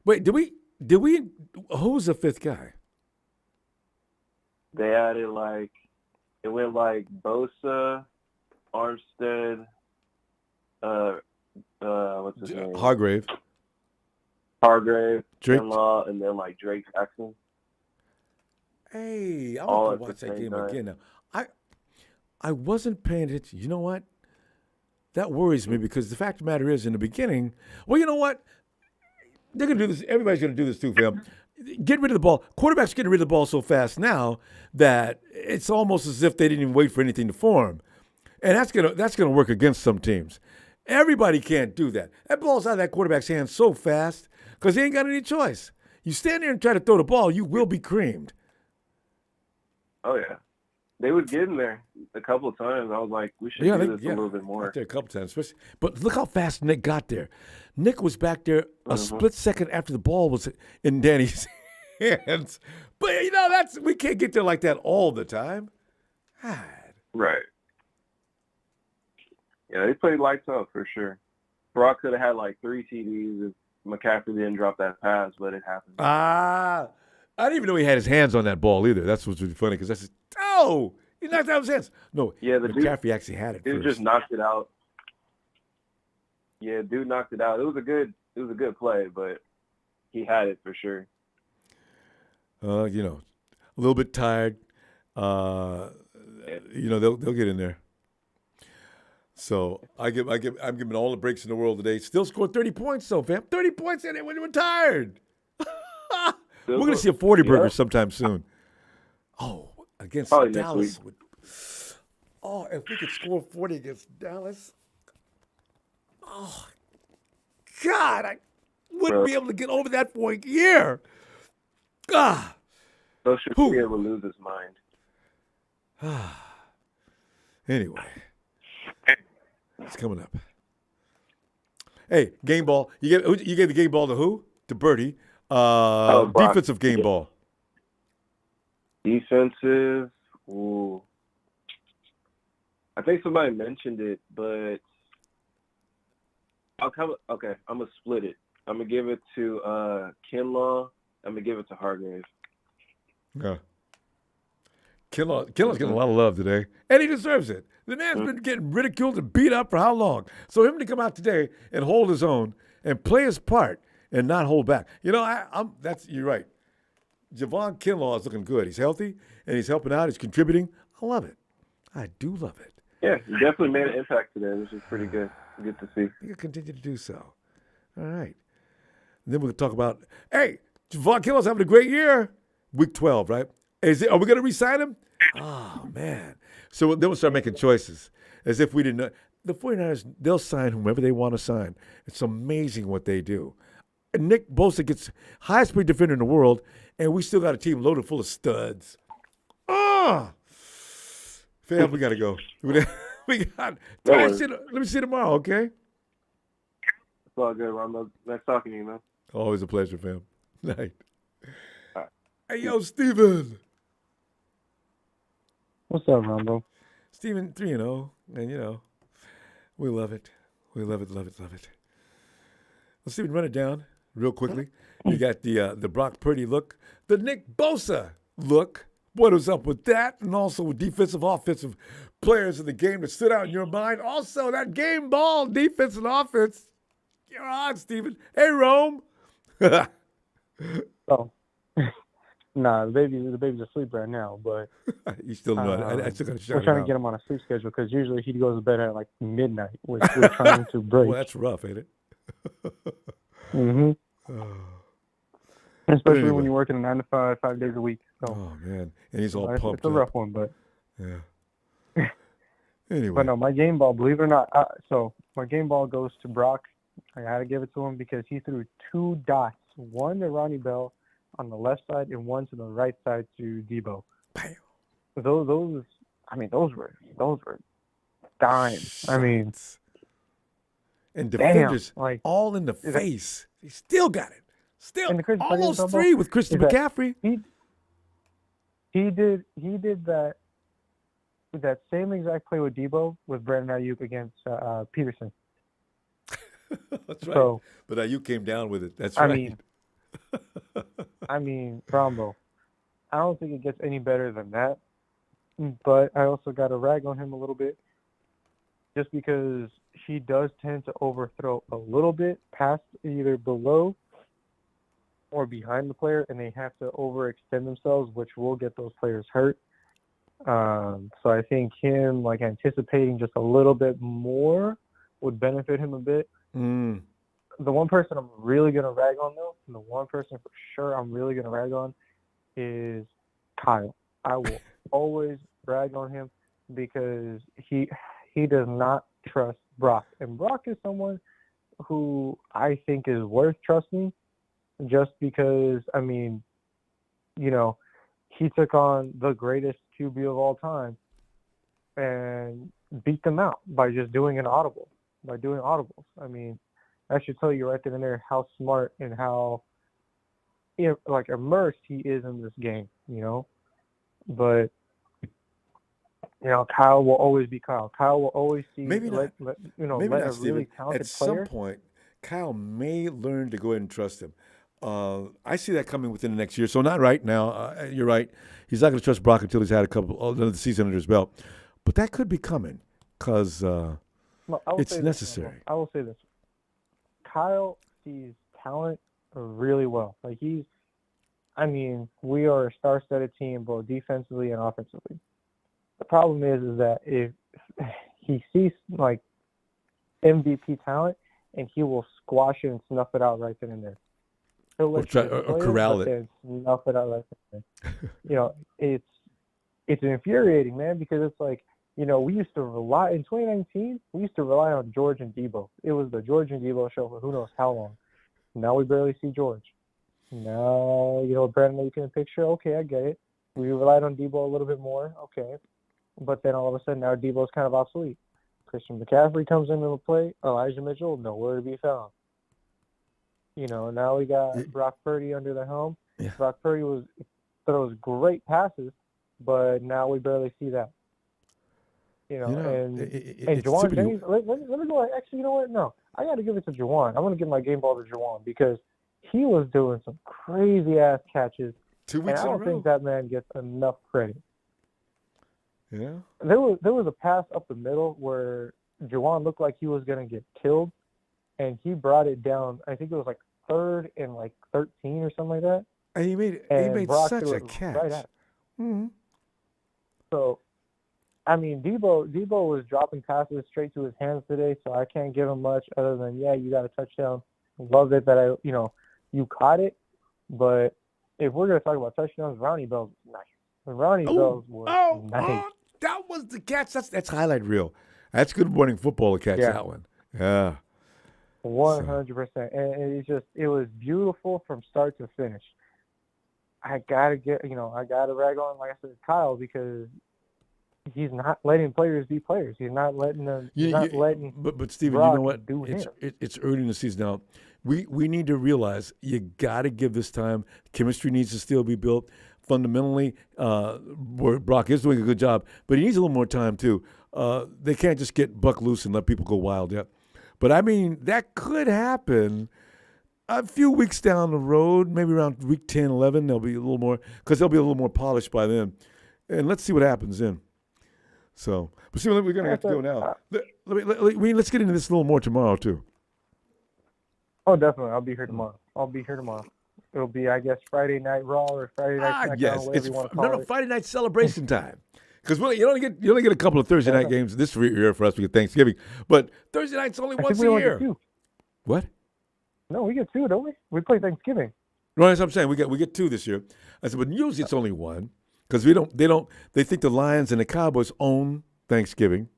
Wait, did we who was the fifth guy? They added it went Bosa, Armstead, what's his name? Hargrave, Drake, Kinlaw, and then Drake Jackson. Hey, I All want at to watch the that same game time. again now. I wasn't paying attention. You know what? That worries me because the fact of the matter is, in the beginning, well, you know what? They're going to do this. Everybody's going to do this too, fam. Get rid of the ball. Quarterbacks getting rid of the ball so fast now that it's almost as if they didn't even wait for anything to form. And that's gonna work against some teams. Everybody can't do that. That ball's out of that quarterback's hands so fast because he ain't got any choice. You stand there and try to throw the ball, you will be creamed. Oh, yeah. They was getting there a couple of times. I was like, we should do this a little bit more. Got there a couple times, especially. But look how fast Nick got there. Nick was back there a split second after the ball was in Danny's hands. But we can't get there like that all the time. God. Right. Yeah, they played lights out for sure. Brock could have had 3 TDs if McCaffrey didn't drop that pass, but it happened. I didn't even know he had his hands on that ball either. That's what's really funny because that's he knocked out his hands. No, yeah, McCaffrey actually had it. Dude just knocked it out. Yeah, dude knocked it out. It was a good play, but he had it for sure. A little bit tired. They'll get in there. So I'm giving all the breaks in the world today. Still scored 30 points though, fam. 30 points in it when they were tired. We're gonna see a 40 burger sometime soon. Oh, against Probably Dallas. If we could score 40 against Dallas. Oh, God, I wouldn't be able to get over that for a year. Ah. So Shakir will lose his mind. Anyway, it's coming up. Hey, game ball. You gave the game ball to who? To Birdie. Defensive game ball. Defensive. Ooh. I think somebody mentioned it, but I'm gonna split it. I'm gonna give it to Kinlaw. I'm gonna give it to Hargrave. Yeah. Kinlaw's getting a lot of love today, and he deserves it. The man's been getting ridiculed and beat up for how long? So him to come out today and hold his own and play his part and not hold back. You're right. Javon Kinlaw is looking good. He's healthy and he's helping out. He's contributing. I love it. I do love it. Yeah, he definitely made an impact today, which is pretty good. Good to see. He'll continue to do so. All right. And then we'll talk about, Javon Kinlaw's having a great year. Week 12, right? Are we going to re-sign him? Oh, man. So then we'll start making choices as if we didn't know. The 49ers, they'll sign whomever they want to sign. It's amazing what they do. And Nick Bosa gets highest paid defender in the world, and we still got a team loaded full of studs. Fam, we got to go. We got. Let me see you tomorrow, okay? It's all good, Ronbo. Nice talking to you, man. Always a pleasure, fam. Night. All right. Hey, yo, Steven. What's up, Ronbo? Steven, 3-0, and we love it. We love it, love it, love it. Well, Steven, run it down. real quickly. You got the Brock Purdy look, the Nick Bosa look. What was up with that? And also defensive, offensive players in the game that stood out in your mind. Also, that game ball, defense and offense. You're on, Steven. Hey, Rome. Oh, nah, the baby's asleep right now, but you still know it. I still got to shout we're trying him to out. get him on a sleep schedule because usually he goes to bed at like midnight, which we're trying to break. Well, that's rough, ain't it? Mm-hmm. Especially anyway. when you're working a 9 to 5, 5 days a week. So, Oh, man. And he's all pumped it's a up. rough one, but Yeah. Anyway. But no, my game ball, believe it or not, so my game ball goes to Brock. I got to give it to him because he threw 2 dots, one to Ronnie Bell on the left side and one to the right side to Debo. Bam. Those were dimes. I mean, and defenders like all in the face. He still got it. Still and the almost 3 with Christian McCaffrey. He did that same exact play with Debo with Brandon Ayuk against Peterson. That's right. So, but Ayuk came down with it. That's right. I mean, Ronbo. I don't think it gets any better than that. But I also got to rag on him a little bit, just because he does tend to overthrow a little bit past either below or behind the player, and they have to overextend themselves, which will get those players hurt. So I think him anticipating just a little bit more would benefit him a bit. Mm. The one person I'm really going to rag on, though, and the one person for sure I'm really going to rag on is Kyle. I will always rag on him because he does not trust Brock. And Brock is someone who I think is worth trusting just because, I mean, he took on the greatest QB of all time and beat them out by just doing audibles. I mean, that should tell you right then and there how smart and how immersed he is in this game, But Kyle will always be Kyle. Kyle will always see let a really talented at some player. point, Kyle may learn to go ahead and trust him. I see that coming within the next year. So not right now. You're right. He's not going to trust Brock until he's had another season under his belt. But that could be coming because it's necessary. I will say this. Kyle sees talent really well. We are a star-studded team both defensively and offensively. The problem is that if he sees MVP talent, and he will squash it and snuff it out right then and there. He'll let or corral it. Snuff it out right then and there. It's infuriating, man, because it's we used to rely in 2019. We used to rely on George and Debo. It was the George and Debo show for who knows how long. Now we barely see George. Now Brandon, you can picture. Okay, I get it. We relied on Debo a little bit more. Okay, but then all of a sudden now Debo's kind of obsolete. Christian McCaffrey comes into the play. Elijah Mitchell nowhere to be found. Now we got Brock Purdy under the helm. Yeah. Brock Purdy throws great passes, but now we barely see that. And Juwan Jennings. Let me go. Actually, you know what? No, I got to give it to Juwan. I want to give my game ball to Juwan because he was doing some crazy ass catches. 2 weeks and I in a don't row. think that man gets enough credit. Yeah. There was a pass up the middle where Juwan looked like he was gonna get killed, and he brought it down. I think it was 3rd and 13 or something like that. And he made Brock such threw a it catch. right at him. Mm-hmm. So, I mean, Debo was dropping passes straight to his hands today, so I can't give him much other than you got a touchdown. Love it that you caught it, but if we're gonna talk about touchdowns, Ronnie Bell's nice. Ronnie Bell's was nice. That was the catch. That's highlight reel. That's Good Morning Football to catch that one. Yeah. 100%. And it was beautiful from start to finish. I gotta rag on, like I said, Kyle, because he's not letting players be players. He's not letting them. But Steven, Brock you know what? do It's early in the season now. We need to realize you got to give this time. Chemistry needs to still be built. Fundamentally, Brock is doing a good job, but he needs a little more time too. They can't just get buck loose and let people go wild yet. But I mean, that could happen. a few weeks down the road, maybe around week 10, 11, they'll be a little more, because they'll be a little more polished by then. And let's see what happens then. So, but see, we're going to have to go now. Let's get into this a little more tomorrow, too. Oh, definitely. I'll be here tomorrow. It'll be, I guess, Friday Night Raw or Friday Night SmackDown, yes, whatever you want to call it. Friday night celebration time. Because you only get a couple of Thursday night games this year for us. We get Thanksgiving, but Thursday night's only once a year. Get 2. What? No, we get 2, don't we? We play Thanksgiving. No, that's what I'm saying. We get 2 this year. I said, but usually it's only 1 because they think the Lions and the Cowboys own Thanksgiving.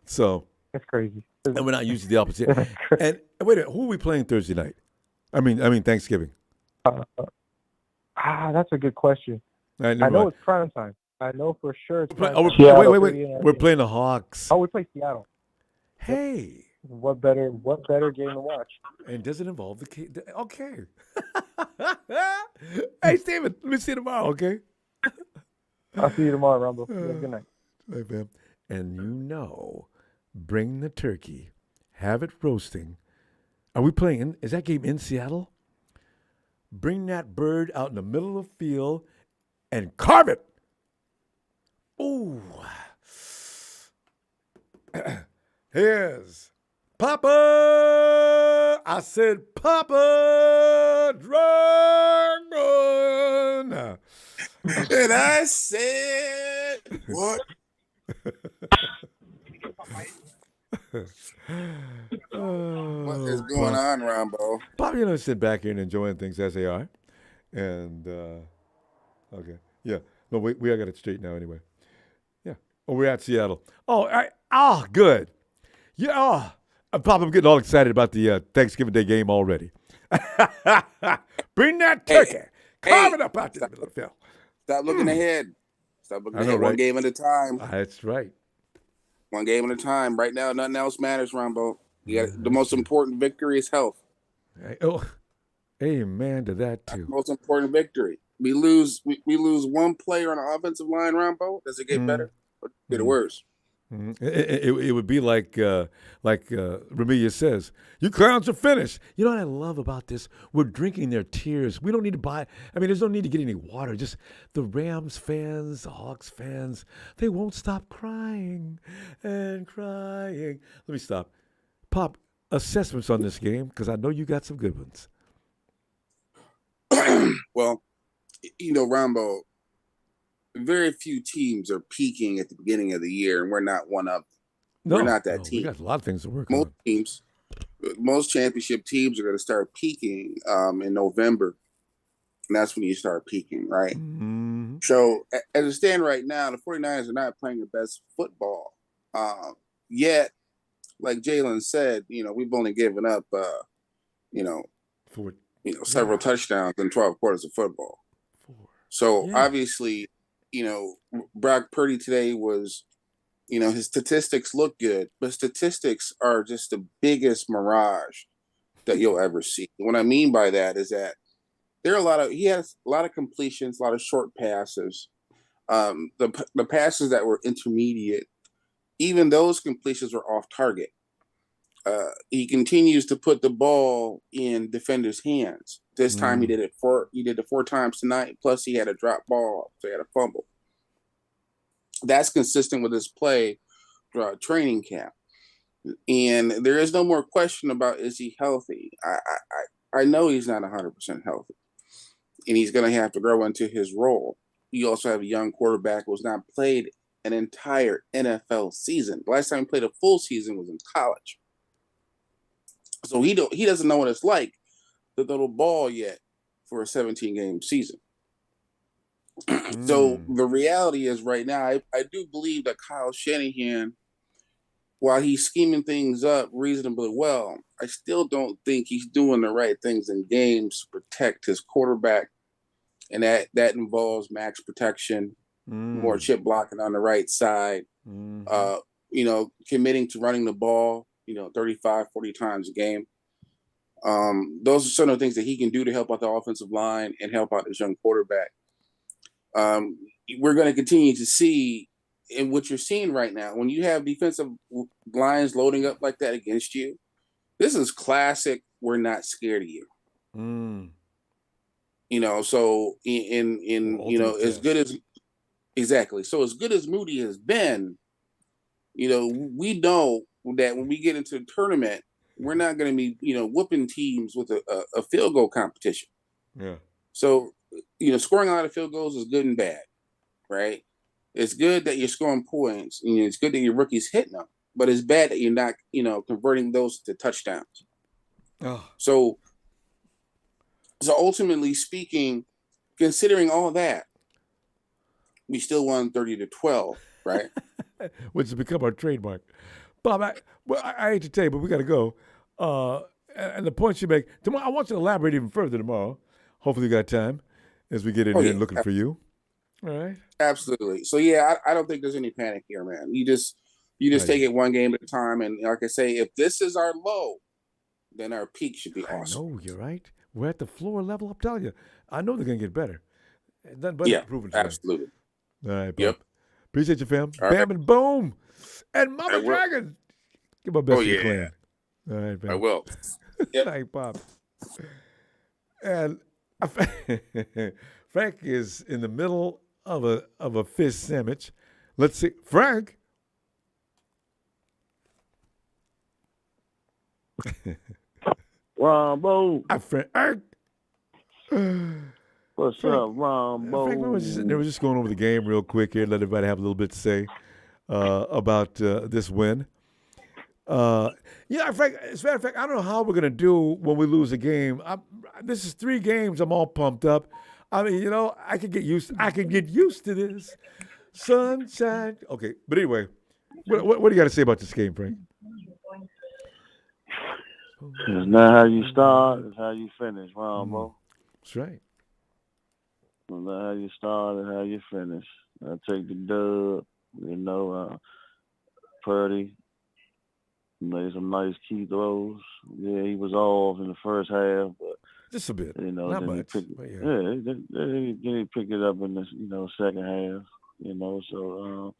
So it's crazy. And we're not usually the opposite. And wait a minute, who are we playing Thursday night? I mean Thanksgiving. That's a good question. I know it's prime time. I know for sure it's prime time. Wait. We're playing the Hawks. Oh, we play Seattle. Hey. What better game to watch? And does it involve the okay. Hey, Steven, let me see you tomorrow, okay? I'll see you tomorrow, Ronbo. Good night. Hey, man. And bring the turkey. Have it roasting. Are we playing? Is that game in Seattle? Bring that bird out in the middle of the field and carve it. Ooh. Here's Papa. I said Papa Dragon. And I said, what? What is going on, Ronbo? Papa, sit back here and enjoying things as they are. And, okay. Yeah. No, we got it straight now anyway. Yeah. Oh, we're at Seattle. Oh, good. Yeah. Papa, I'm getting all excited about the Thanksgiving Day game already. Bring that turkey. Carve it up out there in the middle of the field. Stop looking ahead. Stop looking ahead. One game at a time. That's right. One game at a time. Right now, nothing else matters, Ronbo. The most important victory is health. Amen to that too. That's the most important victory. We lose one player on the offensive line, Ronbo. Does it get better or get worse? Mm-hmm. It would be like Ramilia says, you clowns are finished. You know what I love about this? We're drinking their tears. We don't need to there's no need to get any water. Just the Rams fans, the Hawks fans, they won't stop crying and crying. Let me stop. Pop, assessments on this game, because I know you got some good ones. Well, Ronbo, very few teams are peaking at the beginning of the year, and we're not one of them. We're not that team. We got a lot of things to work on. Most championship teams are going to start peaking in November, and that's when you start peaking, right? Mm-hmm. So, as it stands right now, the 49ers are not playing their best football. Yet, like Jalen said, we've only given up, several touchdowns in 12 quarters of football. So, obviously, Brock Purdy today was, his statistics look good, but statistics are just the biggest mirage that you'll ever see. What I mean by that is that he has a lot of completions, a lot of short passes. The passes that were intermediate, even those completions were off target. He continues to put the ball in defenders' hands. This time he did it 4 times tonight. Plus he had a drop ball, so he had a fumble. That's consistent with his play throughout training camp. And there is no more question about, is he healthy? I know he's not 100% healthy, and he's going to have to grow into his role. You also have a young quarterback who has not played an entire NFL season. The last time he played a full season was in college. So he doesn't know what it's like to throw the ball yet for a 17-game season. So the reality is right now, I do believe that Kyle Shanahan, while he's scheming things up reasonably well, I still don't think he's doing the right things in games to protect his quarterback. And that involves max protection, more chip blocking on the right side, committing to running the ball, 35, 40 times a game. Those are some of the things that he can do to help out the offensive line and help out his young quarterback. We're going to continue to see, in what you're seeing right now, when you have defensive lines loading up like that against you, this is classic. We're not scared of you. You know, so as good as exactly. So as good as Moody has been, you know, we know that when we get into the tournament, we're not going to be, whooping teams with a field goal competition. Yeah. So, scoring a lot of field goals is good and bad, right? It's good that you're scoring points, and it's good that your rookies hitting them, but it's bad that you're not, converting those to touchdowns. Oh. So ultimately speaking, considering all that, we still won 30-12, right? Which has become our trademark. Bob, I hate to tell you, but we got to go. And the points you make tomorrow, I want you to elaborate even further tomorrow. Hopefully, you got time as we get in here looking for you. All right. Absolutely. So yeah, I don't think there's any panic here, man. You just take it one game at a time, and like I say, if this is our low, then our peak should be awesome. No, you're right. We're at the floor level. I'm telling you, I know they're gonna get better. Yeah, absolutely. All right, Bob. Yep. Appreciate you, fam. All Bam right. and boom. And Mama Dragon. Give my best to the clan. All right, man. I will. Yep. Thank Bob. And Frank is in the middle of a fish sandwich. Let's see, Frank. Ronbo. Frank. What's up, Ronbo? Frank, we're just going over the game real quick here. Let everybody have a little bit to say about this win. Frank, as a matter of fact, I don't know how we're going to do when we lose a game. This is 3 games. I'm all pumped up. I mean, I can get used to this. Sunshine. Okay, but anyway, what do you got to say about this game, Frank? It's not how you start, it's how you finish, Ronbo. That's right. It's not how you start, it's how you finish. I take the dub, Purdy made some nice key throws. Yeah, he was off in the first half, but just a bit. Not much. Then he picked it up in the second half. So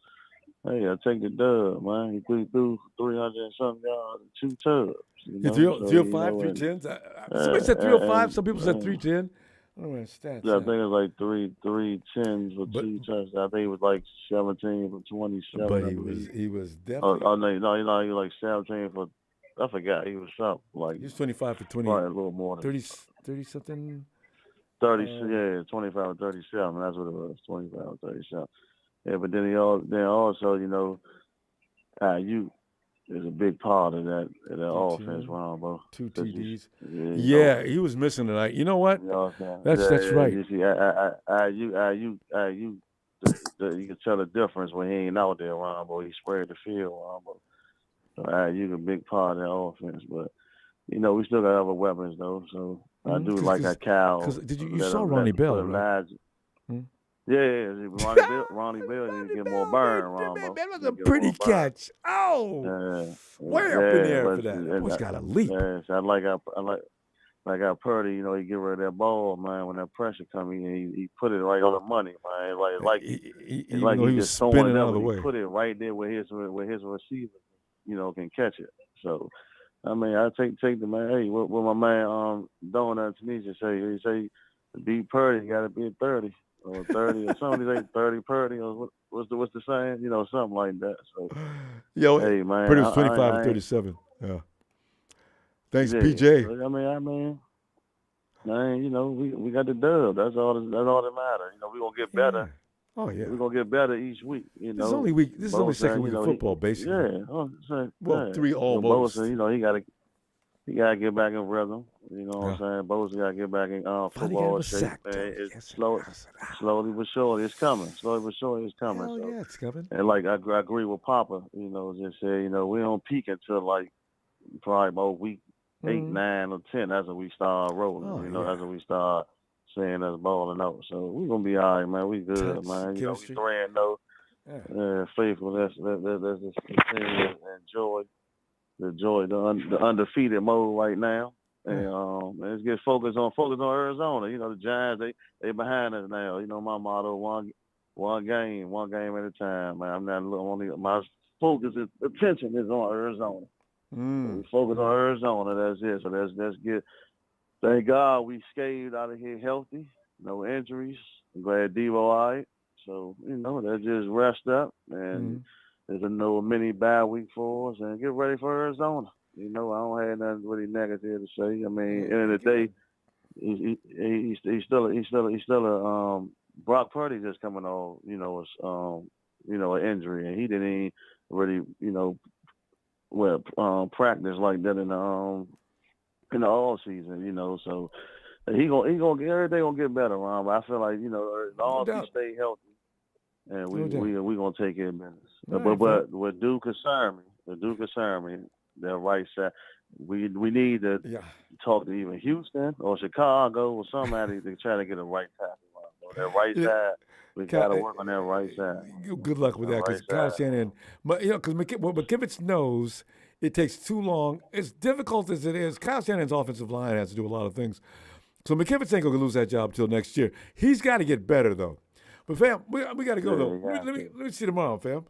hey, I take the dub, man. He threw 300 and something yards and 2 tubs. 305, 310. Somebody said 305. Some people said 310. I don't know what stats. Yeah, I think it was like 310s for 2 touchdowns. I think it was like 17 for 27. But he was definitely. No, he was like 17 for. I forgot. He was something like. He was 25 for 20. Probably a little more than 30 something. 30, 25 or 37. That's what it was. 25 or 37. Yeah, but then also, you is a big part of that offense, Ronbo. 2 TDs. Yeah, he was missing tonight. You know what? That's right. You see, you can tell the difference when he ain't out there, Ronbo. He spread the field, Ronbo. So you a big part of that offense, but we still got other weapons though. So I do like that Cal. Did you saw Ronnie Bell? Right? Yeah, Ronnie Bell need to get more burn, Ronbo. That was a pretty catch. Oh, way up in the air for that. That boy's got a leap. Yeah, so I like how Purdy, he get rid of that ball, man. When that pressure come in, he put it right on the money, man. He just spinning out of the way. He put it right there where his receiver, can catch it. So, I mean, I take the man. Hey, what my man Donut Tunisia say? He say to beat Purdy, you got to be at 30 or 30 or something. He say 30 Purdy or what's the saying? Something like that. So, hey man, Purdy was 25 and 37. Yeah. Thanks, PJ. We got the dub. That's all that matters. We're gonna get better. Oh yeah. We're gonna get better each week. This is only second week of football, basically. Yeah. 3 almost. Bosa, he gotta get back in rhythm. You know what I'm saying? Bosa gotta get back in football shape. It's slowly but surely it's coming. Slowly but surely it's coming. Hell yeah, it's coming. And I agree with Papa. Just say we don't peak until probably about week 8, 9, or 10. That's when we start rolling. That's when we start saying us balling out. So we're gonna be all right, man. We good, man. We 3-0. Faithful. Let's just continue and enjoy the undefeated mode right now. And let's get focused on Arizona. The Giants, they behind us now. My motto, one game at a time, man. I'm not only my attention is on Arizona. So we focus on Arizona. That's it. So let's get Thank God we scathed out of here healthy, no injuries. I'm glad Devo all right. So, let's just rest up and there's a mini bye week for us and get ready for Arizona. I don't have nothing really negative to say. I mean, at the end of the day, he's still a Brock Purdy just coming off, an injury, and he didn't even really, practice like that in the all season, so he gonna get everything gonna get better, Ron. But I feel like as long as he stay healthy, and we gonna take care of business. But what do concern me, the right side. We need to talk to even Houston or Chicago or somebody to try to get a right tackle. That right side, we got to work on that right side. Good luck with that, because Kyle Shanahan, because what McKivitz knows, it takes too long. As difficult as it is, Kyle Shanahan's offensive line has to do a lot of things. So McKivitz ain't going to lose that job till next year. He's got to get better, though. But, fam, we got to go, though. Let me see you tomorrow, fam.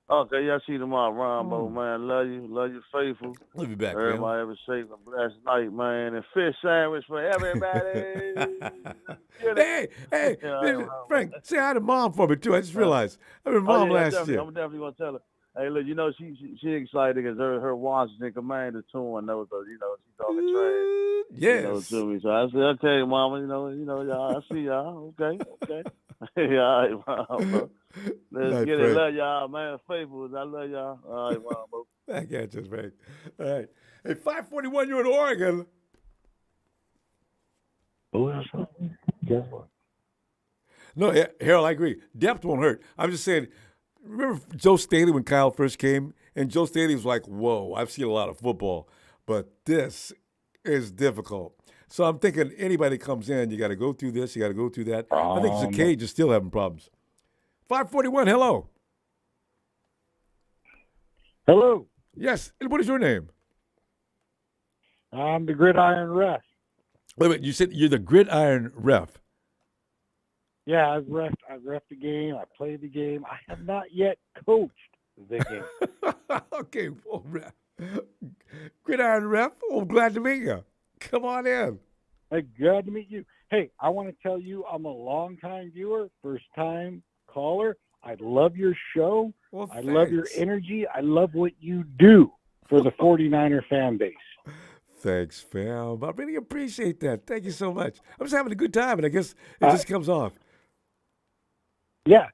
Okay, y'all see you tomorrow, Ronbo, man. Love you, faithful. Love you back, everybody have a safe and blessed night, man. And fish sandwich for everybody. Hey, Frank, say hi to Mom for me, too. I just realized. I mean, Mom last year. I'm definitely going to tell her. Hey, look, she excited because her Washington Commander too, and those, she's talking trash. Yes. To me. So I said, okay, Mama, y'all, I see y'all. Okay. Yeah, all right, Mama. Let's get it. Love y'all, man. Faithfuls. I love y'all. All right, Mama. Back at you, Frank. All right. Hey, 541, you're in Oregon. Guess what? No, Harold, I agree. Depth won't hurt. I'm just saying, remember Joe Staley when Kyle first came? And Joe Staley was like, whoa, I've seen a lot of football, but this is difficult. So I'm thinking anybody comes in, you got to go through this, you got to go through that. I think Zacage is still having problems. 541, hello. Hello. Yes, and what is your name? I'm the Gridiron Ref. Wait a minute, you said you're the Gridiron Ref. Yeah, I've refed the game. I played the game. I have not yet coached the game. Okay, well, Ref. Gridiron Ref, well, glad to meet you. Come on in. Hey, glad to meet you. Hey, I want to tell you I'm a long-time viewer, first-time caller. I love your show. Well, I love your energy. I love what you do for the 49er fan base. Thanks, fam. I really appreciate that. Thank you so much. I'm just having a good time, and I guess it just comes off. Yeah.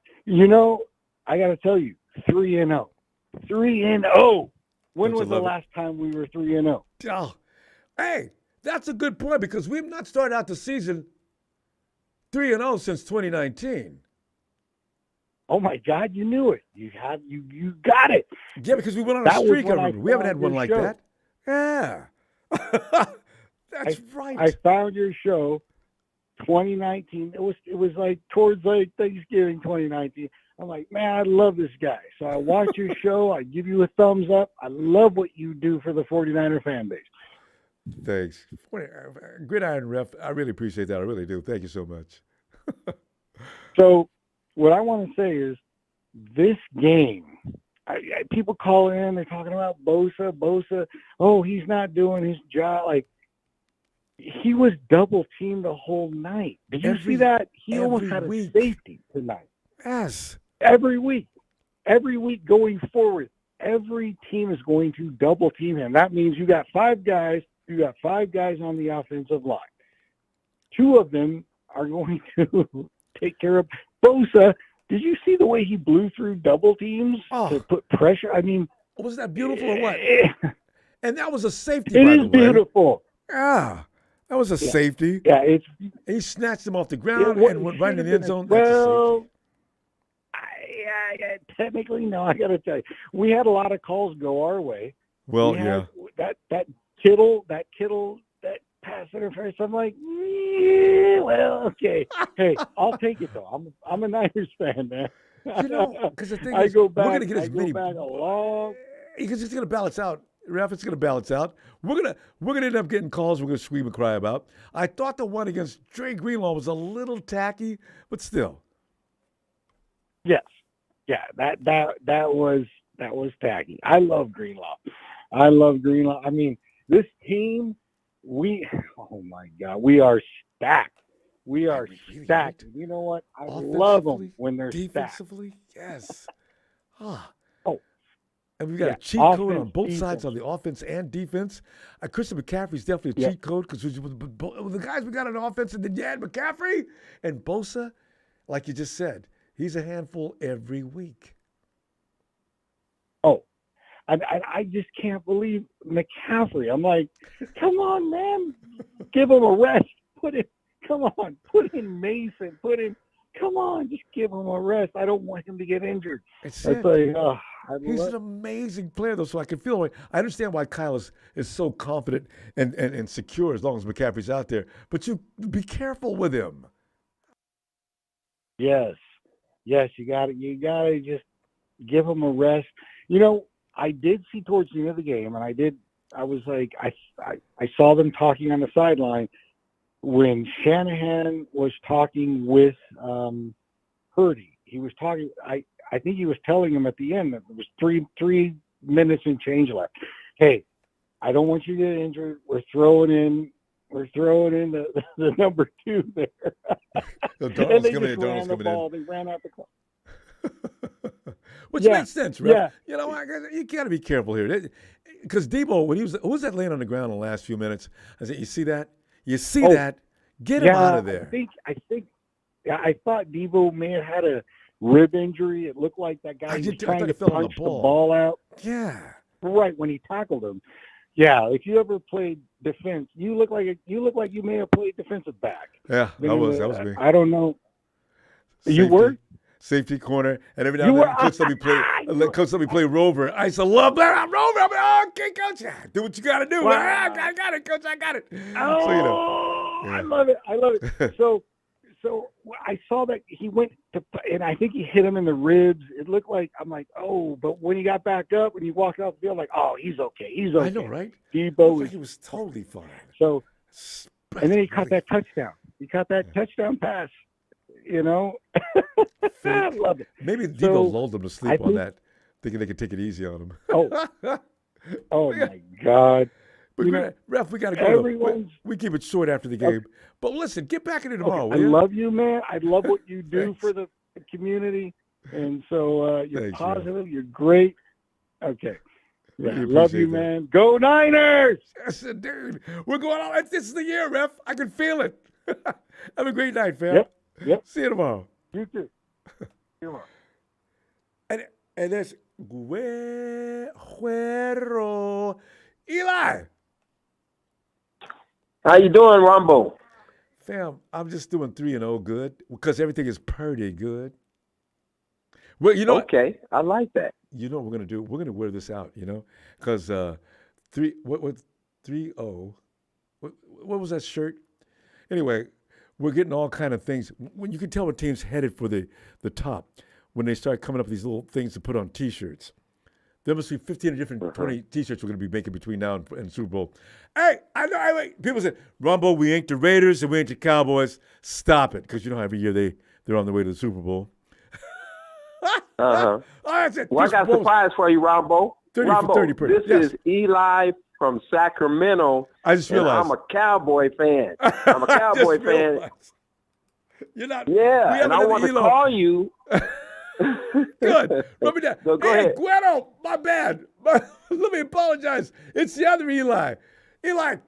I got to tell you, 3-0. 3-0. When was the last time we were 3-0? Oh, hey, that's a good point, because we've not started out the season 3-0 since 2019. Oh my God, you knew it. You got it. Yeah, because we went on a streak. We haven't had one like that. Yeah. That's right. I found your show 2019. It was like towards Thanksgiving 2019. I'm like, man, I love this guy. So I watch your show. I give you a thumbs up. I love what you do for the 49er fan base. Thanks. Gridiron Ref, I really appreciate that. I really do. Thank you so much. So what I want to say is this game, people call in, they're talking about Bosa. Oh, he's not doing his job. Like, he was double teamed the whole night. Did you see that? He almost had a safety tonight. Yes. Every week going forward, every team is going to double team him. That means you got five guys on the offensive line. Two of them are going to take care of Bosa. Did you see the way he blew through double teams to put pressure? I mean, was that beautiful or what? And that was a safety. It is beautiful. Yeah, that was a safety. Yeah, he snatched him off the ground and went right in the end zone. Well, technically, no. I got to tell you, we had a lot of calls go our way. Well, that Kittle, that pass interference. I'm like, well, okay. Hey, I'll take it though. I'm a Niners fan, man. Because the thing I is, go back, we're going to get as many. Back a long. Because it's going to balance out. Ref, it's going to balance out. We're gonna end up getting calls we're going to scream and cry about. I thought the one against Dre Greenlaw was a little tacky, but still. Yes. Yeah, that was tacky. I love Greenlaw. I mean, this team oh my God, we are stacked. We are stacked. You know what? I love them when they're stacked. Defensively, yes. Ah. Oh. And we've got a cheat code on both sides on the offense and defense. Christian McCaffrey's definitely a cheat code because with the guys we got on offense, and then you had McCaffrey and Bosa, like you just said, he's a handful every week. Oh, I just can't believe McCaffrey. I'm like, come on, man, give him a rest. Put in Mason. Come on, just give him a rest. I don't want him to get injured. He's an amazing player, though, so I can feel it. I understand why Kyle is so confident and secure as long as McCaffrey's out there. But you be careful with him. Yes, you got to just give him a rest. You know, I did see towards the end of the game, and I was like, I saw them talking on the sideline when Shanahan was talking with Purdy. He was talking. I think he was telling him at the end that there was three minutes and change left. Hey, I don't want you to get injured. We're throwing in the number 2 there. And they just ran the ball. They ran out the clock. Which makes sense, right? Yeah. You know, you got to be careful here. Because Debo, when who was that laying on the ground in the last few minutes? I said, you see that? You see that? Get him out of there. I thought Debo may have had a rib injury. It looked like that guy was trying to punch the ball out. Yeah. Right, when he tackled him. Yeah, if you ever played defense, you look like you may have played defensive back. Yeah, that was me. I don't know. Safety, you were safety corner, and every now and then Coach let me play Rover. I used to love that Rover. I'm like, okay, Coach, do what you got to do. Wow. I got it, Coach. I got it. Oh, so, you know, I love it. So I saw that he went to, and I think he hit him in the ribs. It looked like, I'm like, oh, but when he got back up, when he walked off the field, I'm like, oh, he's okay. He's okay. I know, right? Debo he was totally fine. So, and then he caught that touchdown. He caught that touchdown pass. You know, I love it. Maybe Debo lulled them to sleep on that, thinking they could take it easy on him. Oh my God. But Ref, we got to go. We keep it short after the game. Okay. But listen, get back in it tomorrow. I love you, man. I love what you do for the community. And so you're positive. You're great. Okay. Yeah, love you, man. Go Niners! Yes, dude. We're going on. This is the year, Ref. I can feel it. Have a great night, fam. Yep. See you tomorrow. You too. See you tomorrow. And there's Guerrero. Eli. How you doing, Ronbo? Fam, I'm just doing 3-0 good because everything is pretty good. Well, you know. Okay, I like that. You know what we're gonna do? We're gonna wear this out, you know, because 3-0. What was that shirt? Anyway, we're getting all kind of things. When you can tell what team's headed for the top when they start coming up with these little things to put on T-shirts. There must be 15 different 20 T-shirts we're going to be making between now and Super Bowl. Hey, I know. People say, Ronbo, we ain't the Raiders and we ain't the Cowboys. Stop it, because you know every year they're on the way to the Super Bowl. Well, I got a surprise for you, Ronbo. 30 for 30 per. This is Eli from Sacramento. I just realized. I'm a Cowboy fan. I'm a Cowboy fan. You're not. Yeah, and I want to call you. Good. Remember that. So go ahead. Guero, my bad. Let me apologize. It's the other Eli.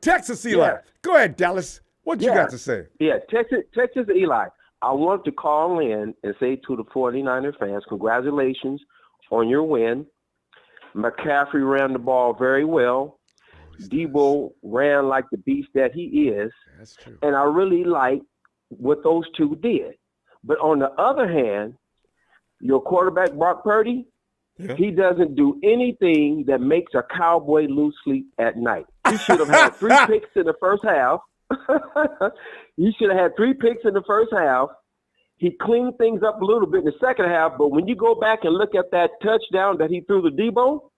Texas Eli. Yeah. Go ahead, Dallas. What you got to say? Yeah, Texas Eli. I want to call in and say to the 49er fans, congratulations on your win. McCaffrey ran the ball very well. Debo ran like the beast that he is. That's true. And I really like what those two did. But on the other hand, your quarterback, Brock Purdy, he doesn't do anything that makes a Cowboy lose sleep at night. He should have had 3 picks in the first half. He should have had 3 picks in the first half. He cleaned things up a little bit in the second half, but when you go back and look at that touchdown that he threw to Debo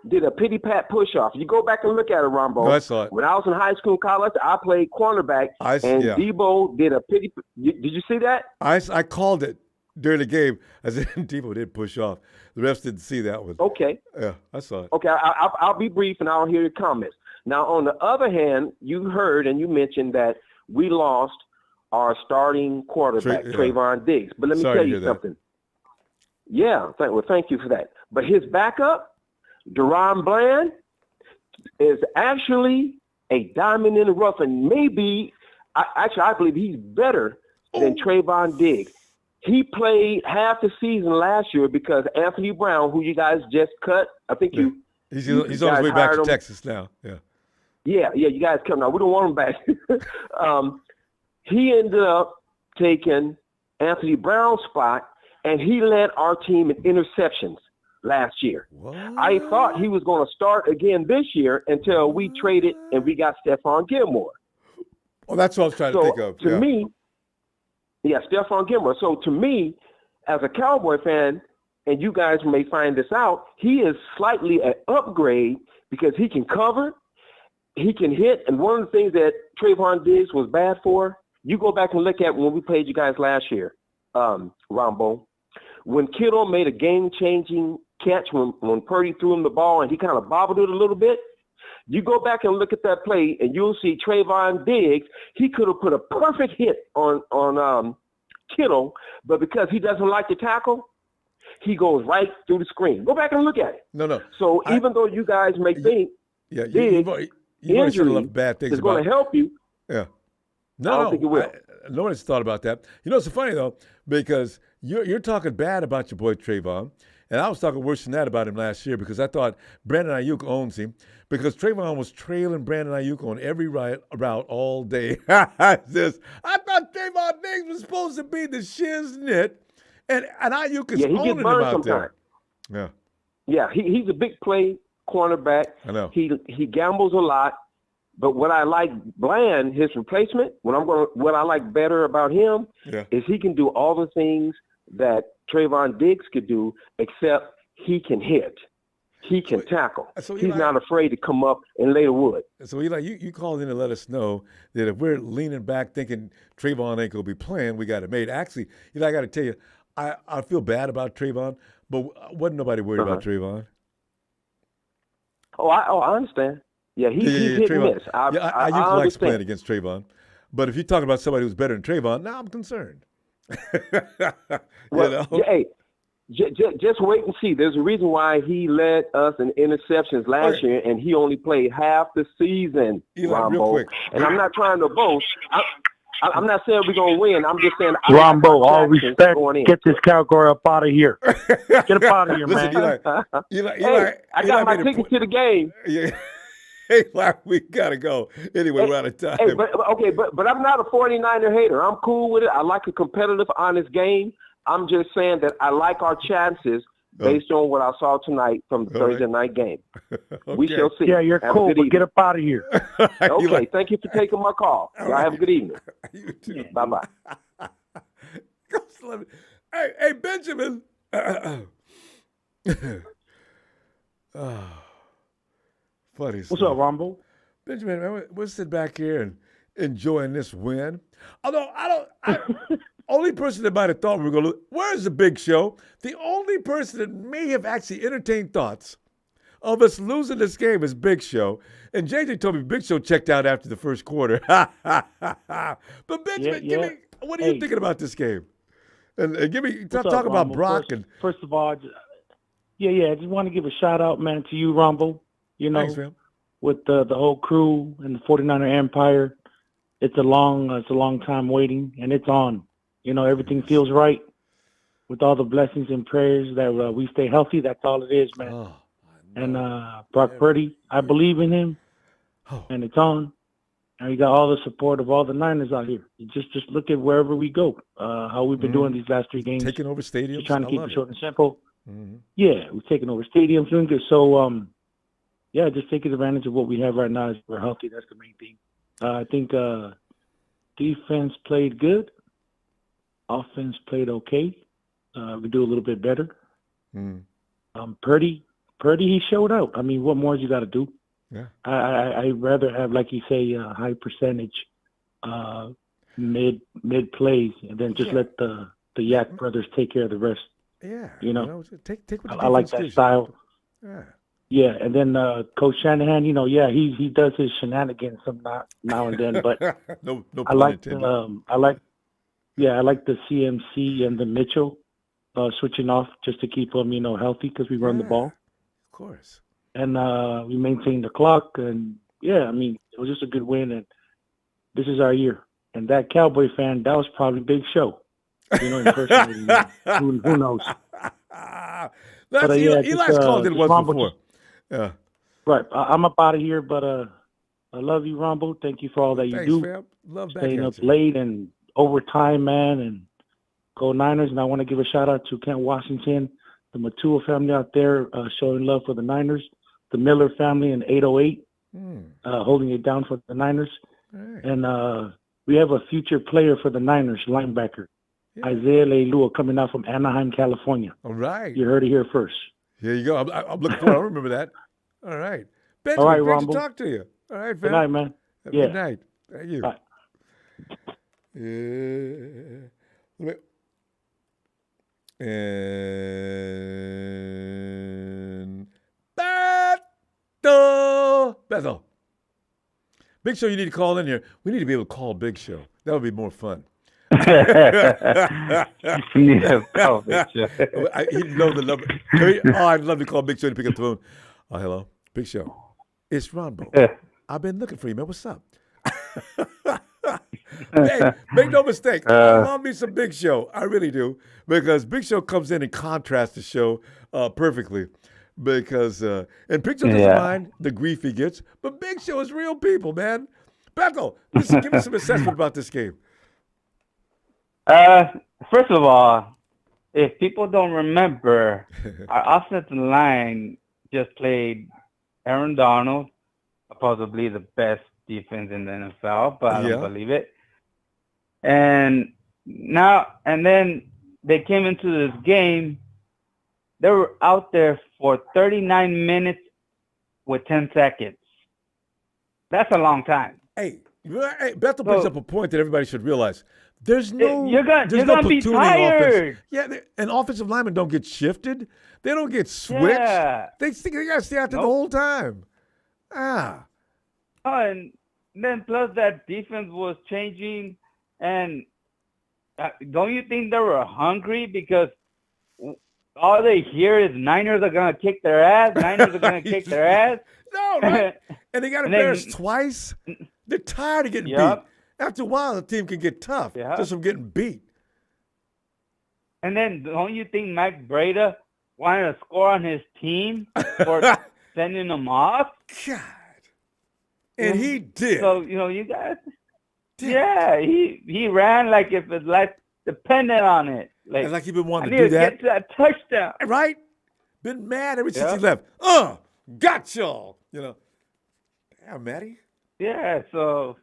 did a pity-pat push-off. You go back and look at it, Ronbo. No, I saw it. When I was in high school, college, I played cornerback, Debo did a pity. Did you see that? I called it during the game. I said Debo did push off. The refs didn't see that one. Okay. Yeah, I saw it. Okay, I'll be brief and I'll hear your comments. Now, on the other hand, you heard and you mentioned that we lost our starting quarterback, Trayvon Diggs. But let me tell you something. Yeah, thank you for that. But his backup, Deron Bland, is actually a diamond in the rough, and maybe, I believe he's better than Trayvon Diggs. He played half the season last year because Anthony Brown, who you guys just cut, I think he's on his way back to Texas now. Yeah, you guys come now. We don't want him back. He ended up taking Anthony Brown's spot, and he led our team in interceptions last year. What? I thought he was going to start again this year until we traded and we got Stephon Gilmore. Well, that's what I was trying to think of. To me, Stephon Gilmore. So to me, as a Cowboy fan, and you guys may find this out, he is slightly an upgrade because he can cover, he can hit, and one of the things that Trayvon Diggs was bad for, you go back and look at when we played you guys last year, Ronbo, when Kittle made a game-changing catch when Purdy threw him the ball and he kind of bobbled it a little bit, you go back and look at that play and you'll see Trayvon Diggs, he could have put a perfect hit on Kittle, but because he doesn't like to tackle, he goes right through the screen. Go back and look at it. No. So even though you guys may think you've already said a lot of bad things is going to help you. Yeah. I don't think it will. No one's thought about that. You know, it's funny, though, because you're talking bad about your boy Trayvon, and I was talking worse than that about him last year because I thought Brandon Ayuk owns him because Trayvon was trailing Brandon Ayuk on every route all day. I thought Trayvon Diggs was supposed to be the shiznit, and Ayuk is owning him out there. Yeah, he's a big play cornerback. I know. He gambles a lot. But what I like Bland, his replacement, what I like better about him is he can do all the things that Trayvon Diggs could do, except he can hit. He can tackle. So he's not afraid to come up and lay the wood. So Eli, you called in to let us know that if we're leaning back thinking Trayvon ain't going to be playing, we got it made. Actually, Eli, I got to tell you, I feel bad about Trayvon, but wasn't nobody worried about Trayvon. I understand. Yeah, he's hit and miss. I likes playing against Trayvon. But if you're talking about somebody who's better than Trayvon, now I'm concerned. Hey, just wait and see. There's a reason why he led us in interceptions last year, and he only played half the season, Ronbo. Real quick. And I'm not trying to boast. I'm not saying we're going to win. I'm just saying Ronbo, all respect, get this cowgirl up out of here. Get up out of here, Listen, man. Eli, I got my ticket to the game. Yeah. Hey, we got to go. Anyway, we're out of time. Hey, but I'm not a 49er hater. I'm cool with it. I like a competitive, honest game. I'm just saying that I like our chances based on what I saw tonight from the Thursday night game. We shall see. Yeah, you're cool, but get up out of here. Okay, thank you for taking my call. Y'all have a good evening. You too. Bye-bye. Hey, Benjamin. Funny. What's up, Ronbo? Benjamin, man, we'll sit back here and enjoying this win. Although only person that might have thought we were going to lose. Where's the Big Show? The only person that may have actually entertained thoughts of us losing this game is Big Show. And JJ told me Big Show checked out after the first quarter. But Benjamin, what are you thinking about this game? And give me talk about Brock. First of all, I just want to give a shout out, man, to you, Ronbo. You know, thanks, man. With the whole crew and the 49er Empire, it's a long time waiting, and it's on. You know, everything feels right with all the blessings and prayers that we stay healthy. That's all it is, man. And Brock Purdy, I believe in him, and it's on. And we got all the support of all the Niners out here. Just look at wherever we go, how we've been doing these last 3 games. Taking over stadiums. Just trying to keep it short and simple. Mm-hmm. Yeah, we're taking over stadiums, doing good. So, just taking advantage of what we have right now. Is we're healthy. That's the main thing. I think defense played good. Offense played okay. We do a little bit better. Purdy, he showed out. I mean, what more has you got to do? Yeah. I'd rather have, like you say, a high percentage mid plays, and then just let the Yak brothers take care of the rest. Yeah. You know, take what I like that style. Yeah. Yeah, and then Coach Shanahan, he does his shenanigans now and then, but no I pun like intended. I like the CMC and the Mitchell switching off just to keep them healthy because we run the ball. Of course. And we maintain the clock, and it was just a good win, and this is our year. And that Cowboy fan, that was probably Big Show, impersonating me. Who knows? That's Eli's called it once before. Yeah. Right. I'm up out of here, but I love you, Ronbo. Thank you for all that you do. Fam. Love back Staying at up you. late and overtime, man, and go Niners. And I want to give a shout out to Kent Washington, the Matua family out there showing love for the Niners, the Miller family in 808 holding it down for the Niners. Right. And we have a future player for the Niners, linebacker, Isaiah Leilua, coming out from Anaheim, California. All right. You heard it here first. Here you go. I'm looking forward. I remember that. All right. Benjamin, All right, great Ronbo. to talk to you. All right, fam. Good night, man. Good night. Thank you. Bye. And Bethel. Big Show, you need to call in here. We need to be able to call Big Show. That would be more fun. Yeah, call Big Show. He'd know the number. I'd love to call Big Show to pick up the phone. Oh, hello. Big Show. It's Ronbo. I've been looking for you, man. What's up? Hey, make no mistake. I love me some Big Show. I really do. Because Big Show comes in and contrasts the show perfectly. Because, and Big Show doesn't mind the grief he gets, but Big Show is real people, man. Bethel, give me some assessment about this game. First of all, if people don't remember, our offensive line just played Aaron Donald, possibly the best defense in the NFL, but I don't believe it. And then they came into this game. They were out there for 39 minutes with 10 seconds. That's a long time. Hey, Bethel brings up a point that everybody should realize. There's no you're gonna be platooning tired. offense. Yeah, and offensive linemen don't get shifted. They don't get switched. Yeah. They got to stay out there the whole time. Oh, and then plus that defense was changing, and don't you think they were hungry because all they hear is Niners are gonna kick their ass. Niners are gonna kick their ass. No, right? And they got embarrassed twice. They're tired of getting beat. After a while, the team can get tough just from getting beat. And then don't you think Mike Breda wanted to score on his team for sending them off? God. And he did. So, you guys. Yeah, he ran like if it's like dependent on it. Like he been wanting to do that. Get to that touchdown. Right? Been mad ever since he left. Got y'all. Damn, Matty. Yeah, so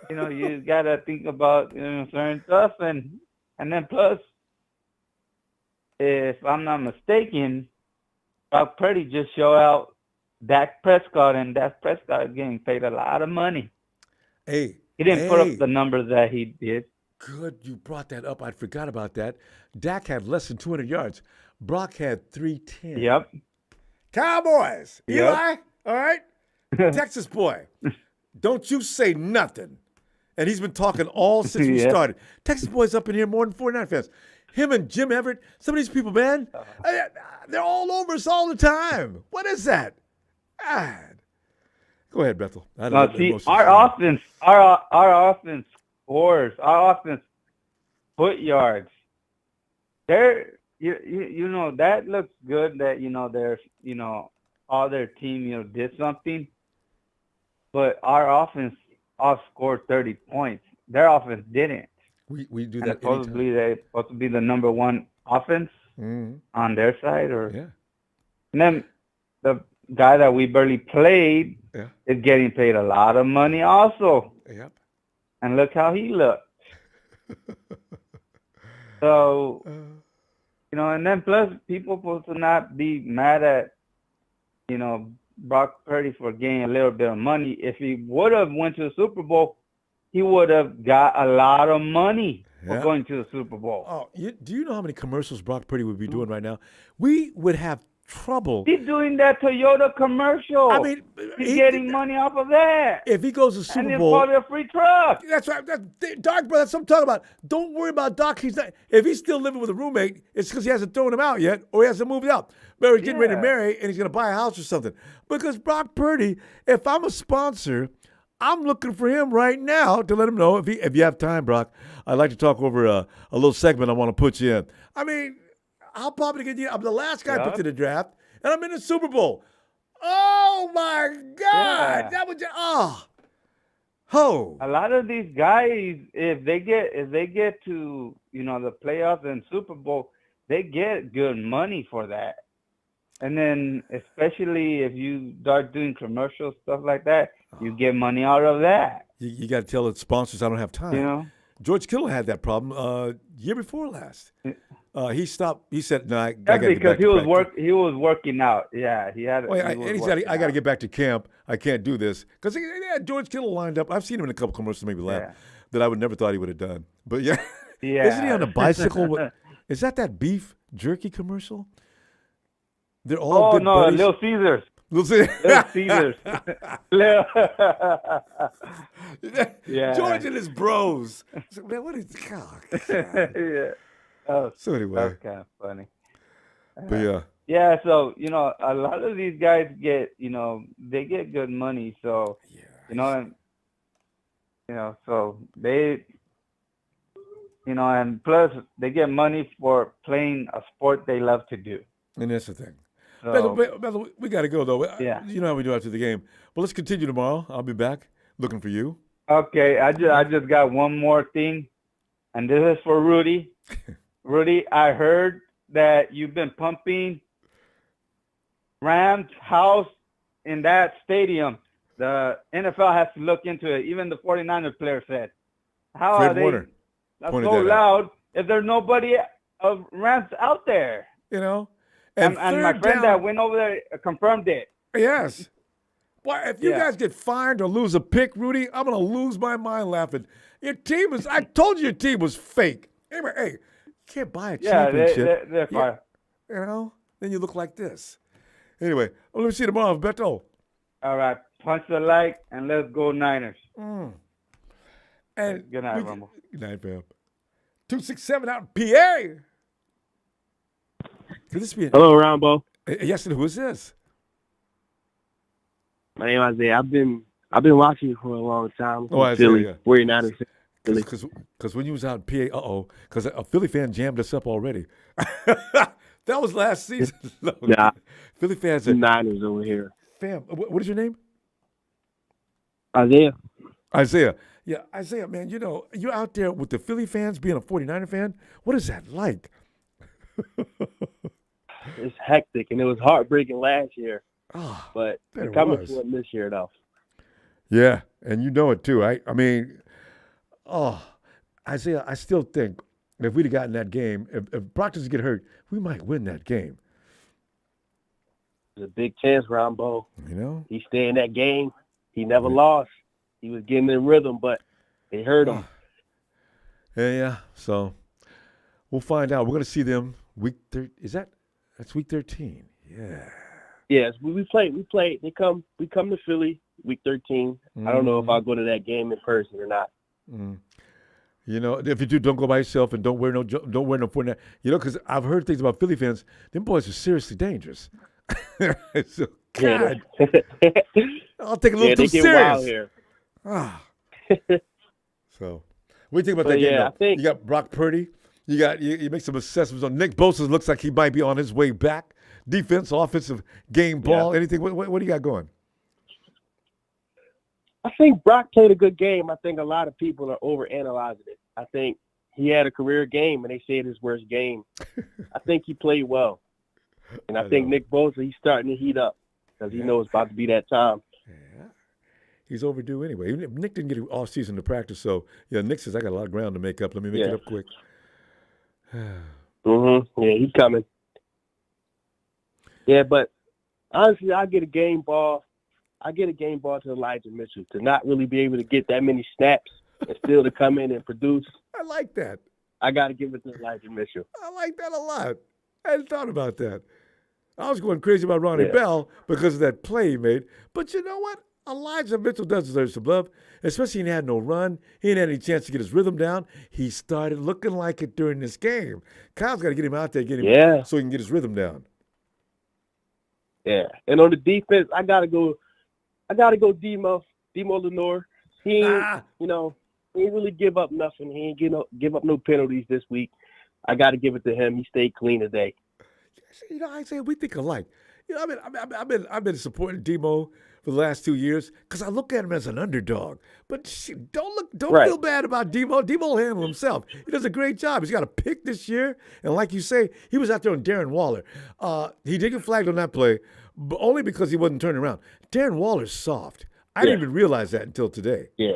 you gotta think about certain stuff, and then plus, if I'm not mistaken, Brock Purdy just showed out Dak Prescott, and Dak Prescott is getting paid a lot of money. Hey, he didn't put up the numbers that he did. Good, you brought that up. I forgot about that. Dak had less than 200 yards. Brock had 310. Yep. Cowboys. Eli, all right? Texas boy. Don't you say nothing. And he's been talking all since we started. Texas boy's up in here more than 49 fans. Him and Jim Everett, some of these people, man, they're all over us all the time. What is that? God. Go ahead, Bethel. Our offense scores. Our offense foot yards. That looks good that, there's, all their team, did something. But our offense outscored 30 points. Their offense didn't. We do and that supposedly they're supposed to be the number one offense on their side. And then the guy that we barely played is getting paid a lot of money also. Yep. And look how he looked. So, and then plus people supposed to not be mad at, Brock Purdy for getting a little bit of money. If he would have went to the Super Bowl, he would have got a lot of money for going to the Super Bowl. Oh, do you know how many commercials Brock Purdy would be doing right now? We would have trouble. He's doing that Toyota commercial. I mean, he's getting money off of that. If he goes to Super and it's Bowl, probably a free truck. That's right. Doc, brother, that's what I'm talking about. Don't worry about Doc. He's not. If he's still living with a roommate, it's because he hasn't thrown him out yet, or he hasn't moved out. But he's getting ready to marry, and he's going to buy a house or something. Because Brock Purdy, if I'm a sponsor, I'm looking for him right now to let him know if you have time, Brock. I'd like to talk over a little segment I want to put you in. I mean, I'll probably get you. I'm the last guy picked in the draft, and I'm in the Super Bowl. Oh my God! That was A lot of these guys, if they get to the playoffs and Super Bowl, they get good money for that. And then especially if you start doing commercial stuff like that, you get money out of that. You got to tell the sponsors I don't have time. George Kittle had that problem year before last. He stopped. He said, "No, I got to get back." Because he was working out. Yeah, he had. He said, "I got to get back to camp. I can't do this because he had George Kittle lined up. I've seen him in a couple commercials, maybe laugh that I would never thought he would have done. But yeah, isn't he on a bicycle? Is that beef jerky commercial? They're all good buddies. Little Caesars. Little Caesars. Yeah. George and his bros. Man, what is yeah. So anyway, that's kind of funny. But yeah. Yeah, so a lot of these guys get they get good money, so so they and plus they get money for playing a sport they love to do. And that's the thing. So, we got to go though. Yeah. You know how we do after the game. But let's continue tomorrow. I'll be back looking for you. Okay, I just got one more thing, and this is for Rudy. Rudy, I heard that you've been pumping Rams house in that stadium. The NFL has to look into it. Even the 49ers player said. How Fred are they Warner so pointed that loud if there's nobody of Rams out there? And my friend that went over there confirmed it. Yes. Well, if you guys get fined or lose a pick, Rudy, I'm going to lose my mind laughing. Your team I told you your team was fake. Anyway, hey, you can't buy a championship. They're fine. Then you look like this. Anyway, let me see you tomorrow, Beto. All right. Punch the like and let's go Niners. And good night, Rumble. Good night, fam. 267 out in PA. Could this be Hello, Ronbo. Yes, and who is this? My name is Isaiah. I've been watching you for a long time. Isaiah. 49ers. Because when you was out in PA, because a Philly fan jammed us up already. That was last season. Nah. Philly fans are Niners over here. Fam, what is your name? Isaiah. Isaiah. Yeah, Isaiah, man, you're out there with the Philly fans being a 49er fan. What is that like? It's hectic, and it was heartbreaking last year. But they're coming for it this year, though. Yeah, and you know it, too. I mean, Isaiah, I still think if we'd have gotten that game, if Brock doesn't get hurt, we might win that game. There's a big chance, Ronbo. He stayed in that game. He never lost. He was getting in rhythm, but they hurt him. Yeah. So we'll find out. We're going to see them week 13. That's week 13? Yeah. Yes, we play. We come to Philly week 13. I don't know if I'll go to that game in person or not. If you do, don't go by yourself and don't wear no 49. Because I've heard things about Philly fans. Them boys are seriously dangerous. So, God, I'll take a little too they get serious. Wild here. So, what do you think about that game? I think you got Brock Purdy. You make some assessments on Nick Bosa. Looks like he might be on his way back. Defense, offensive, game ball, anything. What do you got going? I think Brock played a good game. I think a lot of people are overanalyzing it. I think he had a career game, and they said his worst game. I think he played well. And I think Nick Bosa, he's starting to heat up because he knows it's about to be that time. Yeah. He's overdue anyway. Nick didn't get an off season to practice, so Nick says, I got a lot of ground to make up. Let me make it up quick. Yeah, he's coming. Yeah, but honestly, I get a game ball to Elijah Mitchell to not really be able to get that many snaps and still to come in and produce. I like that. I got to give it to Elijah Mitchell. I like that a lot. I hadn't thought about that. I was going crazy about Ronnie Yeah. Bell because of that play he made. But you know what? Elijah Mitchell does deserve some love, especially he had no run. He didn't have any chance to get his rhythm down. He started looking like it during this game. Kyle's got to get him out there, so he can get his rhythm down. Yeah. And on the defense, I gotta go Demo Lenore. He ain't, he ain't really give up nothing. He ain't give up no penalties this week. I gotta give it to him. He stayed clean today. I say we think alike. I've been supporting Demo for the last 2 years because I look at him as an underdog. But don't feel bad about Demo. Demo will handle himself. He does a great job. He's got a pick this year, and like you say, he was out there on Darren Waller. He did get flagged on that play, but only because he wasn't turning around. Darren Waller's soft. I didn't even realize that until today. Yeah.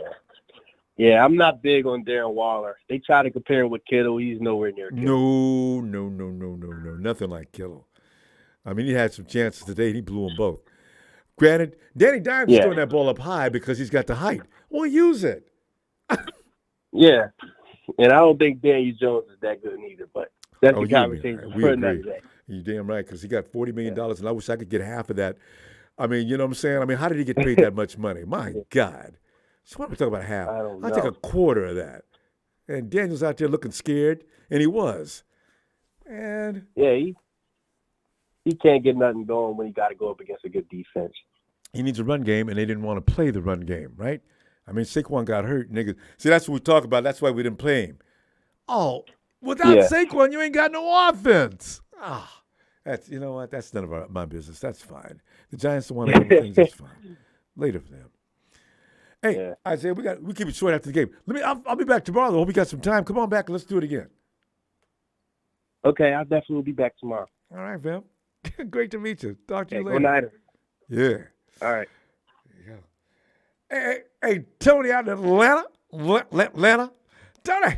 Yeah, I'm not big on Darren Waller. They try to compare him with Kittle. He's nowhere near Kittle. No. Nothing like Kittle. I mean, he had some chances today, and he blew them both. Granted, Danny Dimes is throwing that ball up high because he's got the height. Well, use it. Yeah. And I don't think Daniel Jones is that good either, but that's the conversation for another day. You're damn right, because he got $40 million, and I wish I could get half of that. I mean, you know what I'm saying? I mean, how did he get paid that much money? My God. So why are we talking about half? I'll take a quarter of that. And Daniel's out there looking scared, and he was. And yeah, he can't get nothing going when he got to go up against a good defense. He needs a run game, and they didn't want to play the run game, right? I mean, Saquon got hurt, nigga. See, that's what we talk about. That's why we didn't play him. Oh, without Saquon, you ain't got no offense. That's, you know what? That's none of my business. That's fine. The Giants don't want to handle things. That's fine. Later for them. Hey, Isaiah, we keep it short after the game. I'll be back tomorrow. Though. Hope you got some time. Come on back and let's do it again. Okay, I'll definitely be back tomorrow. All right, fam. Great to meet you. Talk to you later. Good night. Yeah. All right. Hey, Tony out in Atlanta. Tony.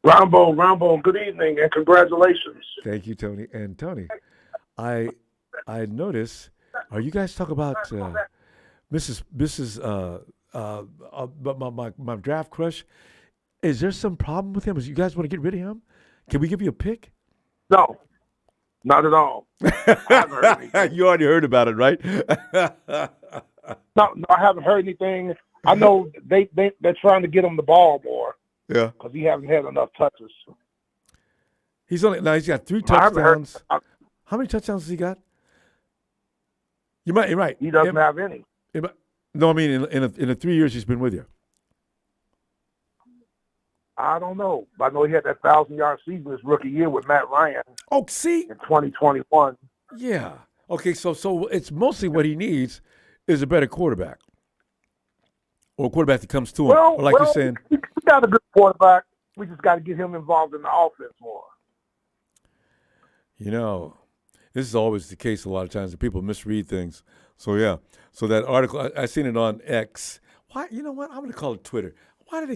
Ronbo, good evening and congratulations. Thank you, Tony. And Tony, I notice. Are you guys talking about Mrs. my draft crush? Is there some problem with him? You guys want to get rid of him? Can we give you a pick? No, not at all. I haven't heard anything. You already heard about it, right? No, I haven't heard anything. I know they're trying to get him the ball more. Yeah, because he hasn't had enough touches. He's got 3 touchdowns. How many touchdowns has he got? You're right. He doesn't have any. No, I mean in the 3 years he's been with you. I don't know. I know he had that 1,000-yard season his rookie year with Matt Ryan. Oh, see? In 2021. Yeah. Okay, so it's mostly what he needs is a better quarterback. Or a quarterback that comes to him. Or like you're saying. We got a good quarterback. We just got to get him involved in the offense more. You know, this is always the case a lot of times that people misread things. So, yeah. So that article, I seen it on X. Why? You know what? I'm going to call it Twitter. Why did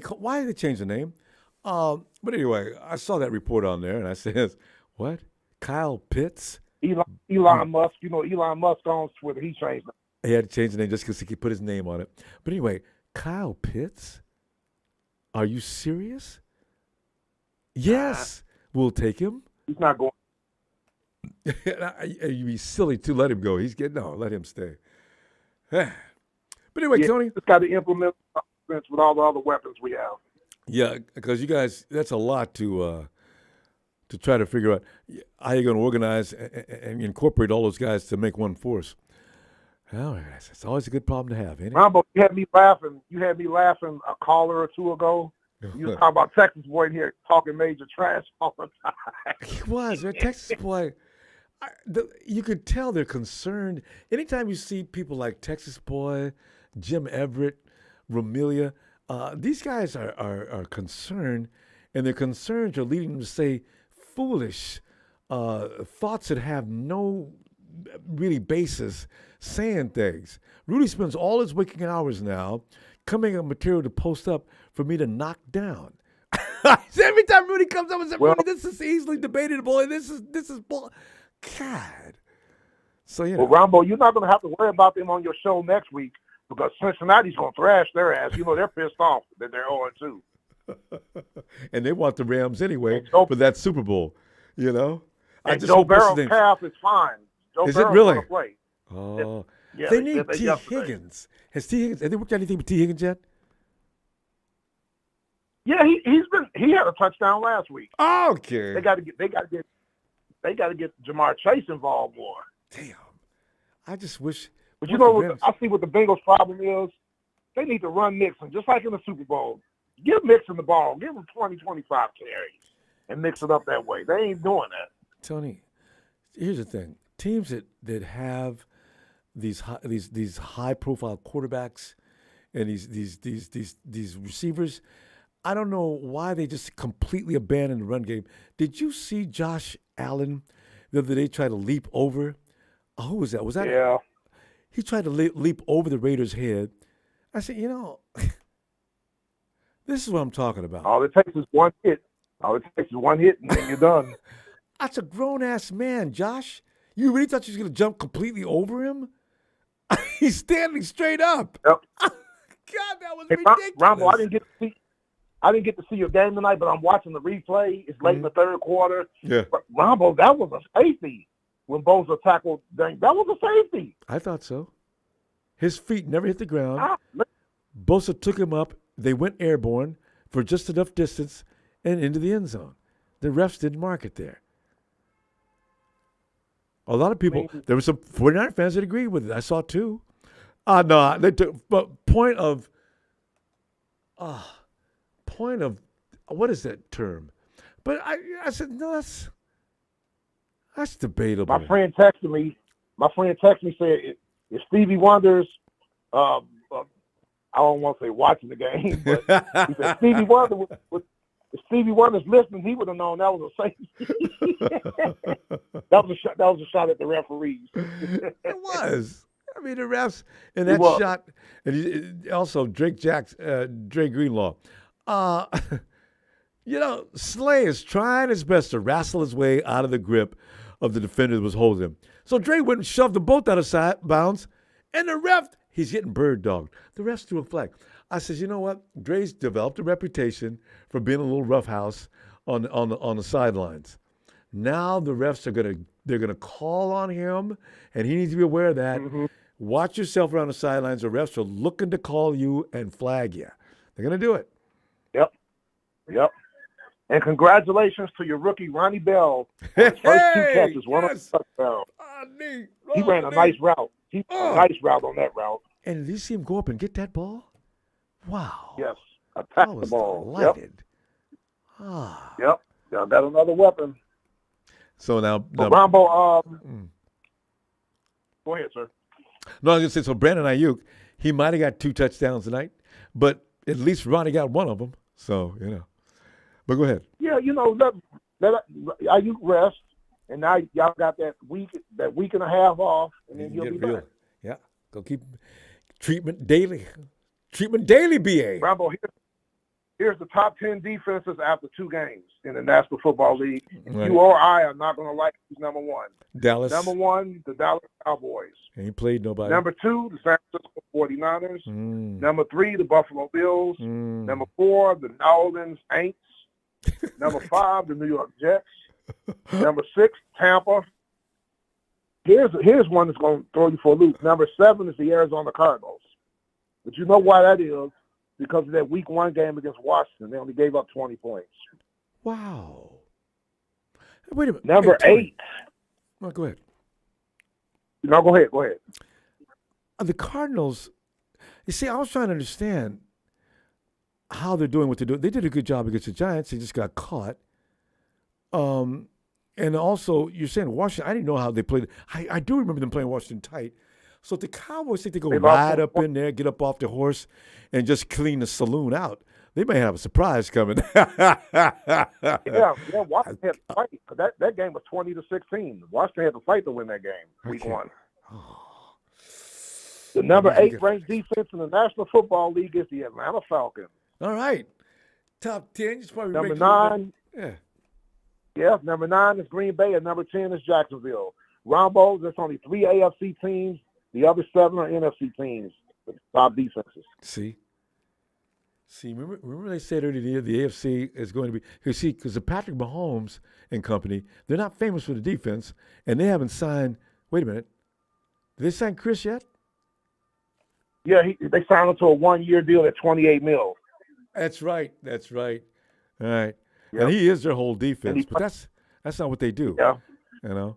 they change the name? But anyway, I saw that report on there, and I said, what? Kyle Pitts? Elon Musk. You know, Elon Musk owns Twitter. He changed it. He had to change the name just because he could put his name on it. But anyway, Kyle Pitts? Are you serious? Yes, we'll take him. He's not going. You'd be silly to let him go. Let him stay. But anyway, Tony. Just got to implement offense with all the other weapons we have. Yeah, because you guys, that's a lot to try to figure out how you're going to organize and incorporate all those guys to make one force. Oh, it's always a good problem to have, ain't it? Ronbo, you had me laughing a caller or two ago. You was talking about Texas boy here talking major trash all the time. He was, man. Texas boy. You could tell they're concerned. Anytime you see people like Texas boy, Jim Everett, Romelia, these guys are concerned, and their concerns are leading them to say foolish thoughts that have no really basis, saying things. Rudy spends all his waking hours now coming up material to post up for me to knock down. Every time Rudy comes up and says, Rudy, this is easily debatable, and this is bull. God. So, you know. Well, Ronbo, you're not going to have to worry about them on your show next week because Cincinnati's going to thrash their ass. You know, they're pissed off that they're 0-2. And they want the Rams anyway for that Super Bowl, you know. I And just Joe hope what's his Burrow's name. calf is fine. Joe Is it Burrow's really? gonna play. Oh, Yeah, they they need said that T. yesterday. Higgins. Has T. Higgins? Have they worked out anything with T. Higgins yet? Yeah, he had a touchdown last week. Okay. They got to get Jamar Chase involved more. Damn. I just wish. But you know what? I see what the Bengals' problem is. They need to run Mixon just like in the Super Bowl. Give Mixon the ball. Give him 20, 25 carries and mix it up that way. They ain't doing that. Tony, here's the thing: teams that have these high profile quarterbacks and these receivers, I don't know why they just completely abandoned the run game. Did you see Josh Allen the other day try to leap over? Oh, who was that? Was that? Yeah. He tried to leap over the Raiders' head. I said, this is what I'm talking about. All it takes is one hit. And then you're done. That's a grown-ass man, Josh. You really thought you was going to jump completely over him? He's standing straight up. Yep. God, that was ridiculous. Ronbo, I didn't get to see your game tonight, but I'm watching the replay. It's late in the third quarter. Yeah. But Ronbo, that was a safety when Bosa tackled. That was a safety. I thought so. His feet never hit the ground. Bosa took him up. They went airborne for just enough distance and into the end zone. The refs didn't mark it there. A lot of people, there were some 49 fans that agreed with it. I saw two. No, they took, but point of, what is that term? But I said, no, that's debatable. My friend texted me said, if Stevie Wonder's, I don't want to say watching the game, but he said Stevie Wonder if Stevie Wonder's listening, he would have known that was a safety. that was a shot at the referees. It was. I mean, the refs and that shot, and also Drake Greenlaw. Slay is trying his best to wrestle his way out of the grip of the defender that was holding him. So Drake went and shoved them both out of bounds, and the ref, he's getting bird dogged. The refs threw a flag. I says, you know what? Dre's developed a reputation for being a little roughhouse on the sidelines. Now the refs they're gonna call on him, and he needs to be aware of that. Mm-hmm. Watch yourself around the sidelines. The refs are looking to call you and flag you. They're gonna do it. Yep. And congratulations to your rookie Ronnie Bell. His first two catches, one on the touchdown. He ran a nice route. He ran a nice route on that route. And did you see him go up and get that ball? Wow. Yes. Attack the ball. Delighted. Yep. Y'all got another weapon. So now Ronbo, go ahead, sir. No, I was going to say, so Brandon Ayuk, he might have got 2 touchdowns tonight, but at least Ronnie got one of them. So, But go ahead. Yeah, let Ayuk rest, and now y'all got that week and a half off, and then you'll be back. Yeah. Go keep treatment daily. Treatment daily, BA. Ronbo, here's the top 10 defenses after 2 games in the National Football League. Right. You or I are not going to like who's number 1. Dallas. Number 1, the Dallas Cowboys. Ain't played nobody. Number 2, the San Francisco 49ers. Number 3, the Buffalo Bills. Number 4, the New Orleans Saints. Number 5, the New York Jets. Number 6, Tampa. Here's one that's going to throw you for a loop. Number 7 is the Arizona Cardinals. But you know why that is? Because of that Week 1 game against Washington. They only gave up 20 points. Wow. Wait a minute. Number 8. No, go ahead. No, go ahead. The Cardinals, you see, I was trying to understand how they're doing what they're doing. They did a good job against the Giants. They just got caught. And also, you're saying Washington, I didn't know how they played. I do remember them playing Washington tight. So if the Cowboys think they go right up in there, get up off the horse, and just clean the saloon out, they may have a surprise coming. yeah, Washington had to fight. That game was 20-16. Washington had to fight to win that game, Week 1. The number 8 ranked defense in the National Football League is the Atlanta Falcons. All right. Top 10. Number 9. Yeah, number 9 is Green Bay, and number 10 is Jacksonville. Ronbo, there's only 3 AFC teams. The other 7 are NFC teams, the top defenses. See? See, remember they said earlier in the year the AFC is going to be – because the Patrick Mahomes and company, they're not famous for the defense, and they haven't signed – wait a minute. Did they sign Chris yet? Yeah, they signed him to a 1-year deal at $28 million. That's right. All right. Yep. And he is their whole defense, but that's not what they do. Yeah. You know?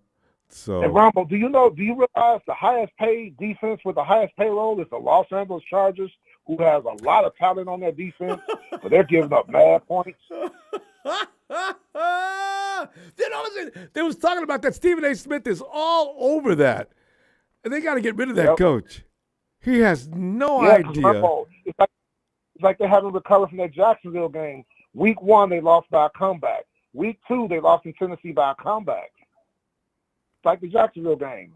So. And Ronbo, do you realize the highest paid defense with the highest payroll is the Los Angeles Chargers, who has a lot of talent on their defense, but they're giving up mad points. They was talking about that. Stephen A. Smith is all over that. And they got to get rid of that coach. He has no idea. Ronbo, it's like they haven't recovered from that Jacksonville game. Week 1, they lost by a comeback. Week 2, they lost in Tennessee by a comeback. It's like the Jacksonville game.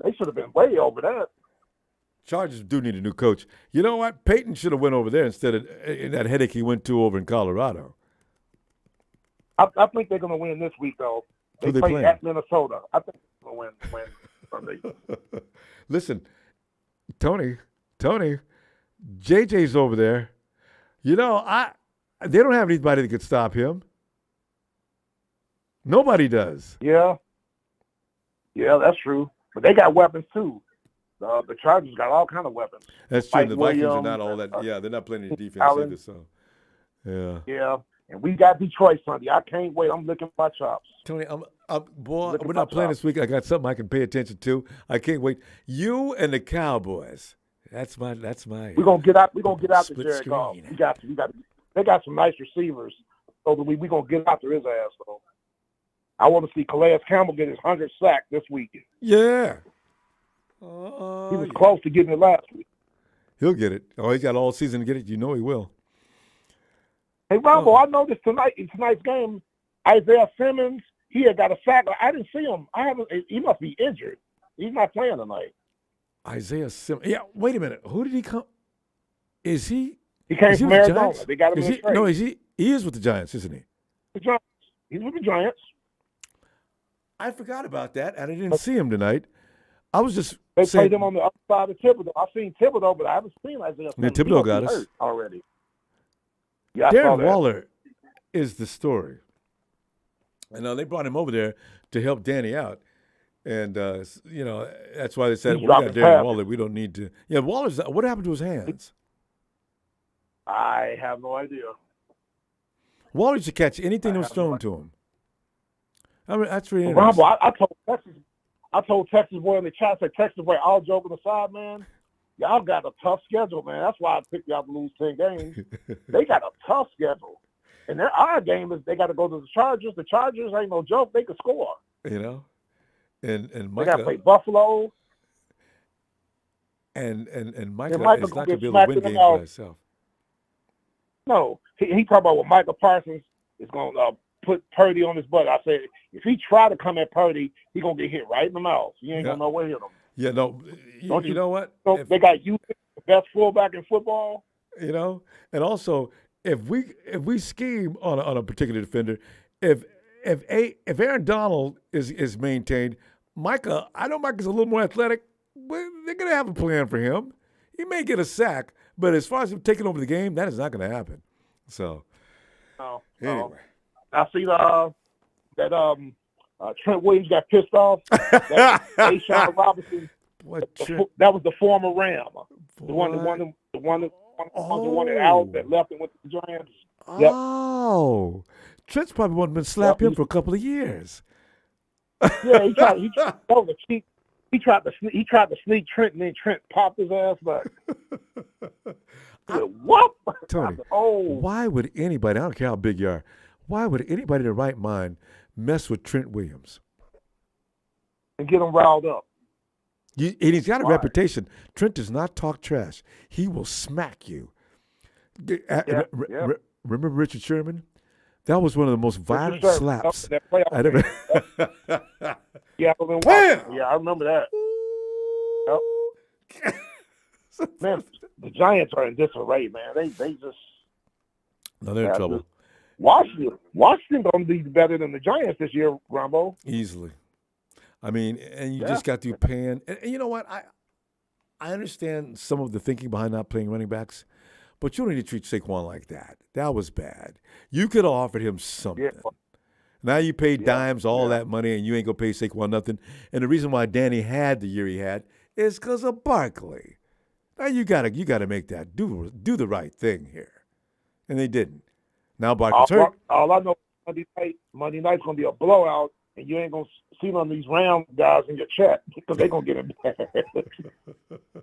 They should have been way over that. Chargers do need a new coach. You know what? Peyton should have went over there instead of that headache he went to over in Colorado. I think they're going to win this week, though. They play at Minnesota. I think they're going to win Sunday. Listen, Tony, JJ's over there. You know, they don't have anybody that could stop him. Nobody does. Yeah, that's true. But they got weapons, too. The Chargers got all kind of weapons. That's true. The Vikings are not all that. Yeah, they're not playing any defense either. So, yeah. Yeah, and we got Detroit Sunday. I can't wait. I'm licking my chops. Tony, we're not playing this week. I got something I can pay attention to. I can't wait. You and the Cowboys. That's my. We're gonna get out. We're gonna get out to split Jared Goff. screen. We got. They got some nice receivers. So we're gonna get after his ass. So I want to see Calais Campbell get his 100th sack this week. Yeah. He was close to getting it last week. He'll get it. Oh, he's got all season to get it. You know he will. Hey, Ronbo, I noticed in tonight's game, Isaiah Simmons, he had got a sack. I didn't see him. He must be injured. He's not playing tonight. Isaiah Simmons. Yeah, wait a minute. Who did he come? Is he? He came from Arizona. They got him in the trade. No, he is with the Giants, isn't he? The Giants. He's with the Giants. I forgot about that, and I didn't see him tonight. I was just They saying, played him on the other side of Thibodeau. I've seen Thibodeau, but I haven't seen Isaiah Simmons. Yeah, Thibodeau got us already. Yeah, I saw Darren that. Waller is the story. And they brought him over there to help Danny out. And, that's why they said, He's we got dropping Darren passes. Waller. We don't need to. Yeah, Waller's, what happened to his hands? I have no idea. Waller used to catch anything that was thrown to him. I mean, that's really interesting. Ronbo, I told Texas boy in the chat, I said, Texas boy, all joking aside, man, y'all got a tough schedule, man. That's why I picked y'all to lose 10 games. They got a tough schedule. And our game is they got to go to the Chargers. The Chargers ain't no joke. They can score. You know? And They Micah, got to play Buffalo. and Micah Micah is not going to be able to win games by himself. No, he talked about what Michael Parsons is going to put Purdy on his butt. I said, if he try to come at Purdy, he going to get hit right in the mouth. You ain't going to know where to hit him. Yeah, no. You know what? They got you, the best fullback in football. You know, and also if we scheme on a particular defender, if Aaron Donald is maintained, Micah, I know Micah's a little more athletic, but they're gonna have a plan for him. He may get a sack, but as far as him taking over the game, that is not going to happen. So, anyway, I see that Trent Williams got pissed off. That Ashawn Robinson. That was the former Ram, the one that left and went to the Giants. Yep. Oh, Trent's probably one been slap him for a couple of years. Yeah, he tried to cheat. He tried to sneak Trent, and then Trent popped his ass back. What? Tony, why would anybody, I don't care how big you are, why would anybody in their right mind mess with Trent Williams? And get him riled up. And he's got a reputation. Trent does not talk trash. He will smack you. Remember Richard Sherman? That was one of the most violent slaps I'd ever. Yeah, I remember that. Yep. Man, the Giants are in disarray, man. They just. No, they're in trouble. Washington gonna be better than the Giants this year, Ronbo. Easily. I mean, and you just got to paying. And you know what? I understand some of the thinking behind not playing running backs, But you don't need to treat Saquon like that. That was bad. You could have offered him something. Yeah. Now you paid dimes all that money, and you ain't going to pay Saquon nothing. And the reason why Danny had the year he had is because of Barkley. Now you gotta make that do the right thing here. And they didn't. Now Barkley's hurt. All I know Monday night's going to be a blowout, and you ain't going to see none of these Rams guys in your chat because they're going to get it bad.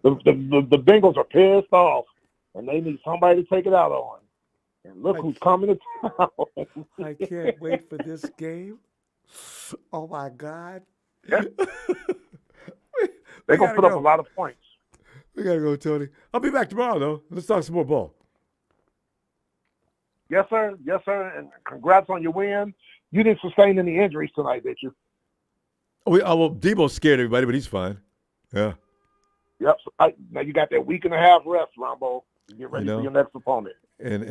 the Bengals are pissed off, and they need somebody to take it out on. And look who's coming to town. I can't wait for this game. Oh, my God. Yeah. They're going to put up a lot of points. We got to go, Tony. I'll be back tomorrow, though. Let's talk some more ball. Yes, sir. Yes, sir. And congrats on your win. You didn't sustain any injuries tonight, did you? Well, Debo's scared everybody, but he's fine. Yeah. Yep. So now you got that week and a half rest, Ronbo. Get ready for your next opponent. And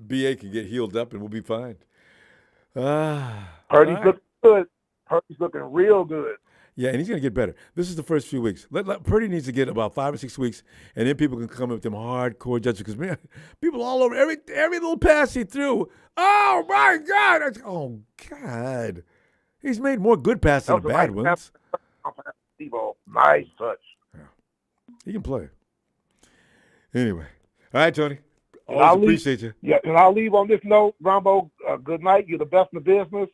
BA can get healed up, and we'll be fine. Purdy's looking good. Purdy's looking real good. Yeah, and he's going to get better. This is the first few weeks. Purdy needs to get about 5 or 6 weeks, and then people can come up with them hardcore judges. Because, man, people all over, every little pass he threw, oh, my God. Oh, God. He's made more good passes than bad ones. Nice touch. Yeah. He can play. Anyway. All right, Tony. Always appreciate you. Yeah, and I'll leave on this note, Ronbo. Good night. You're the best in the business.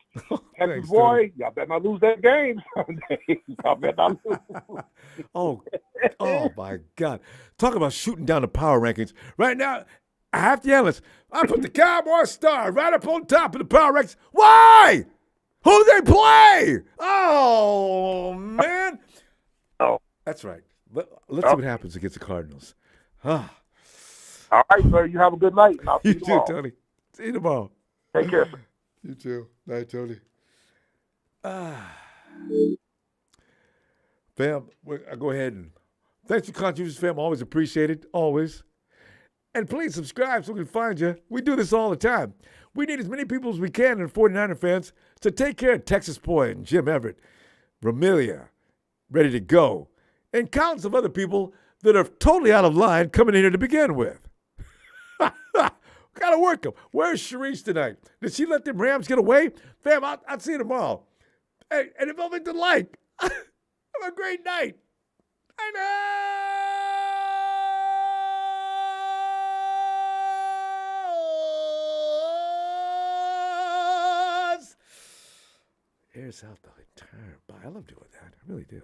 Texas boy, y'all better not lose that game Sunday. Y'all better not lose. Oh, my God. Talk about shooting down the power rankings. Right now, I have to analyze. I put the Cowboys star right up on top of the power rankings. Why? Who they play? Oh, man. Oh. That's right. Let's see what happens against the Cardinals. All right, sir. You have a good night. And I'll see You you too, tomorrow. Tony. See you tomorrow. Take care, sir. You too. Night, Tony. Fam, I go ahead and thanks for contributions, fam. Always appreciated. Always. And please subscribe so we can find you. We do this all the time. We need as many people as we can in 49er fans to take care of Texas Boy and Jim Everett, Ramilia, ready to go, and countless of other people that are totally out of line coming in here to begin with. Got to work them. Where's Sharice tonight? Did she let them Rams get away? Fam, I'll see you tomorrow. Hey, and if I'm into like, have a great night. I know. Airs out the entire body. I love doing that. I really do.